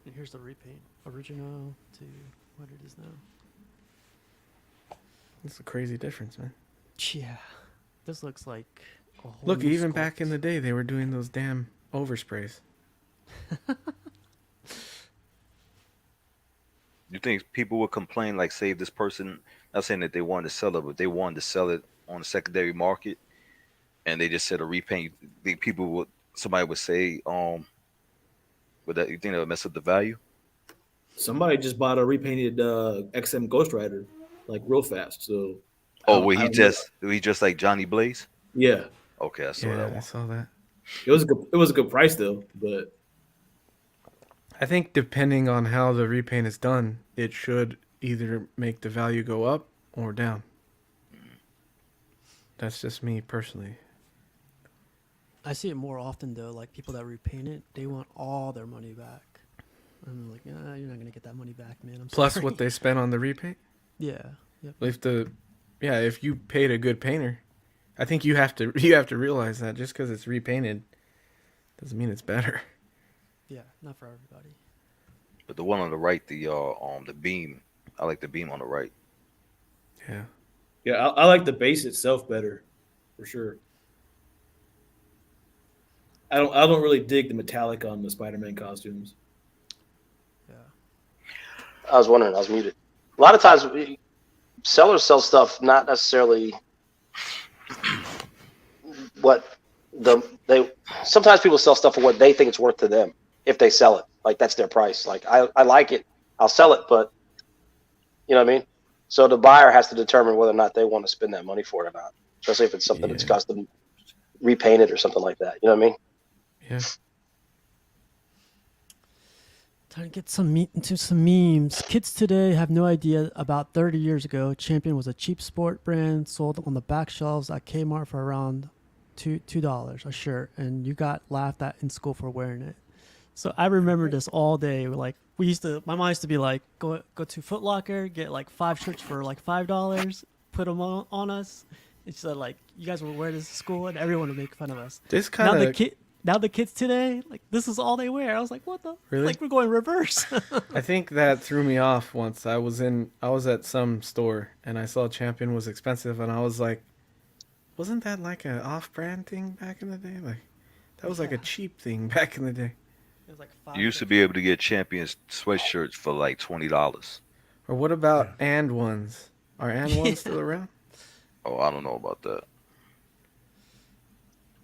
And here's the repaint. Original to what it is now. It's a crazy difference, man. Yeah. This looks like a whole Look, new even sculpt. back in the day, they were doing those damn oversprays. You think people would complain, like, say if this person, not saying that they wanted to sell it, but they wanted to sell it on the secondary market, and they just said a repaint? You think somebody would say, would that, you think that would mess up the value? Somebody just bought a repainted XM Ghost Rider, like real fast. So. Oh, he just like Johnny Blaze? Yeah. Okay, I saw that one. I saw that. It was a good price though, but I think depending on how the repaint is done, it should either make the value go up or down. That's just me personally. I see it more often though, like people that repaint it, they want all their money back. I'm like, you're not gonna get that money back, man. I'm Plus sorry. what they spent on the repaint? Yeah. Yep. If you paid a good painter, I think you have to realize that just because it's repainted doesn't mean it's better. Yeah, not for everybody. But the one on the right, the beam, I like the beam on the right. Yeah. Yeah, I like the base itself better, for sure. I don't really dig the metallic on the Spider-Man costumes. I was wondering, I was muted. A lot of times, sellers sell stuff not necessarily what they sometimes people sell stuff for what they think it's worth to them if they sell it. Like that's their price. Like I like it, I'll sell it, but you know what I mean? So the buyer has to determine whether or not they want to spend that money for it or not, especially if it's something that's custom repainted or something like that. You know what I mean? Yeah. Time to get into some memes. Kids today have no idea about 30 years ago, Champion was a cheap sport brand sold on the back shelves at Kmart for around $2 a shirt, and you got laughed at in school for wearing it. So I remember this all day. Like my mom used to be like, go to Foot Locker, get like 5 shirts for like $5, put them on us. And she said like, you guys will wear this to school, and everyone would make fun of us. This kind of Now the kids today, like this is all they wear. I was like, what the? Really? Like we're going reverse. I think that threw me off once. I was at some store and I saw Champion was expensive, and I was like, wasn't that like an off-brand thing back in the day? Like that was like a cheap thing back in the day. It was like You used to be able to get Champions sweatshirts for like $20. Or what about and ones? Are and ones still around? Oh, I don't know about that.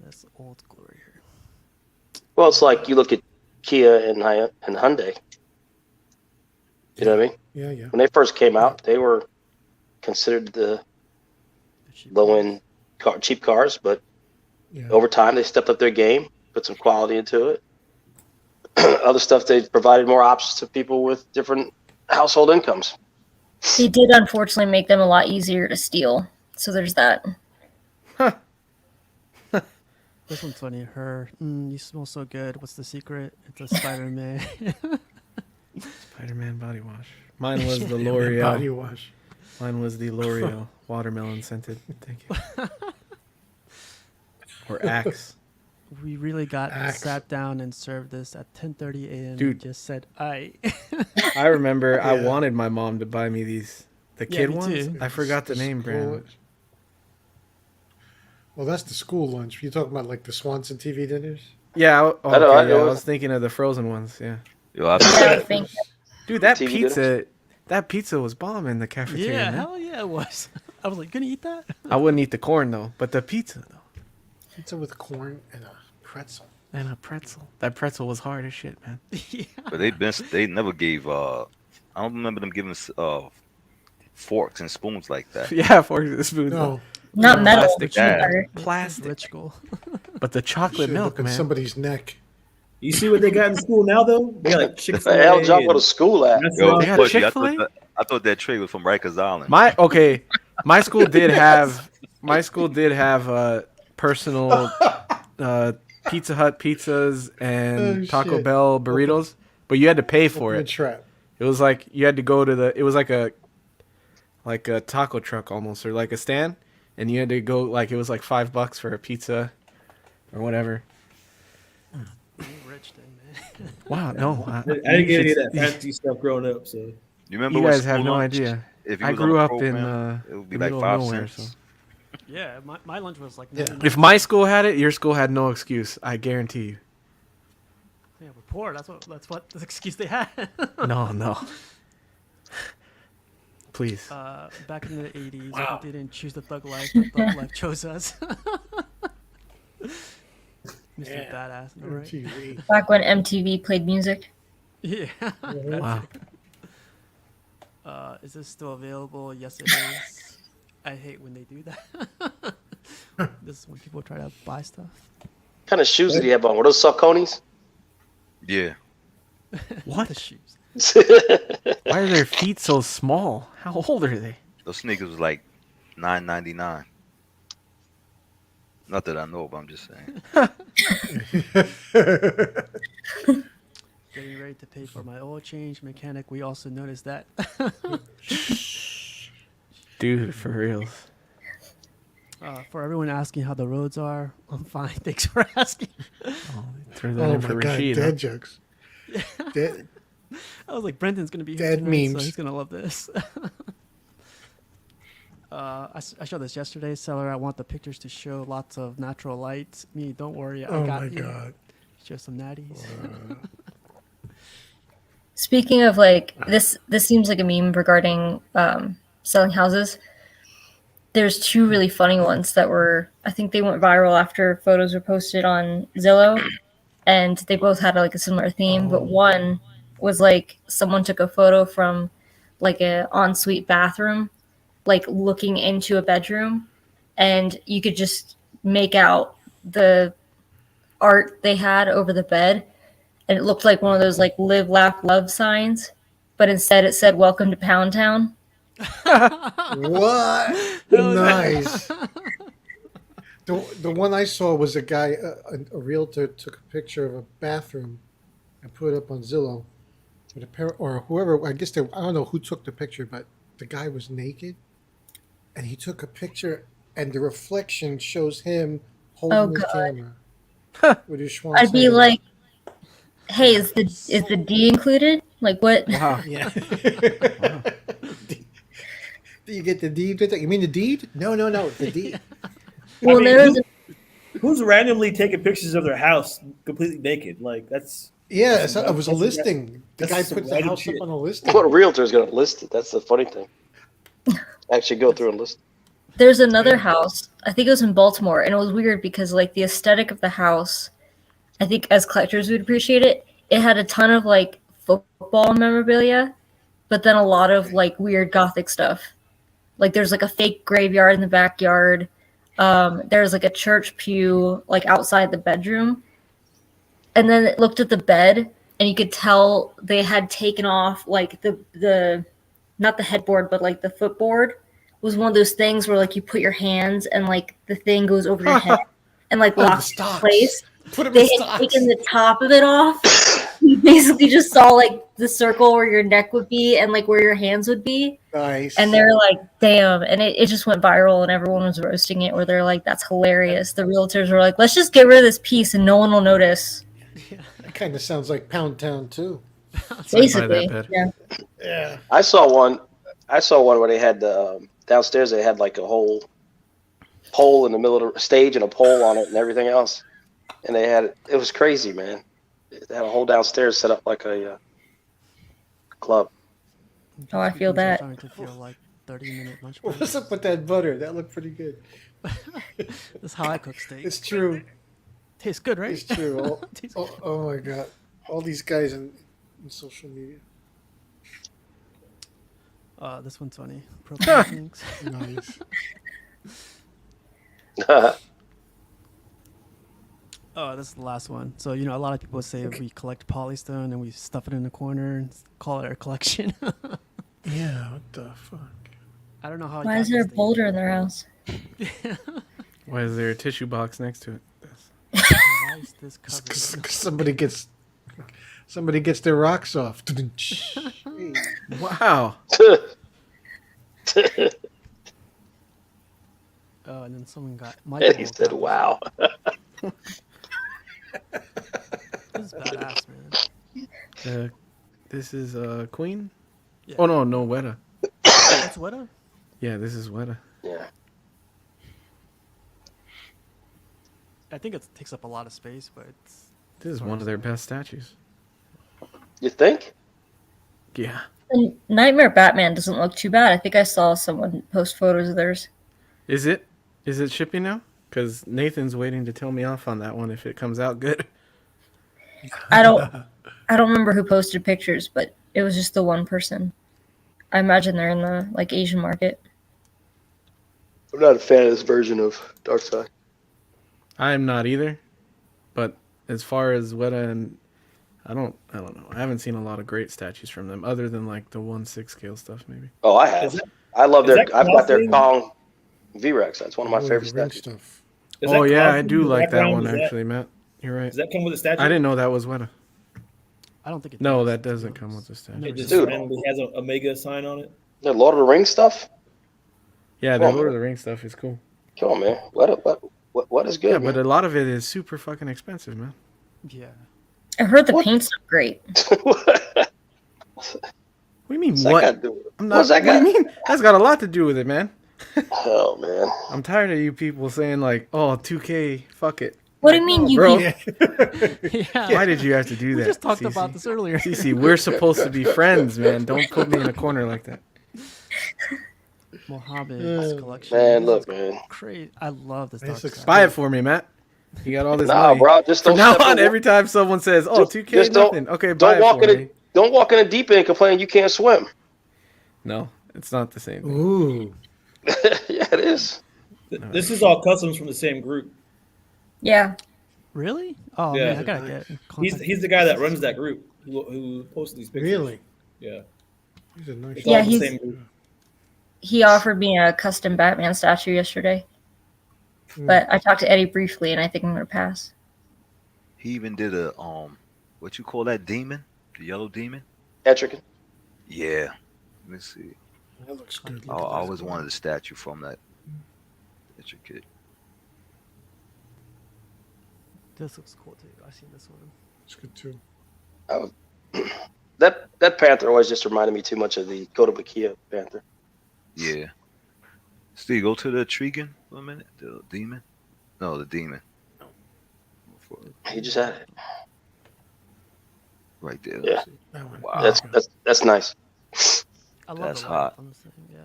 That's old school right here. Well, it's like you look at Kia and Hyundai. You know what I mean? Yeah. When they first came out, they were considered the low-end cheap cars, but over time they stepped up their game, put some quality into it. Other stuff, they provided more options to people with different household incomes. They did unfortunately make them a lot easier to steal. So there's that. This one's funny. You smell so good. What's the secret? It's a Spider-Man. Spider-Man body wash. Mine was the L'Oreal body wash. Mine was the L'Oreal watermelon scented. Thank you. Or Axe. We really got sat down and served this at 10:30 a.m. Dude. Just said, I remember I wanted my mom to buy me these. The kid me ones? too. I forgot the name brand. Well, that's the school lunch. You're talking about like the Swanson TV dinners? Yeah, I was thinking of the frozen ones. Yeah. Dude, that pizza was bomb in the cafeteria. Yeah, man. hell yeah, it was. I was like, gonna eat that? I wouldn't eat the corn though, but the pizza though. Pizza with corn and a pretzel. And a pretzel. That pretzel was hard as shit, man. Yeah. But they never gave. I don't remember them giving forks and spoons like that. Yeah, forks and spoons. No. Not metal. Plastic. But the chocolate milk, look at man. somebody's neck. You see what they got in school now, though? They got like Chick-fil-A. The hell y'all go to school at? Yo, They got Bushy, Chick-fil-A? I thought that tray was from Rikers Island. My school did have personal Pizza Hut pizzas and Taco shit. Bell burritos, but you had to pay for Open it. the trap. It was like you had to go to it was like a taco truck almost, or like a stand, and you had to go, like it was like $5 for a pizza or whatever. Rich thing, man. Wow, no. I didn't get any of that fancy stuff growing up, so. You remember You when guys have school no lunch, idea. If you I was grew on a up in program, it would be the like middle 5 of nowhere, cents. so. Yeah, my lunch was like. If my school had it, your school had no excuse. I guarantee you. Yeah, we're poor. That's what the excuse they had. No. Please. Back in the 80s, wow. They didn't choose the thug life. The thug life chose us. Mr. Badass, right? Back when MTV played music. Yeah. Wow. Is this still available? Yes, it is. I hate when they do that. This is when people try to buy stuff. What kind of shoes did he have on? Were those Sauconys? Yeah. What? The shoes. Why are their feet so small? How old are they? Those sneakers was like $9.99. Not that I know, but I'm just saying. Getting ready to pay for my oil change. Mechanic, we also noticed that. Dude, for reals. For everyone asking how the roads are, I'm fine. Thanks for asking. Throw that in for my God, Rashid. dead jokes. Dead. I was like, Brendan's going to be here Dead tonight, memes. so he's going to love this. I showed this yesterday. Seller, I want the pictures to show lots of natural light. Me, don't worry. I got you. God. Show some natties. Speaking of like this seems like a meme regarding selling houses. there's two really funny ones that were, I think they went viral after photos were posted on Zillow, and they both had like a similar theme. But one was like someone took a photo from like a ensuite bathroom, like looking into a bedroom, and you could just make out the art they had over the bed, and it looked like one of those like live, laugh, love signs, but instead it said "Welcome to Pound Town." What? Nice. The one I saw was a guy, a realtor took a picture of a bathroom and put it up on Zillow. With a pair, or whoever, I guess I don't know who took the picture, but the guy was naked, and he took a picture, and the reflection shows him holding the camera with his schwanz. I'd be like, "Hey, is the D included? Like what?" Wow. Yeah. Do you get the deed with it? You mean the deed? No, the deed. Well, I mean, there was who's randomly taking pictures of their house completely naked? Like that's Yeah, it was a listing. The guy that's put the random house up shit. on a listing. What a realtor is going to list it? That's the funny thing. Actually, go through and list. There's another house. I think it was in Baltimore, and it was weird because like the aesthetic of the house, I think as collectors would appreciate it. It had a ton of like football memorabilia, but then a lot of like weird gothic stuff. Like there's like a fake graveyard in the backyard. There's like a church pew like outside the bedroom. And then it looked at the bed, and you could tell they had taken off like the not the headboard, but like the footboard was one of those things where like you put your hands and like the thing goes over your head and like locks in place. Put him They in had stocks. taken the top of it off. You basically just saw like the circle where your neck would be and like where your hands would be. Nice. And they're like, damn. And it just went viral and everyone was roasting it where they're like, that's hilarious. The realtors were like, let's just get rid of this piece and no one will notice. That kind of sounds like Pound Town too. Basically. Yeah. Yeah. I saw one where they had downstairs. They had like a whole pole in the middle of the stage and a pole on it and everything else. And it was crazy, man. They had a whole downstairs set up like a club. Oh, I feel that. Starting to feel like 30-minute lunch. What's up with that butter? That looked pretty good. That's how I cook steak. It's true. Tastes good, right? It's true. Oh my god. All these guys in social media. This one's funny. Propane things. Nice. Oh, this is the last one. So, a lot of people say we collect polystone and we stuff it in the corner and call it our collection. Yeah, what the fuck? I don't know how. Why is there a boulder in their house? Why is there a tissue box next to it? Why is this covered? Somebody gets their rocks off. Wow. Oh, and then someone got. And he said, "Wow." This is badass, man. This is Queen. Yeah. Oh no, Weta. That's Weta? Yeah, this is Weta. Yeah. I think it takes up a lot of space, but This is one of their best statues. You think? Yeah. And Nightmare Batman doesn't look too bad. I think I saw someone post photos of theirs. Is it shipping now? Because Nathan's waiting to tell me off on that one if it comes out good. I don't remember who posted pictures, but it was just the one person. I imagine they're in the like Asian market. I'm not a fan of this version of Darkseid. I'm not either. But as far as Weta and I don't know. I haven't seen a lot of great statues from them other than like the 1/6 scale stuff maybe. Oh, I have. I love I've got their Kong V-Rex. That's one of my favorite statues. Stuff. Oh yeah, I do like that one actually, Matt. You're right. Does that come with a statue? I didn't know that was Weta. I don't think it. No, that doesn't come with the statue. It just Dude. randomly has a Omega sign on it. The Lord of the Rings stuff? Yeah, the Lord of the Rings stuff is cool. Come on, man. What is good? Yeah, man? but a lot of it is super fucking expensive, man. Yeah. I heard the paint's not great. What do you mean? What's What? that got to do with it? I'm not. What's that What do got? you mean? That's got a lot to do with it, man. Oh man. I'm tired of you people saying like, "Oh, 2K, fuck it." What do you mean, you bro? Yeah. Why did you have to do that? We just talked Cece? about this earlier. Cece, we're supposed to be friends, man. Don't put me in a corner like that. Mohammed's collection. Man, This look, is man. crazy. I love this dark side. Buy it for me, Matt. You got all this Nah, money. bro, just From don't now step on, in- every time someone says, "Oh, 2K, just nothing," okay, buy it walk for in me. Don't walk in the deep end complaining you can't swim. No, it's not the same thing. Ooh. Yeah, it is. This is all customs from the same group. Yeah. Really? Oh Yeah. man, I gotta get. He's the guy that runs that group who posted these pictures. Really? Yeah. He's a nice It's all the same group. He offered me a custom Batman statue yesterday, but I talked to Eddie briefly, and I think I'm gonna pass. He even did a what you call that demon? The yellow demon? Etrigan. Yeah. Let me see. That looks good. I always wanted a statue from that intricate. This looks cool too. I seen this one. It's good too. That Panther always just reminded me too much of the Kotobukiya Panther. Yeah. Steve, go to the Trigan for a minute. The demon? No, the demon. He just had it. Right there. Yeah. Wow. That's nice. I love That's the hot. on this thing. Yeah.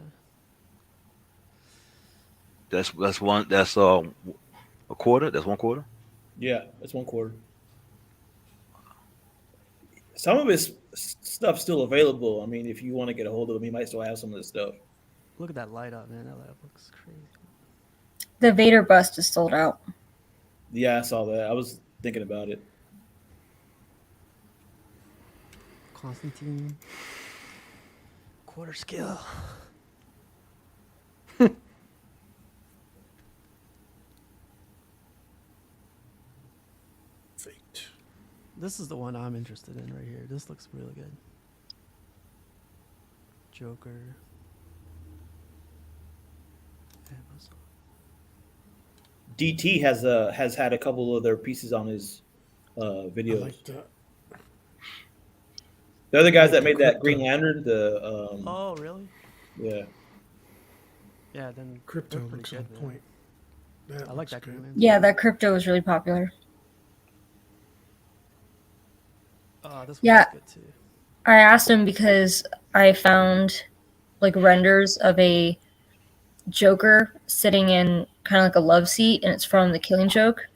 That's one. That's a quarter. That's 1/4. Yeah, that's 1/4. Some of his stuff's still available. I mean, if you want to get a hold of him, he might still have some of this stuff. Look at that light up, man. That light up looks crazy. The Vader bust is sold out. Yeah, I saw that. I was thinking about it. Constantine. Quarter scale. Fate. This is the one I'm interested in right here. This looks really good. Joker. Amazon. DT has had a couple of their pieces on his videos. I like that. They're the guys that made that Green Lantern. Oh, really? Yeah. Yeah, then Crypto they're pretty looks good, on man. point. That I like looks that good. Green Lantern. Yeah, that crypto was really popular. This Yeah. one's good too. I asked him because I found like renders of a Joker sitting in kind of like a love seat, and it's from The Killing Joke.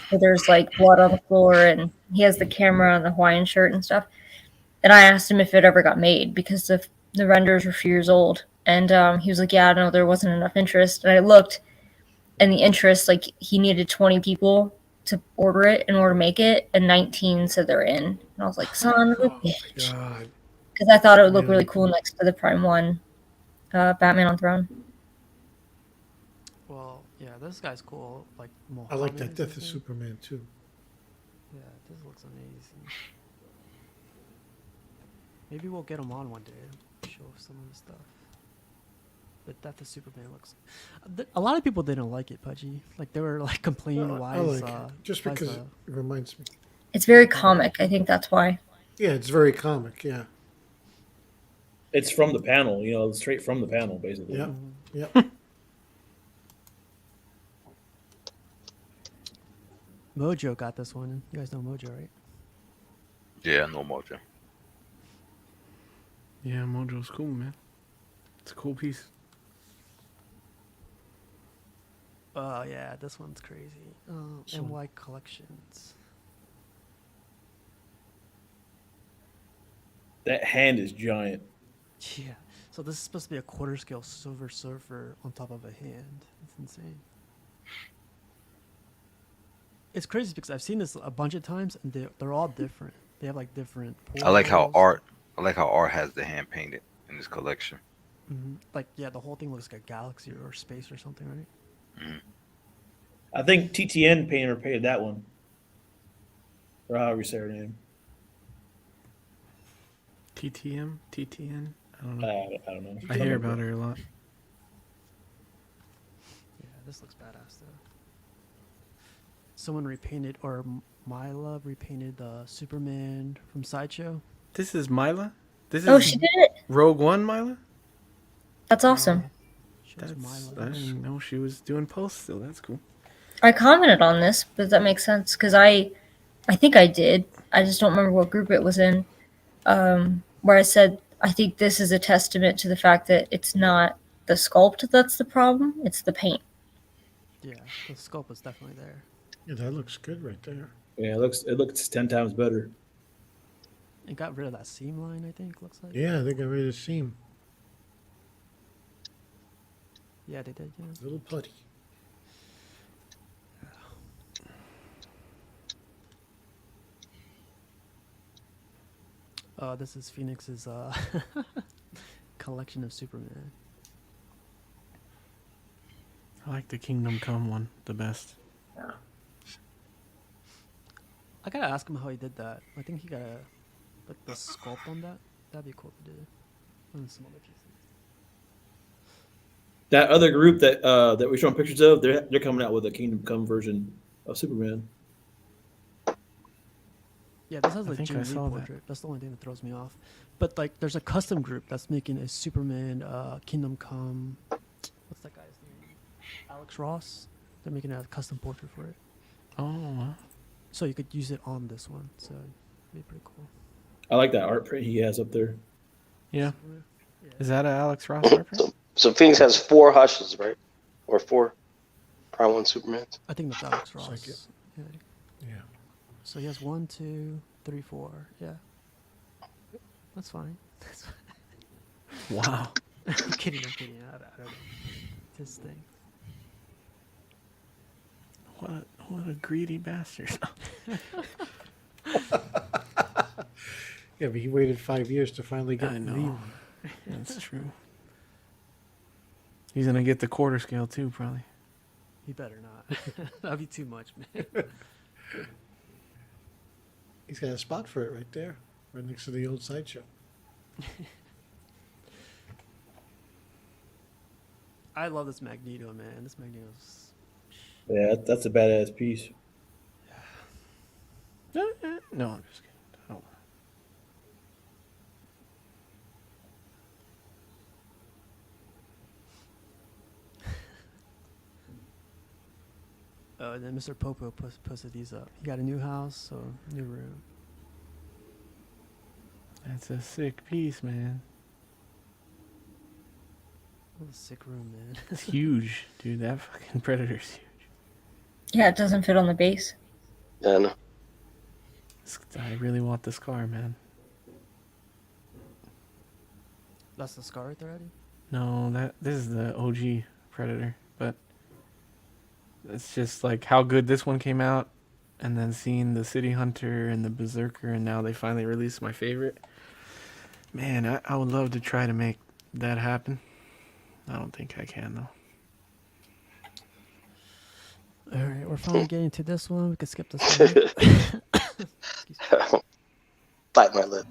So there's like blood on the floor, and he has the camera on the Hawaiian shirt and stuff. And I asked him if it ever got made because the renders were a few years old, and he was like, "Yeah, no, there wasn't enough interest." And I looked, and the interest, like he needed 20 people to order it in order to make it, and 19 said they're in. And I was like, "Son of a bitch," because I thought it would look really cool next to the Prime 1 Batman on Throne. Well, yeah, this guy's cool. Like I like Mohammed that is Death his of name. Superman too. Yeah, this looks amazing. Maybe we'll get him on one day. Show some of the stuff. But Death of Superman looks. A lot of people didn't like it, Pudgy. Like they were like complaining why I is like it. Just because it reminds me. It's very comic. I think that's why. Yeah, it's very comic. Yeah. It's from the panel, straight from the panel, basically. Yeah. Mm-hmm. Yeah. Mojo got this one. You guys know Mojo, right? Yeah, no Mojo. Yeah, Mojo's cool, man. It's a cool piece. Oh yeah, this one's crazy. NY Collections. That hand is giant. Yeah. So this is supposed to be a quarter scale Silver Surfer on top of a hand. It's insane. It's crazy because I've seen this a bunch of times and they're all different. They have like different. I like how portals. art has the hand painted in this collection. Mm-hmm. Like yeah, the whole thing looks like a galaxy or space or something, right? Mm-hmm. I think TTN painted that one. Or however you say her name. TTN? I don't know. I don't know. I hear about her a lot. Yeah, this looks badass though. Someone repainted, or Myla repainted Superman from Sideshow. This is Myla? This Oh, is she did it? Rogue One, Myla? That's awesome. I didn't know she was doing posts still. That's cool. I commented on this, but that makes sense because I think I did. I just don't remember what group it was in. Where I said I think this is a testament to the fact that it's not the sculpt that's the problem. It's the paint. Yeah, the sculpt is definitely there. Yeah, that looks good right there. Yeah, it looks 10 times better. It got rid of that seam line, I think. Looks like. Yeah, they got rid of the seam. Yeah, they did. Yeah. Little putty. This is Phoenix's collection of Superman. I like the Kingdom Come one the best. I gotta ask him how he did that. I think he got the sculpt on that. That'd be cool to do. And some other pieces. That other group that we're showing pictures of, they're coming out with a Kingdom Come version of Superman. Yeah, this has I like think Jim I Lee saw that. portrait. That's the only thing that throws me off. But like, there's a custom group that's making a Superman Kingdom Come. What's that guy's name? Alex Ross. They're making a custom portrait for it. Oh, wow. So you could use it on this one. So it'd be pretty cool. I like that art print he has up there. Yeah. Is that an Alex Ross art print? So Phoenix has 4 Hushes, right? Or 4 Prime 1 Supermans. I think that's Alex Ross. like it. Yeah. So he has 1, 2, 3, 4. Yeah. That's fine. That's fine. Wow. I'm kidding. I don't know. It's his thing. What a greedy bastard. Yeah, but he waited 5 years to finally get I the know. That's true. He's gonna get the quarter scale too, probably. He better not. That'd be too much, man. He's got a spot for it right there, right next to the old Sideshow. I love this Magneto, man. This Magneto's. Yeah, that's a badass piece. No, I'm just kidding. Oh. Oh, and then Mr. Popo posted these up. He got a new house, so new room. That's a sick piece, man. What a sick room, man. It's huge, dude. That fucking Predator's huge. Yeah, it doesn't fit on the base. Yeah, I know. I really want this car, man. That's the scar right there, Eddie? No, this is the OG Predator, but it's just like how good this one came out, and then seeing the City Hunter and the Berserker, and now they finally released my favorite. Man, I would love to try to make that happen. I don't think I can though. All right, we're finally getting to this one. We can skip this one. Bite my lip.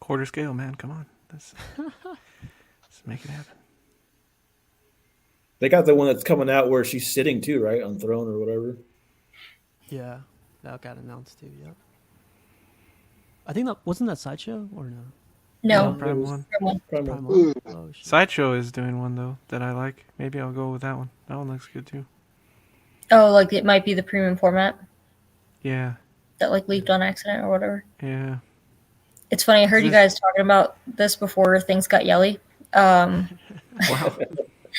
Quarter scale, man. Come on, let's make it happen. They got the one that's coming out where she's sitting too, right, on throne or whatever. Yeah, that got announced too. Yep. I think that wasn't that Sideshow or no? No, Prime one. Prime Prime one. one. Oh, shit. Sideshow is doing one though that I like. Maybe I'll go with that one. That one looks good too. Oh, like it might be the premium format Yeah, that like leaked on accident or whatever. yeah. It's funny. I heard you guys talking about this before things got yelly. Wow.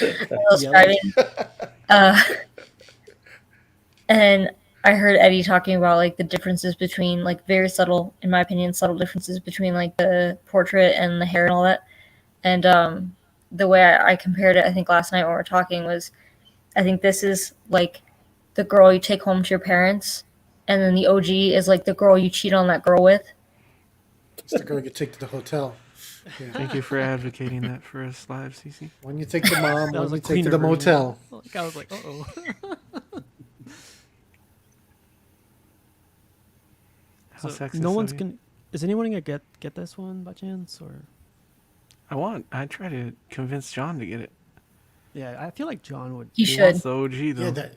I was driving, and I heard Eddie talking about like the differences between like very subtle, in my opinion, subtle differences between like the portrait and the hair and all that. And the way I compared it, I think last night when we were talking was, I think this is like the girl you take home to your parents, and then the OG is like the girl you cheat on that girl with. It's the girl you take to the hotel. Yeah. Thank you for advocating that for us live, CC. When you take the mom, That was when a you take to cleaner the version. motel. Like, I was like, uh-oh. How So sexist no of one's you. gonna. Is anyone gonna get this one by chance or? I try to convince John to get it. Yeah, I feel like John would. You He should. wants the OG Yeah, though, that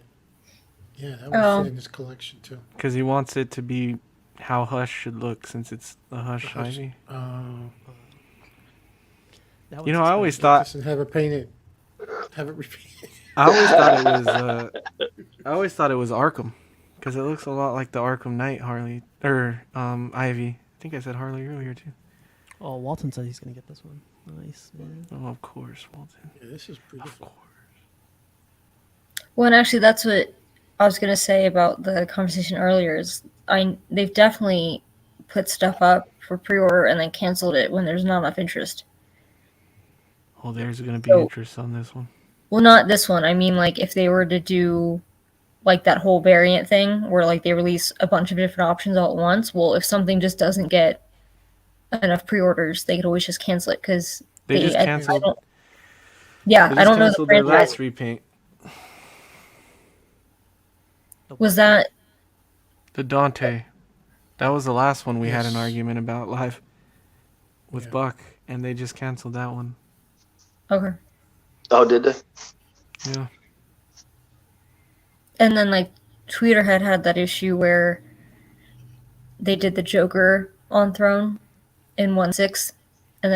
would Oh. fit in his collection too. because he wants it to be how Hush should look, since it's the Hush Hush. Ivy. Oh, That You know, one's I always expensive. thought just have it painted. Have it repeated. I always thought it was Arkham, because it looks a lot like the Arkham Knight Harley or Ivy. I think I said Harley earlier too. Oh, Walton said he's gonna get this one. Nice, man. Oh, of course, Walton. Yeah, this is beautiful. Well, and actually, that's what I was gonna say about the conversation earlier. Is they've definitely put stuff up for pre-order and then canceled it when there's not enough interest. Oh, there's going to be So- interest on this one. Well, not this one. I mean, like if they were to do like that whole variant thing where like they release a bunch of different options all at once. Well, if something just doesn't get enough pre-orders, they could always just cancel it because They just canceled. I don't know the canceled their franchise. last repaint. Was that The Dante. That was the last one we had an argument about live with Buck, and they just canceled that one. okay? Oh, did they? Yeah. And then like Twitter had that issue where they did the Joker on Throne in 1/6, and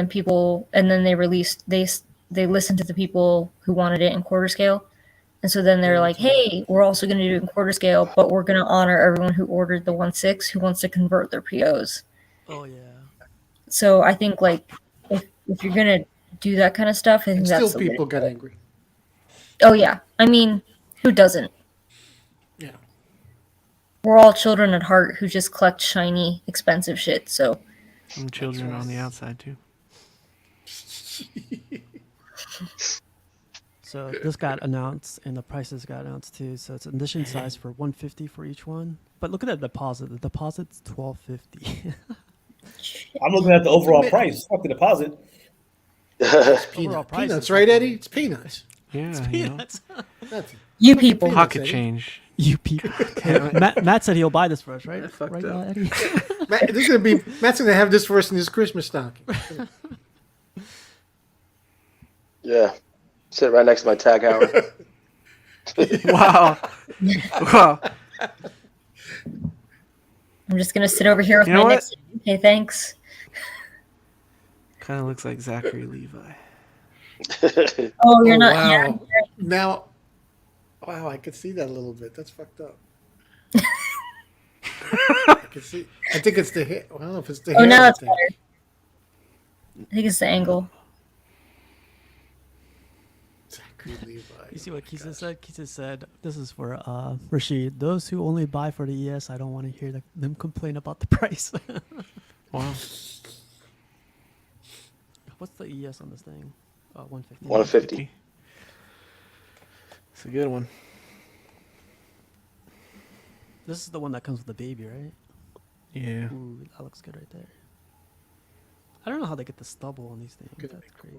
then they released they listened to the people who wanted it in quarter scale, and so then they're like, hey, we're also going to do it in quarter scale, but we're going to honor everyone who ordered the 1/6 who wants to convert their POs. Oh yeah. So I think like if you're going to do that kind of stuff, I think And that's still the way to people do got it. angry. Oh yeah, I mean, who doesn't? Yeah. We're all children at heart who just collect shiny, expensive shit. So Some children on the outside, too. So this got announced, and the prices got announced too. So it's edition size for $150 for each one. But look at that deposit. The deposit's $12.50. I'm looking at the overall price. Fuck the deposit. It's Overall price peanuts, is right, like- Eddie? It's peanuts. Yeah, It's you know. peanuts. Nothing. you people, Pocket Eddie. change. You people. Matt said he'll buy this for us, right? I fucked right, up. Eddie? Matt's gonna have this for us in his Christmas stocking. Yeah. Sit right next to my tag Howard. Wow. Wow. I'm just gonna sit over here with You know my what? next. Okay, thanks. Kind of looks like Zachary Levi. Oh, you're not. Wow. Yeah, Now, wow, I could see that a little bit. That's fucked up. I can see. I think it's the hair. I don't know if it's the hair. oh, now I it's think. better. I think it's the angle. Zachary Levi. You see what Kisa said? Kisa said, this is for Rashid. Those who only buy for the ES, I don't want to hear them complain about the price. Wow. What's the ES on this thing? 150. 150. It's a good one. This is the one that comes with the baby, right? Yeah. Ooh, that looks good right there. I don't know how they get the stubble on these things. Good. That's crazy.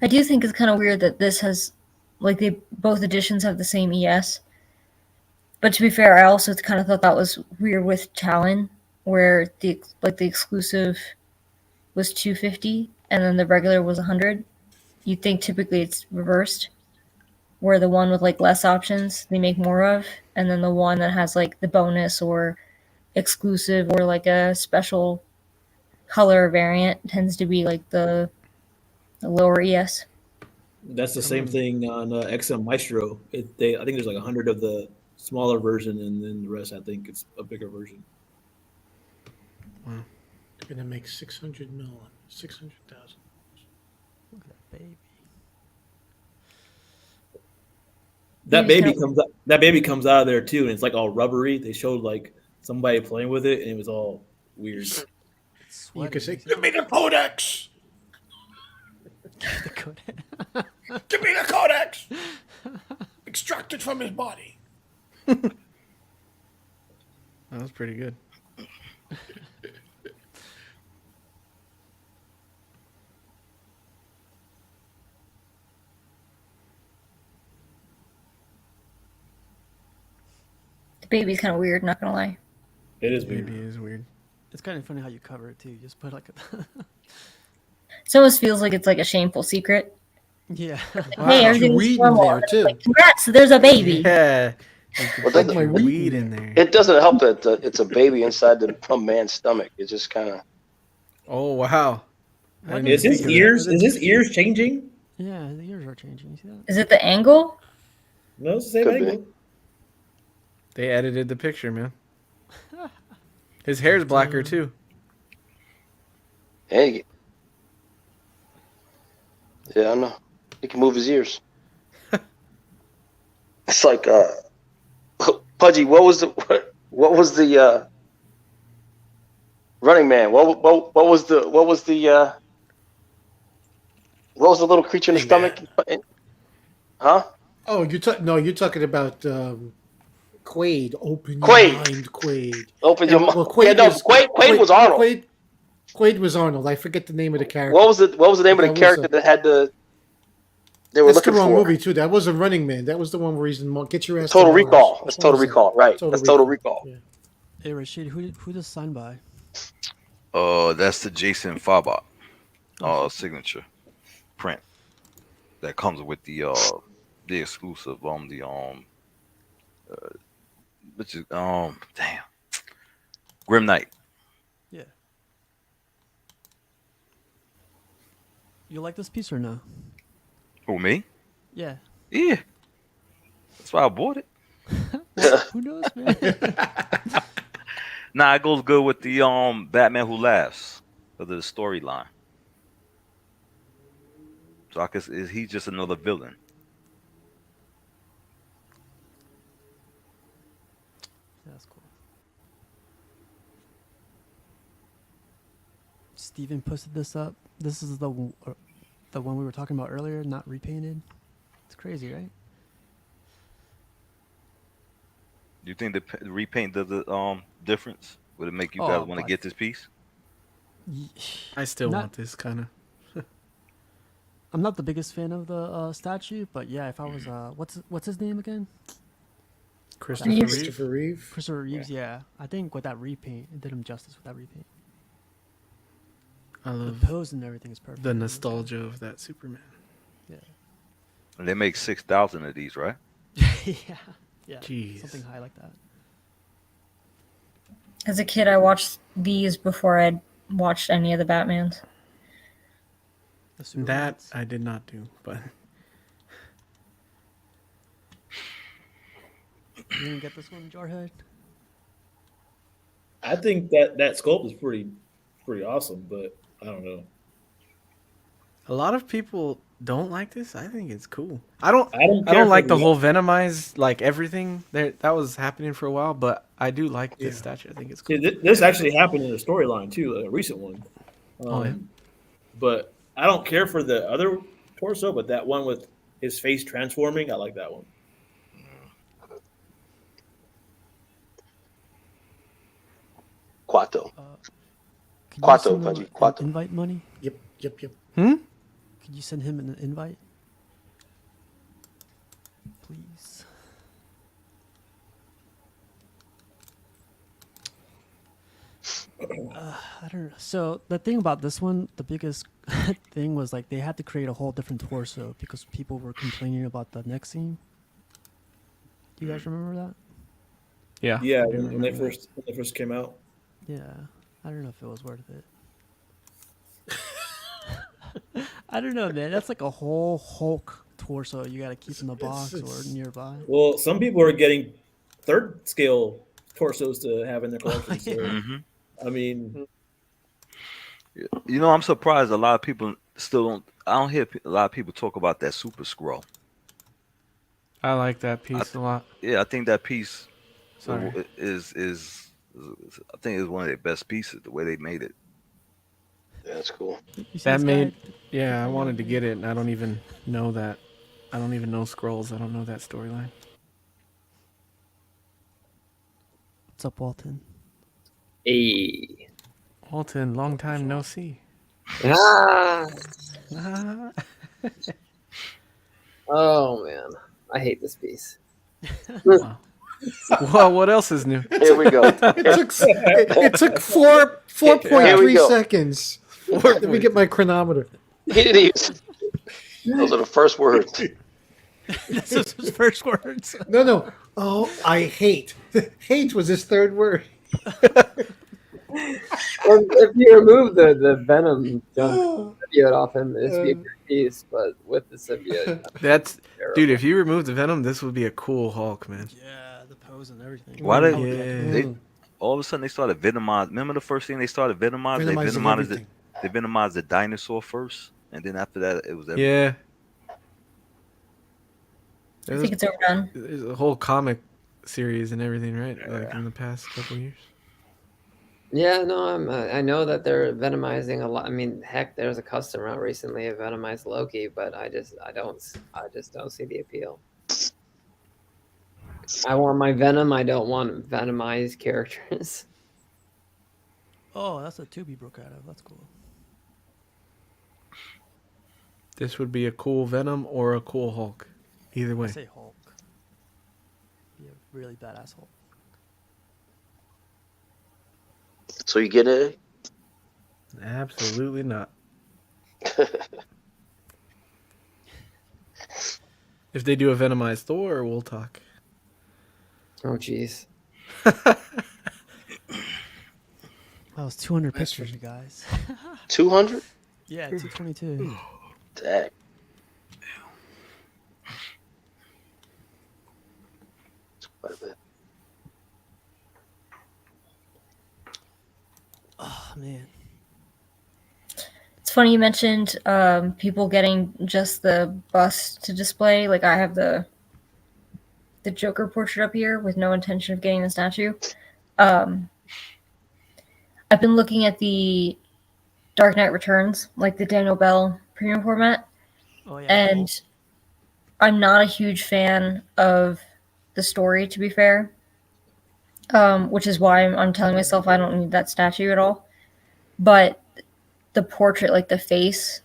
I do think it's kind of weird that this has, like, both editions have the same ES. But to be fair, I also kind of thought that was weird with Talon, where the exclusive was 250 and then the regular was 100. You'd think typically it's reversed, where the one with like less options they make more of, and then the one that has like the bonus or exclusive or like a special color variant tends to be like the lower ES. That's the same thing on XM Maestro. I think there's like 100 of the smaller version, and then the rest I think it's a bigger version. They're gonna make 600 mil on 600,000. Look at that baby. That baby comes out of there too, and it's like all rubbery. They showed like somebody playing with it, and it was all weird. You could say, "Give me the codex." The code. Give me the codex. Extracted from his body. That was pretty good. The baby's kind of weird, not gonna lie. It is weird. Maybe it is weird. It's kind of funny how you cover it too. You just put like a. It almost feels like it's like a shameful secret. Yeah. Hey, everything's weed in normal. there, too. Like, congrats, there's a baby. Yeah. Well, Put that- my weed in there. It doesn't help that it's a baby inside a man's stomach. It just kind of. Oh wow. I didn't Is even his think of that. ears? Is his ears changing? Yeah, the ears are changing. You see that? Is it the angle? No, it's the same Could be. angle. They edited the picture, man. His hair's blacker too. Hey. Yeah, I know. He can move his ears. It's like Pudgy, what was the Running Man? What was the little creature in the stomach? Huh? Oh, you're talking about Quaid. Open your Quaid. mind, Quaid. Open your mind. Well, Quaid Yeah, no, was Quaid was Arnold. Quaid was Arnold. I forget the name of the character. What was the name of the character that had the? They were That's the looking wrong for movie too. That wasn't Running Man. That was the one where he's in Get Your Ass. Total to Mars. Recall. That's Which one Total was that? Recall, right? That's Total Recall. Yeah. Hey Rashid, who does sign by? That's the Jason Fabot signature print that comes with the exclusive which is damn Grim Knight. Yeah. You like this piece or no? Who, me? Yeah. Yeah. That's why I bought it. Well, who knows, man? Nah, it goes good with the Batman Who Laughs of the storyline. So I guess he's just another villain. That's cool. Steven posted this up. This is the one we were talking about earlier, not repainted. It's crazy, right? You think the repaint does the difference? Would it make you guys want to get this piece? I still want this kind of. I'm not the biggest fan of the statue, but yeah, if I was what's his name again? Christopher Reeve. Christopher Reeves, yeah. I think with that repaint, it did him justice with that repaint. I love the pose and everything is perfect. The nostalgia of that Superman. Yeah. And they make 6,000 of these, right? Yeah. Jeez. Something high like that. As a kid, I watched these before I'd watched any of the Batmans. That I did not do, but you didn't get this one, Jarhead? I think that sculpt is pretty awesome, but I don't know. a lot of people don't like this. I think it's cool. I don't like the whole Venomized, like everything that was happening for a while, but I do like this statue. I think it's cool. Yeah, this actually happened in a storyline too, a recent one. But I don't care for the other torso, but that one with his face transforming, I like that one. Quato. Quato, Pudgy. Quato. Invite money? Yep. Could you send him an invite? Please. I don't know. So the thing about this one, the biggest thing was like they had to create a whole different torso because people were complaining about the neck scene. Do you guys remember that? Yeah. Yeah, when they first came out. Yeah, I don't know if it was worth it. I don't know, man. That's like a whole Hulk torso you got to keep in the box or nearby. Well, some people are getting third scale torsos to have in their collection. So, I mean, you know, I'm surprised a lot of people still don't. I don't hear a lot of people talk about that Super Scroll. I like that piece a lot. Yeah, I think that piece Sorry. is I think is one of their best pieces. The way they made it. Yeah, that's cool. That made, yeah, I wanted to get it, and I don't even know that. I don't even know Scrolls. I don't know that storyline. What's up, Walton? Hey. Walton, long time no see. Oh man, I hate this piece. Well, what else is new? Here we go. It took 4.3 seconds. Let me get my chronometer. Those are the first words. This is his first words. No. Oh, I hate. Hate was his third word. Well, if you remove the Venom symbiote off him, it'd be a great piece, but with the symbiote, that's dude. If you remove the Venom, this would be a cool Hulk, man. Yeah, the pose and everything. Why all of a sudden they started venomizing. Remember the first thing they started venomizing? Venomizing everything. They venomized the dinosaur first, and then after that it was everything. Yeah. I think it's overdone. There's a whole comic series and everything, right? Like in the past couple years. Yeah, no, I know that they're venomizing a lot. I mean, heck, there's a custom out recently of venomized Loki, but I just don't see the appeal. I want my Venom. I don't want venomized characters. Oh, that's a tube you broke out of. That's cool. This would be a cool Venom or a cool Hulk. Either way. I say Hulk. Be a really badass Hulk. So you get it? Absolutely not. If they do a venomized Thor, we'll talk. Oh, jeez. That was 200 pictures, you guys. 200? Yeah, 222. Dang. It's quite a bit. Oh, man. It's funny you mentioned people getting just the bust to display. Like I have the Joker portrait up here with no intention of getting the statue. I've been looking at the Dark Knight Returns, like the Daniel Bell premium format. Oh, yeah. And I'm not a huge fan of the story, to be fair. Which is why I'm telling myself I don't need that statue at all. But the portrait, like the face,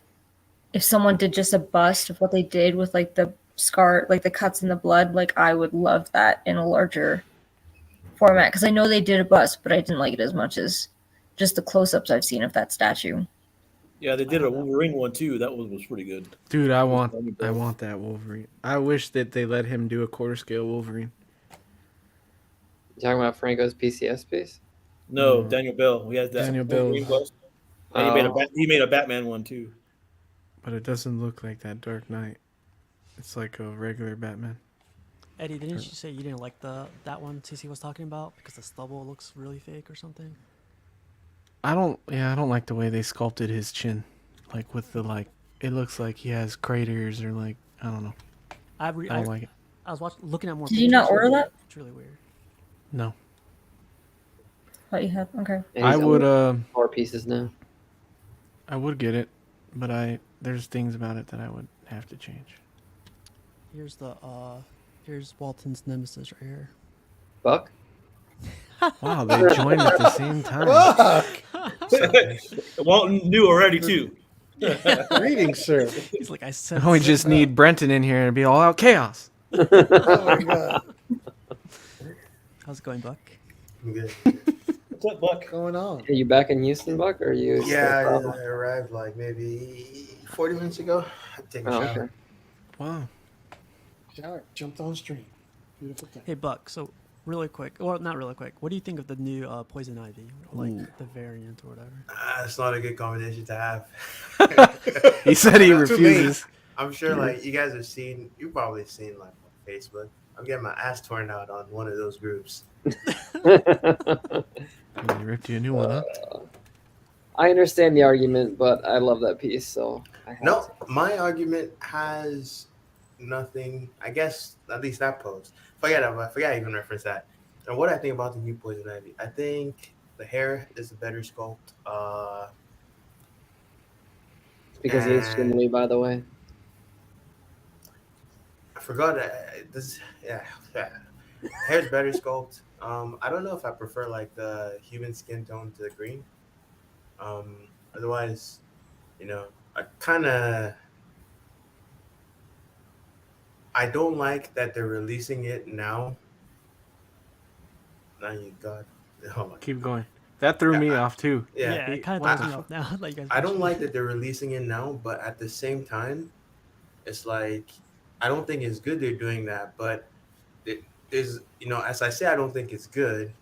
if someone did just a bust of what they did with like the scar, like the cuts in the blood, like I would love that in a larger format. Because I know they did a bust, but I didn't like it as much as just the close-ups I've seen of that statue. Yeah, they did a Wolverine one too. That was pretty good. Dude, I want that Wolverine. I wish that they let him do a quarter scale Wolverine. You talking about Franco's PCS piece? No, Daniel Bell. He has that Daniel Wolverine Bell. bust. And he made a Batman one too. But it doesn't look like that Dark Knight. It's like a regular Batman. Eddie, didn't you say you didn't like that one CC was talking about because the stubble looks really fake or something? I don't like the way they sculpted his chin. Like with the it looks like he has craters or I don't know. I don't like it. I was looking at more. Did you not order that? It's really weird. No. Thought you had. Okay. I would 4 pieces now. I would get it, but there's things about it that I would have to change. Here's here's Walton's nemesis right here. Buck? Wow, they joined at the same time. Walton knew already too. Greetings, sir. He's like, I said. We just need Brenton in here and be all out chaos. Oh my god. How's it going, Buck? I'm good. What's up, Buck? What's going on? Are you back in Houston, Buck, or are you? Yeah, I arrived like maybe 40 minutes ago. I take a shower. Okay. Wow. Shower, jumped on stream. Beautiful thing. Hey, Buck. So really quick, or not really quick. What do you think of the new Poison Ivy, like the variant or whatever? It's not a good combination to have. He said he refuses. I'm sure, like, you guys have seen, you've probably seen, like, on Facebook. I'm getting my ass torn out on one of those groups. He ripped you a new one, huh? I understand the argument, but I love that piece, so I have No, my argument has nothing, I guess, at least that post. Forget I even referenced that. And what I think about the new Poison Ivy, I think the hair is a better sculpt. because he is Shinley, by the way. I forgot this. Yeah. Hair's better sculpt. I don't know if I prefer like the human skin tone to the green. Otherwise, I don't like that they're releasing it now. God. Hold on. Keep going. That threw me off too. Yeah, it kind of throws me off now. Like you guys I don't like that they're releasing it now, but at the same time, it's like I don't think it's good they're doing that. But it is, as I say, I don't think it's good.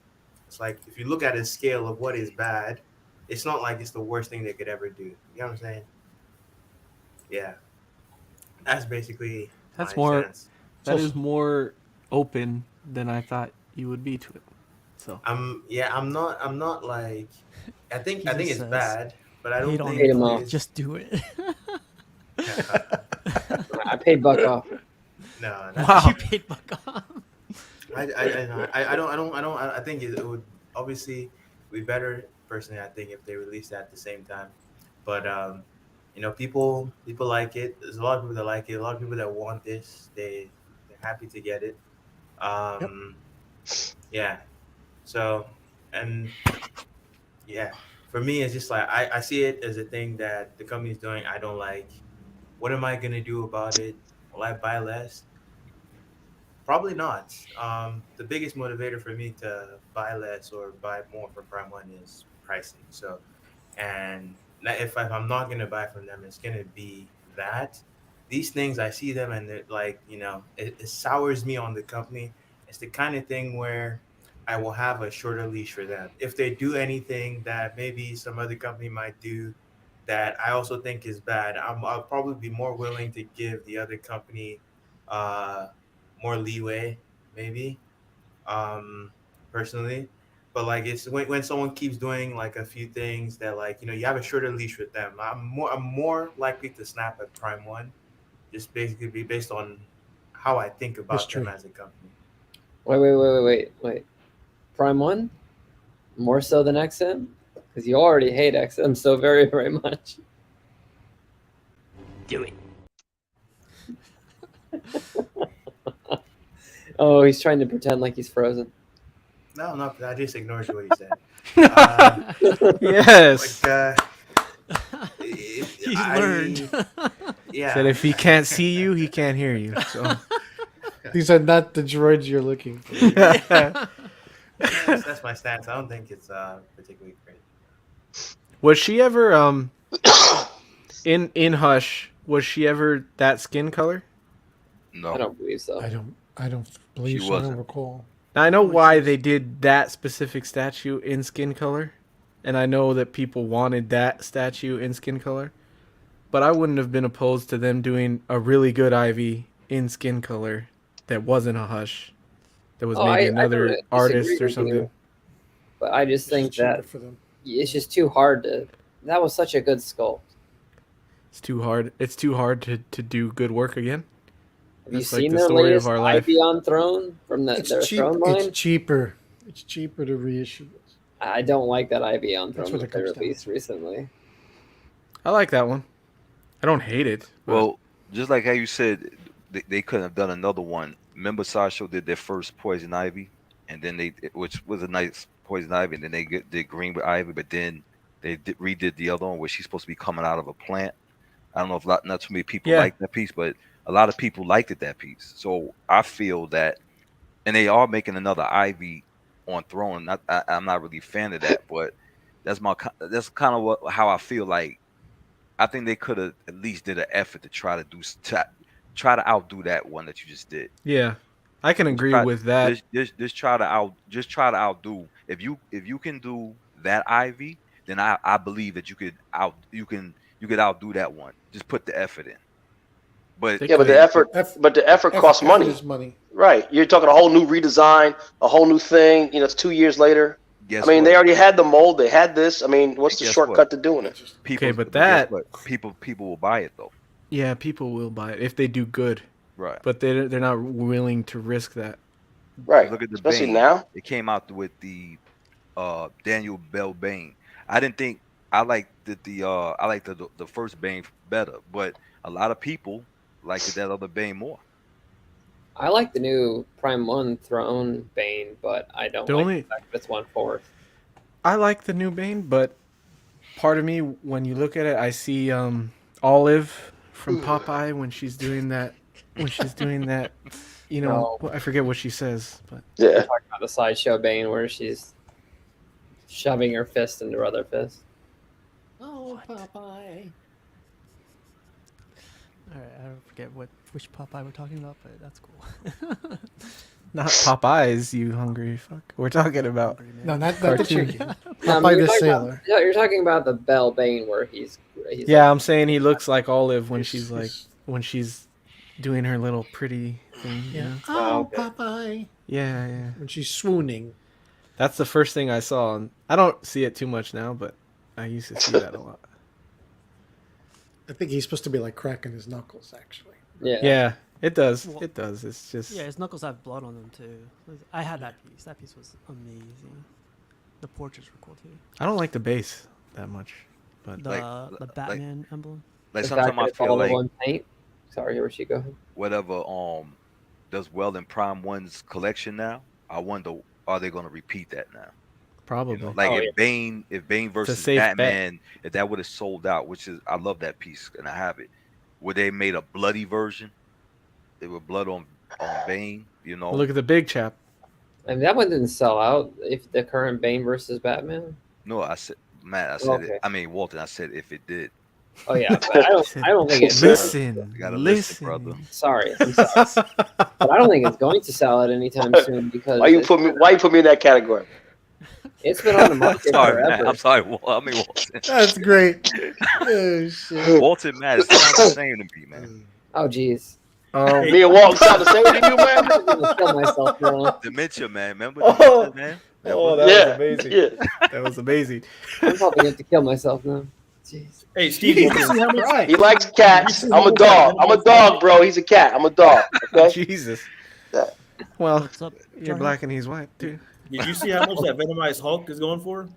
It's like if you look at a scale of what is bad, it's not like it's the worst thing they could ever do. You know what I'm saying? Yeah, that's basically. That's my more. stance. That is more open than I thought you would be to it. So I'm not like I think He I think just it's says, bad, but I hate don't on think it, but it's just do it. I paid Buck off. no. You paid Buck off. I think it would obviously be better personally. I think if they released that at the same time, but people like it. There's a lot of people that like it. A lot of people that want this. They're happy to get it. Yeah. So and yeah, for me it's just like I see it as a thing that the company's doing. I don't like. What am I gonna do about it? Will I buy less? Probably not. The biggest motivator for me to buy less or buy more from Prime One is pricing. So, and if I'm not gonna buy from them, it's gonna be that. These things I see them and they're like, it sours me on the company. It's the kind of thing where I will have a shorter leash for them. If they do anything that maybe some other company might do that I also think is bad, I'll probably be more willing to give the other company uh, more leeway, maybe, um, personally. But like it's when someone keeps doing like a few things that like you have a shorter leash with them. I'm more likely to snap at Prime One, just basically be based on how I think about them History. as a company. Wait. Prime One more so than XM because you already hate XM so very very much. Do it. Oh, he's trying to pretend like he's frozen. No, not. I just ignored what he said. Yes. He's learned. Yeah. Said if he can't see you, he can't hear you. So These are not the droids you're looking for. That's my stance. I don't think it's particularly great. was she ever in Hush? Was she ever that skin color? No, I don't believe so. I don't believe She so. I don't wasn't. recall. Now, I know why they did that specific statue in skin color, and I know that people wanted that statue in skin color, but I wouldn't have been opposed to them doing a really good Ivy in skin color that wasn't a Hush. That was maybe another I don't artist disagree or with something. you, but I just think cheaper that for them. it's just too hard to. That was such a good sculpt. It's too hard. It's too hard to do good work again. Have you That's like seen the their story latest of our life. Ivy on Throne from their Throne line? It's cheaper. It's cheaper to reissue this. I don't like that Ivy on That's Throne what that it they comes down released recently. I like that one. I don't hate it. but- Well, just like how you said, they couldn't have done another one. Remember, Sideshow did their first Poison Ivy, and then which was a nice Poison Ivy, and then they did Green with Ivy, but then they redid the other one where she's supposed to be coming out of a plant. I don't know if not too many people like that piece, but a lot of people liked that piece. So I feel that, and they are making another Ivy on Throne. I'm not really a fan of that, but that's kind of how I feel like. I think they could have at least did an effort to try to outdo that one that you just did. Yeah, I can agree with that. Just try to outdo. If you can do that Ivy, then I believe that you could outdo that one. Just put the effort in. But yeah, but the effort costs money. Is money. Right. You're talking a whole new redesign, a whole new thing. It's 2 years later. They already had the mold. They had this. What's the shortcut to doing it? People will buy it though. Yeah, people will buy it if they do good. Right. But they're not willing to risk that. Right. Look at the Especially Bane. now. It came out with the Daniel Bell Bane. I didn't think I liked the first Bane better, but a lot of people liked that other Bane more. I like the new Prime 1 Throne Bane, but I don't like the fact that it's 1/4. I like the new Bane, but part of me, when you look at it, I see Olive from Popeye when she's doing that. I forget what she says, but We're talking about the Sideshow Bane where she's shoving her fist into her other fist. Oh, Popeye. All right, I don't forget which Popeye we're talking about, but that's cool. not Popeyes, you hungry fuck. We're talking about No, not the cartoon. chicken. No, Popeye the sailor. You're talking about the Bell Bane where he's Yeah, I'm saying he looks like Olive when she's doing her little pretty thing. Yeah. Yeah. Oh, okay. Popeye. Yeah. When she's swooning. That's the first thing I saw. And I don't see it too much now, but I used to see that a lot. I think he's supposed to be like cracking his knuckles, actually. Yeah, it does. Well, It does. It's just Yeah, his knuckles have blood on them too. I had that piece. That piece was amazing. The portraits were cool too. I don't like the base that much, but The Batman emblem. Like The sometimes fact that I it's feel all like one paint. Sorry, Hiroshi, go ahead. whatever does well in Prime One's collection now, I wonder are they going to repeat that now? probably. You know, like Oh, if yeah. Bane versus safe bet. Batman, if that would have sold out, which is I love that piece and I have it. Would they made a bloody version? They were blood on Bane, you know. Look at the big chap. I mean, that one didn't sell out. If the current Bane versus Batman. No, I said Matt, I said Okay. it. I mean Walton, I said if it did. Oh yeah, but I don't think it's. Listen, You gotta listen, brother. Sorry, I'm sorry, but I don't think it's going to sell out anytime soon because Why you put me in that category? it's been on the market Sorry, forever. Matt. I'm sorry. I mean Walton. That's great. Oh, shit. Walton, Matt, it sounds the same to me, man. Oh jeez. Me and Walton sound the same to you, man. I'm gonna kill myself now. Dementia, man. Remember Oh. Dementia, man? Oh, that Yeah, was amazing. yeah. That was amazing. I'm probably going to kill myself now. Jeez. Hey, Steve, you see how much? He likes cats. I'm a dog. I'm a dog, bro. He's a cat. I'm a dog. Okay. Jesus. Yeah. Well, What's up, you're Johnny? black and he's white, too. Did you see how much that Venomized Hulk is going for?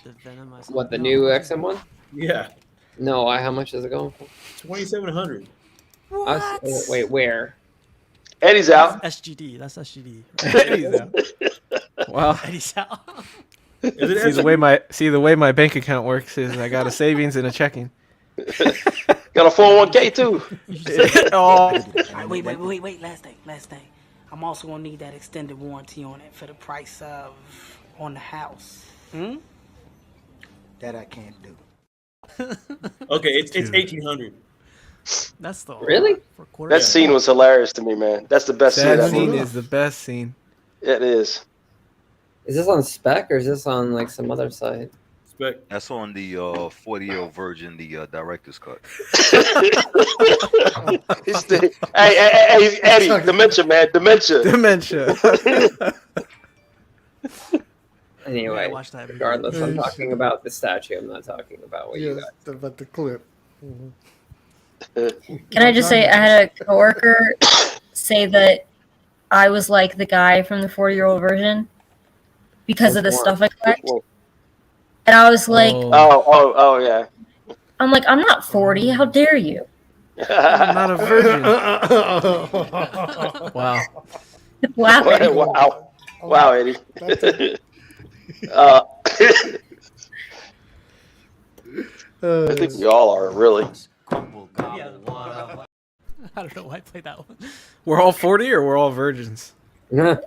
The Venomized. What, the No. new XM one? Yeah, No, how much is it going for? 2,700. Wait, where? Eddie's out. SGD. That's SGD. Eddie's out. Wow. Eddie's out. Is it See the way my bank account works is I got a savings and a checking. Got a 401k too. Oh, Wait. Last thing. I'm also gonna need that extended warranty on it for the price of on the house. That I can't do. Okay, it's 1,800. That's the Really? for quarter. That scene was hilarious to me, man. That's the best scene of that that scene movie. is the best scene. It is. Is this on spec or is this on like some other site? Spec. That's on the 40-year-old version, the director's cut. Hey, Eddie, dementia, man, dementia. Dementia. Anyway, watch that movie. regardless, I'm talking about the statue. I'm not talking about what you Yes, got. about the clip. Can I just say I had a coworker say that I was like the guy from the 40-year-old version because of the stuff I collect. And I was like, Oh, yeah. I'm like, I'm not 40. How dare you? I'm not a virgin. Wow. Laughing. Wow, Eddie. I think we all are, really. I don't know why I played that one. We're all 40 or we're all virgins? Neither.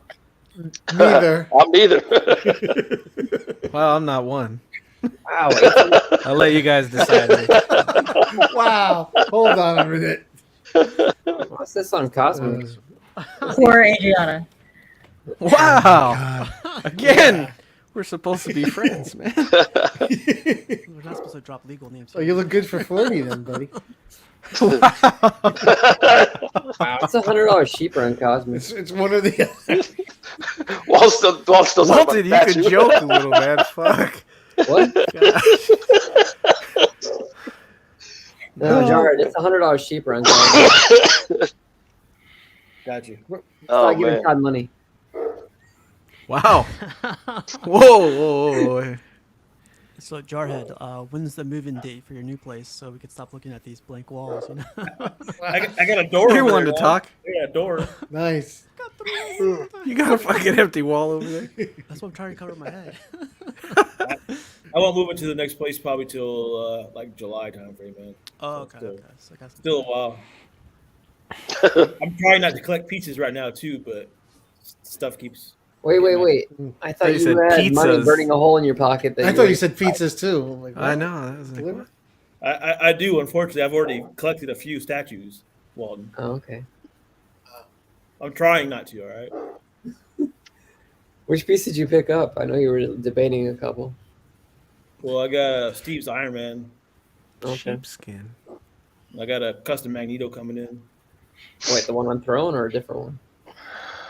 I'm neither. Well, I'm not one. Wow. I'll let you guys decide. Wow. Hold on a minute. What's this on Cosmos? Poor Adriana. Wow. Again, we're supposed to be friends, man. We're not supposed to drop legal names. Oh, you look good for 40 then, buddy. Wow, it's $100 cheaper on Cosmos. It's one of the. Walt's still talking about Walton, you that, could too. joke a little, man. Fuck. What? No, Jared, it's $100 cheaper on Cosmos. Got you. Oh, Stop giving man. Todd money. Wow. Whoa. So Jarhead, when's the move-in date for your new place so we could stop looking at these blank walls? You know? I got a door. You over wanted there, to man. talk? I got a door. Nice. You got a fucking empty wall over there. That's what I'm trying to cover my head. I won't move into the next place probably till like July time frame, man. Oh, okay. So I got some Still a while. I'm trying not to collect pizzas right now too, but stuff keeps. Wait. I thought you said had money pizzas. burning a hole in your pocket. That I thought you said pizzas too. I'm like, I what? know. That was like, Deliver? what? I do. Unfortunately, I've already collected a few statues, Walton. Oh, okay. I'm trying not to. All right. Which piece did you pick up? I know you were debating a couple. Well, I got Steve's Iron Man. Okay. Sheepskin. I got a custom Magneto coming in. Wait, the one on Throne or a different one?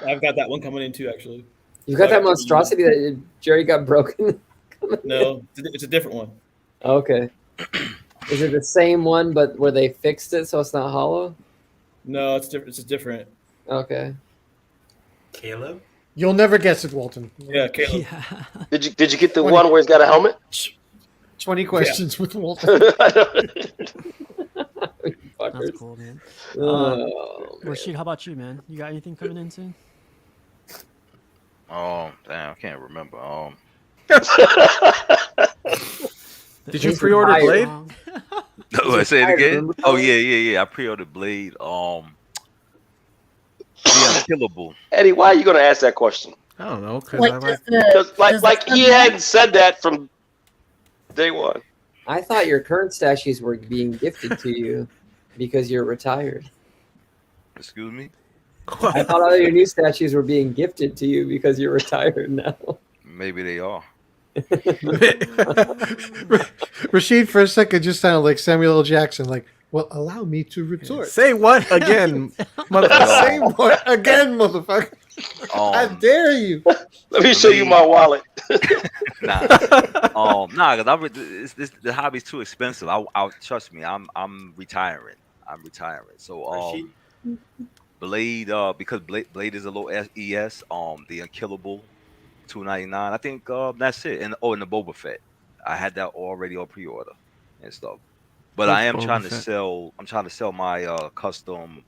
I've got that one coming in too, actually. You've got that monstrosity that Jerry got broken. No, it's a different one. Okay. Is it the same one, but where they fixed it so it's not hollow? No, it's different. It's different. Okay. Caleb? You'll never guess it, Walton. Yeah, Caleb. Yeah. Did you get the one where he's got a helmet? 20 questions with Walton. That's cool, man. Oh, Rashid, how about you, man? You got anything coming in soon? Oh, damn, I can't remember. Did you pre-order Blade? No, say it again. Oh yeah. I pre-ordered Blade. The Unkillable. Eddie, why are you going to ask that question? I don't know, like he hadn't said that from day one. I thought your current statues were being gifted to you because you're retired. Excuse me? I thought all your new statues were being gifted to you because you're retired now. Maybe they are. Rashid, for a second, just sounded like Samuel L. Jackson. Like, well, allow me to retort. Say what again, motherfucker? Say what again, motherfucker? I dare you. Let me show you my wallet. Nah, because the hobby's too expensive. I trust me. I'm retiring. So Blade, because Blade is a low ES. The Unkillable, $2.99. I think that's it. And the Boba Fett, I had that already on pre-order and stuff. But I am trying to sell. I'm trying to sell my custom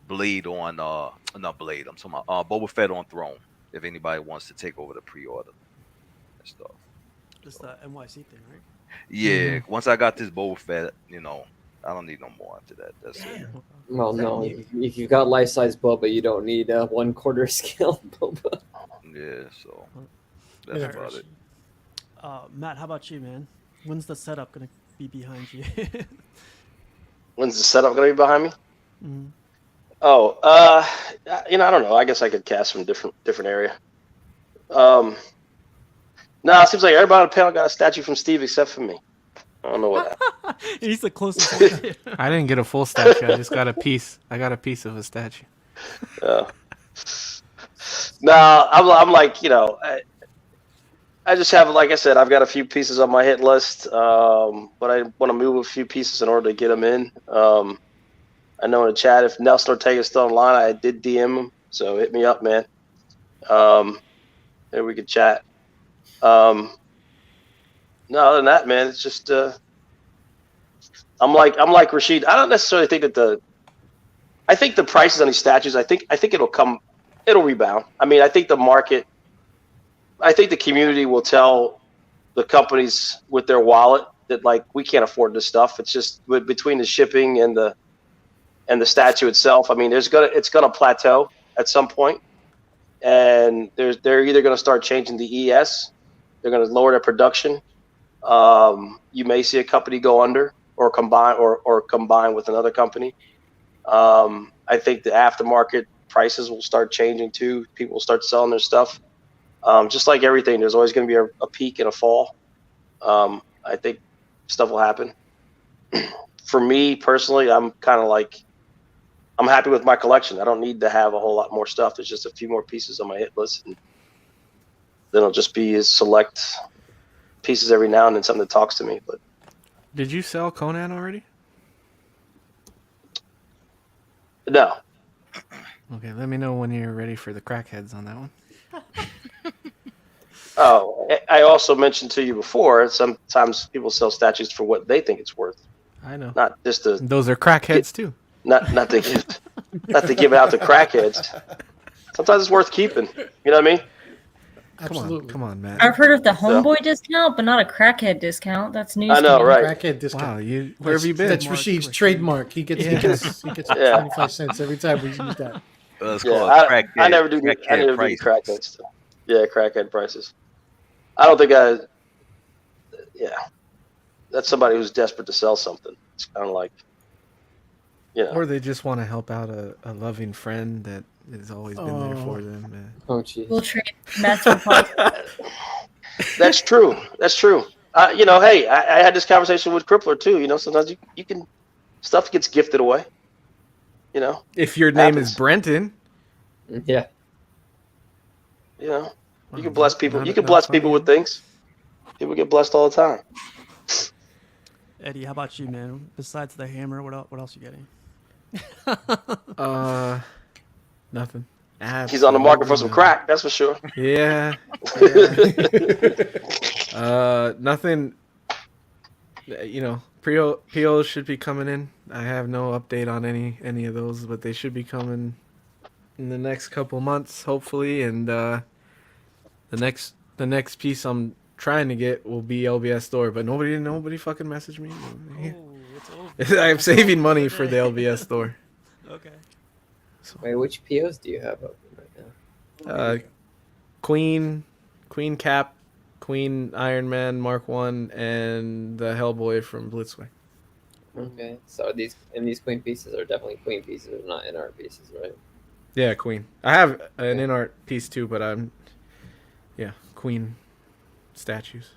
Blade on not Blade. I'm talking about Boba Fett on Throne. If anybody wants to take over the pre-order and stuff. Just the NYC thing, right? Yeah. Once I got this Boba Fett, I don't need no more after that. That's it. Well, no. If you've got life-size Boba, you don't need a 1/4 scale Boba. Yeah. So that's about it. Matt, how about you, man? When's the setup gonna be behind you? When's the setup going to be behind me? Mm-hmm. Oh, I don't know. I guess I could cast from different area. No, it seems like everybody on the panel got a statue from Steve except for me. I don't know what happened. He's the closest one. I didn't get a full statue. I just got a piece. I got a piece of a statue. No, I'm like, I just have, like I said, I've got a few pieces on my hit list, but I want to move a few pieces in order to get them in. I know in the chat, if Nelson Ortega is still online, I did DM him, so hit me up, man. Maybe we could chat. No, other than that, man, it's just I'm like Rashid. I don't necessarily think that I think the prices on these statues, I think it'll rebound. I mean, I think the market, I think the community will tell the companies with their wallet that, like, we can't afford this stuff. It's just between the shipping and the statue itself. I mean, it's gonna plateau at some point, and they're either gonna start changing the ES, they're gonna lower their production. You may see a company go under or combine with another company. I think the aftermarket prices will start changing too. People will start selling their stuff. Just like everything, there's always going to be a peak and a fall. I think stuff will happen. For me personally, I'm kind of like, I'm happy with my collection. I don't need to have a whole lot more stuff. There's just a few more pieces on my hit list, and then it'll just be select pieces every now and then, something that talks to me. But did you sell Conan already? No. Okay, let me know when you're ready for the crackheads on that one. Oh, I also mentioned to you before, sometimes people sell statues for what they think it's worth. I know. Not just to. Those are crackheads too. Not to give it out to crackheads. Sometimes it's worth keeping. You know what I mean? Absolutely. Come on, man. I've heard of the homeboy discount, but not a crackhead discount. That's news. I know, to me. right? Crackhead discount. Wow, where have you been? That's Rashid's trademark. He gets 25 cents every time we use that. I never do crackhead stuff. Yeah, crackhead prices. I don't think that's somebody who's desperate to sell something. It's kind of like, or they just want to help out a loving friend that has always been there for them. Man. Oh, geez. We'll trade master parts. That's true. That's true. Hey, I had this conversation with Crippler too. Sometimes you can, stuff gets gifted away. If your name is Brenton. Yeah. You know, you can Wow, bless people. not- You can not bless funny, people with Eddie? things. People get blessed all the time. Eddie, how about you, man? Besides the hammer, what else you getting? Nothing. He's on the market for some Absolutely crack. That's for sure. Yeah. Nothing. You know, POs should be coming in. I have no update on any of those, but they should be coming in the next couple months, hopefully. And the next piece I'm trying to get will be LBS store, but nobody fucking messaged me. I'm saving money for the LBS store. Okay. Wait, which POs do you have open right now? Queen Cap, Queen Iron Man Mark 1, and the Hellboy from Blitzwing. Okay, so these queen pieces are definitely queen pieces, not in art pieces, right? Yeah, Queen. I have an in art piece too, but Queen statues.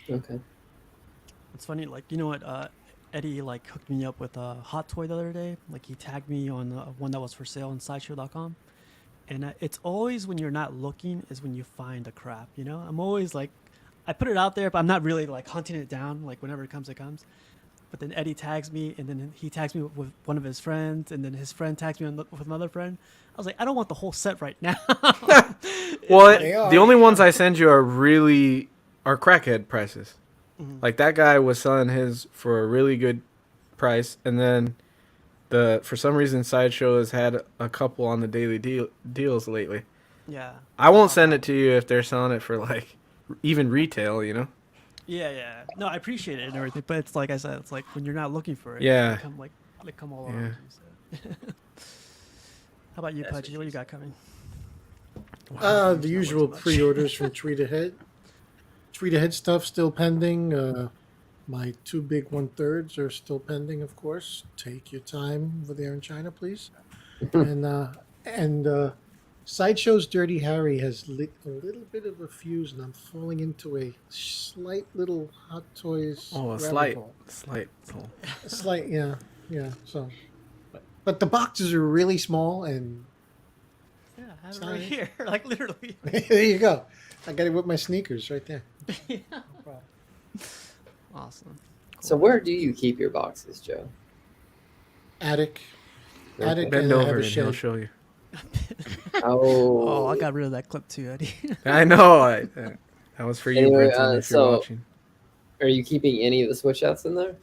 Okay. It's funny, like, you know what, Eddie like hooked me up with a hot toy the other day. Like, he tagged me on one that was for sale on Sideshow.com. And it's always when you're not looking is when you find the crap, you know? I'm always like, I put it out there, but I'm not really like hunting it down. Like, whenever it comes, it comes. But then Eddie tags me, and then he tags me with one of his friends, and then his friend tags me with another friend. I was like, I don't want the whole set right now. Well, the only ones I send you are crackhead prices. Mhm. Like, that guy was selling his for a really good price, and then for some reason Sideshow has had a couple on the daily deals lately. Yeah. I won't send it to you if they're selling it for like even retail, you know. Yeah. No, I appreciate it and everything, but it's like I said, it's like when you're not looking for it, Yeah. they come all around you. So. How about you, Pudgy? What you got coming? The usual pre-orders from Tweet Ahead. Tweet Ahead stuff still pending. My 2 big 1/3s are still pending, of course. Take your time over there in China, please. and Sideshow's Dirty Harry has lit a little bit of a fuse, and I'm falling into a slight little Hot Toys. Oh, a rabbit slight. hole. Oh. A slight, yeah. So, but the boxes are really small, and Yeah, I have it right here, like literally. there you go. I got it with my sneakers right there. Yeah. No problem. Awesome. So where do you keep your boxes, Joe? Attic. Okay. Attic. Bend and I have over a and he'll shed. show you. Oh, I got rid of that clip too, Eddie. I know. That was for you, Anyway, Brenton, if so you're watching. are you keeping any of the switch outs in there?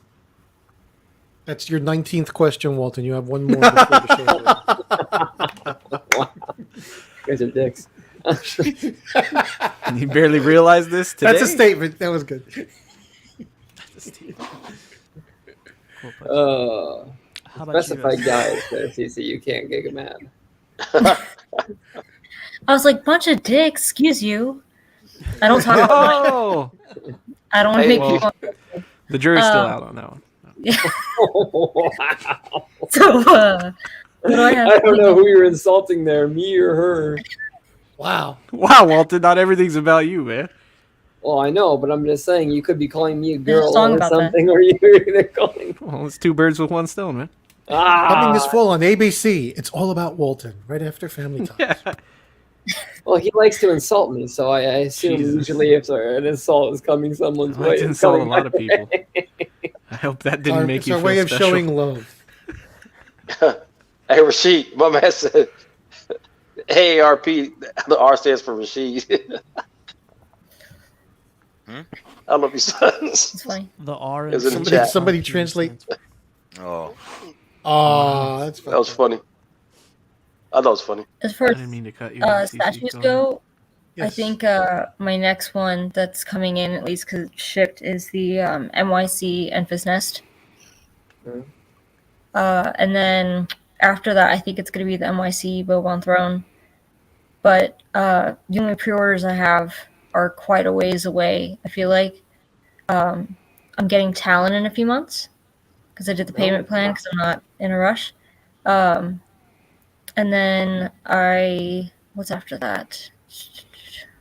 That's your 19th question, Walton. You have one more before the show. Wow. You guys are dicks. You barely realized this today? That's a statement. That was good. How about Specify you, guys there, CC. You can't gig a mad. I was like, bunch of dicks, excuse you. I don't talk about Oh! I don't want to make Well, people. the jury's still out on that one. Yeah. Wow. So, what do I have? I don't know who you're insulting there, me or her. Wow. Wow, Walter, not everything's about you, man. Well, I know, but I'm just saying you could be calling me a There's a girl song or about that. something, or you're calling. Well, it's 2 birds with 1 stone, man. Coming this fall on ABC, it's all about Walton, right after Family Talk. Well, he likes to insult me, so I assume Jesus. usually if an insult is coming someone's I way, like to it's insult a coming lot my of people. way. I hope that didn't make It's you our feel way of special. showing love. Hey, Rashid, my man said AARP. The R stands for Rashid. I don't know if you saw this. It's funny. The R It was in the Somebody, chat. somebody translate. Oh, Oh, that's That was funny. I thought it was funny. As far I didn't mean to cut you off, Cece. statues Go go, I Yes. think my next one that's coming in, at least because it's shipped, is the NYC Enfys Nest. Mhm. And then after that, I think it's going to be the NYC Bobon Throne. But the only pre-orders I have are quite a ways away, I feel like. I'm getting Talon in a few months because I did the payment plan because I'm not in a rush. And then what's after that?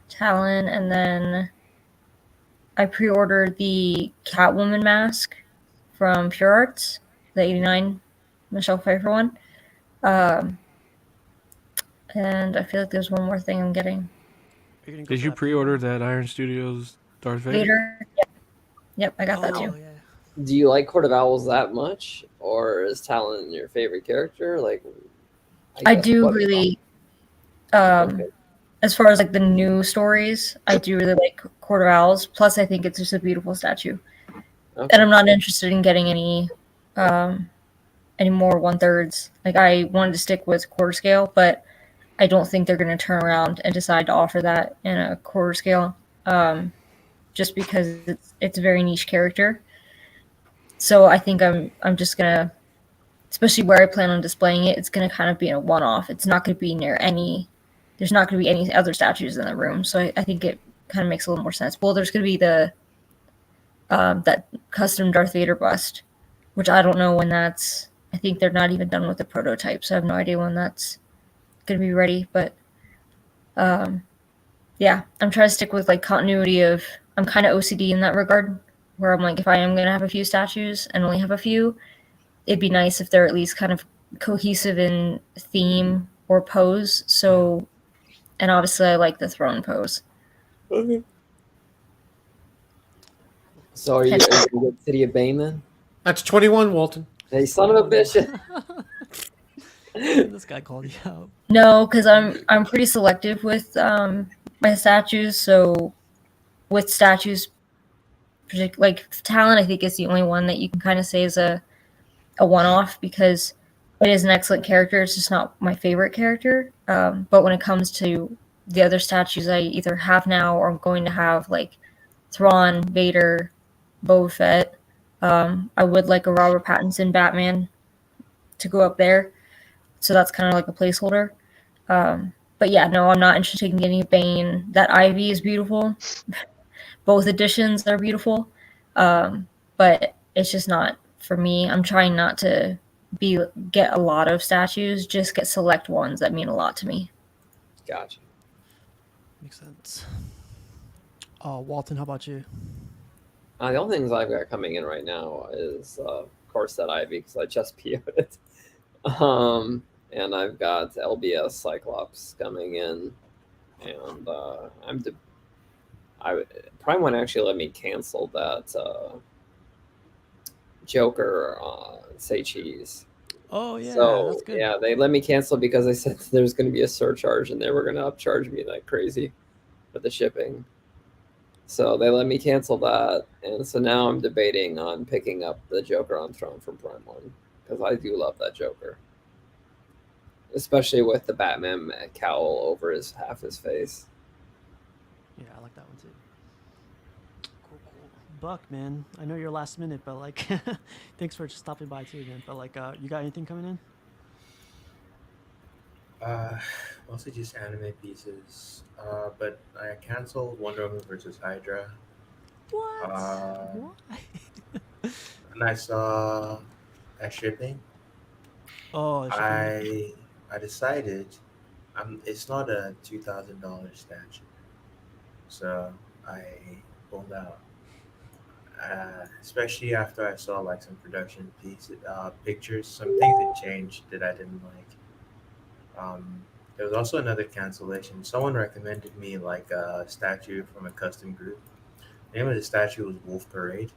Talon, and then I pre-ordered the Catwoman mask from Pure Arts, the 89 Michelle Pfeiffer one. And I feel like there's one more thing I'm getting. Are you gonna go Did for you that pre-order that Iron Studios Darth Vader? Vader. Yep, I got that too. Do you like Court of Owls that much, or is Talon your favorite character? Like, I guess do what- really, as far as like the new stories, I do really like Court of Owls. Plus, I think it's just a beautiful statue, and I'm not interested in getting any more 1/3s. Like I wanted to stick with quarter scale, but I don't think they're going to turn around and decide to offer that in a quarter scale, just because it's a very niche character. So I think I'm just gonna, especially where I plan on displaying it, it's gonna kind of be a one-off. It's not gonna be near any. There's not gonna be any other statues in the room, so I think it kind of makes a little more sense. Well, there's gonna be the that custom Darth Vader bust, which I don't know when that's. I think they're not even done with the prototype, so I have no idea when that's gonna be ready. But yeah, I'm trying to stick with like continuity of. I'm kind of OCD in that regard, where I'm like, if I am gonna have a few statues and only have a few, it'd be nice if they're at least kind of cohesive in theme or pose. So, and obviously, I like the throne pose. So are you gonna get City of Bane then? That's 21, Walton. Hey, son of a bitch! This guy called you out. No, because I'm pretty selective with my statues. So, with statues, like Talon, I think is the only one that you can kind of say is a one-off because it is an excellent character. It's just not my favorite character. But when it comes to the other statues I either have now or I'm going to have, like Thrawn, Vader, Boba Fett, I would like a Robert Pattinson Batman to go up there. So that's kind of like a placeholder. But yeah, no, I'm not interested in getting Bane. That Ivy is beautiful. Both editions are beautiful. But it's just not for me. I'm trying not to get a lot of statues, just get select ones that mean a lot to me. Gotcha. Makes sense. Walton, how about you? The only things I've got coming in right now is, of course, that Ivy because I just PO'd it. And I've got LBS Cyclops coming in, and Prime One actually let me cancel that Joker Say Cheese. Oh yeah, So that's good. yeah, they let me cancel because they said there's going to be a surcharge and they were going to upcharge me like crazy for the shipping. So they let me cancel that, and so now I'm debating on picking up the Joker on Throne from Prime One because I do love that Joker, especially with the Batman cowl over half his face. Yeah, I like that one too. Cool. Buck, man, I know you're last minute, but like, thanks for stopping by too, man. But like, you got anything coming in? Mostly just anime pieces. But I canceled Wonder Woman versus Hydra. What? Why? And I saw a shipping. Oh, I decided it's not a $2,000 statue, so I pulled out. Especially after I saw like some production pictures, some things that changed that I didn't like. There was also another cancellation. Someone recommended me like a statue from a custom group. The name of the statue was Wolf Parade.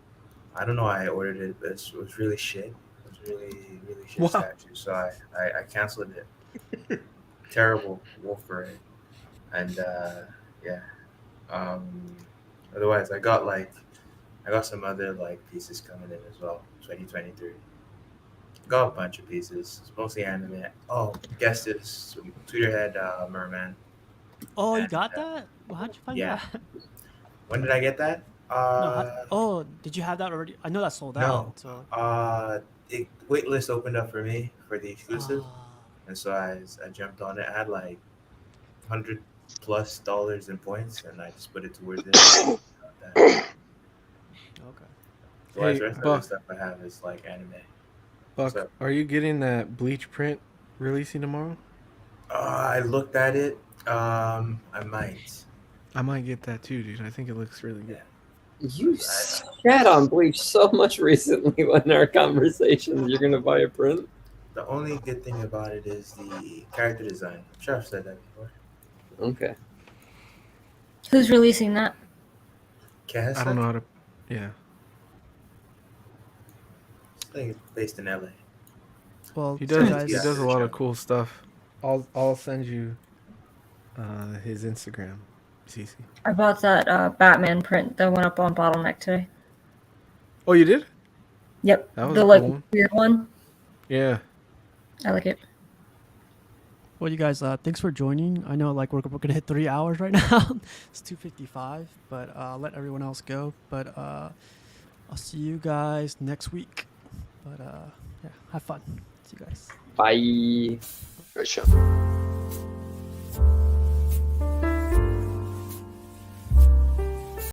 I don't know why I ordered it, but it was really shit. It was really shit statue. So I canceled it. Terrible Wolf Parade. And yeah. Otherwise, I got some other like pieces coming in as well. 2023. Got a bunch of pieces. It's mostly anime. Oh, guess this. Tweeterhead Merman. Oh, you got that? Well, how'd you find that? When did I get that? Did you have that already? I know that sold No. out. So. Waitlist opened up for me for the exclusive, and so I jumped on it. I had like $100+ in points, and I just put it towards it. Okay. So Hey, the rest of the Buck. stuff I have is like anime. Buck, are you getting that Bleach print releasing tomorrow? I looked at it. I might. I might get that too, dude. I think it looks really good. You shat on Bleach so much recently in our conversations. You're gonna buy a print? The only good thing about it is the character design. I'm sure I've said that before. Okay. Who's releasing that? I don't know how to. Yeah. I think it's based in LA. Well, He so does. guys, He does a lot of cool stuff. I'll send you his Instagram, CC. I bought that Batman print that went up on Bottleneck today. Oh, you did? Yep, That was the a like cool one. weird one. Yeah. I like it. well, you guys, thanks for joining. I know like we're gonna hit 3 hours right now. It's 2:55, but I'll let everyone else go. But I'll see you guys next week. But yeah, have fun. See you guys. Bye. Great show.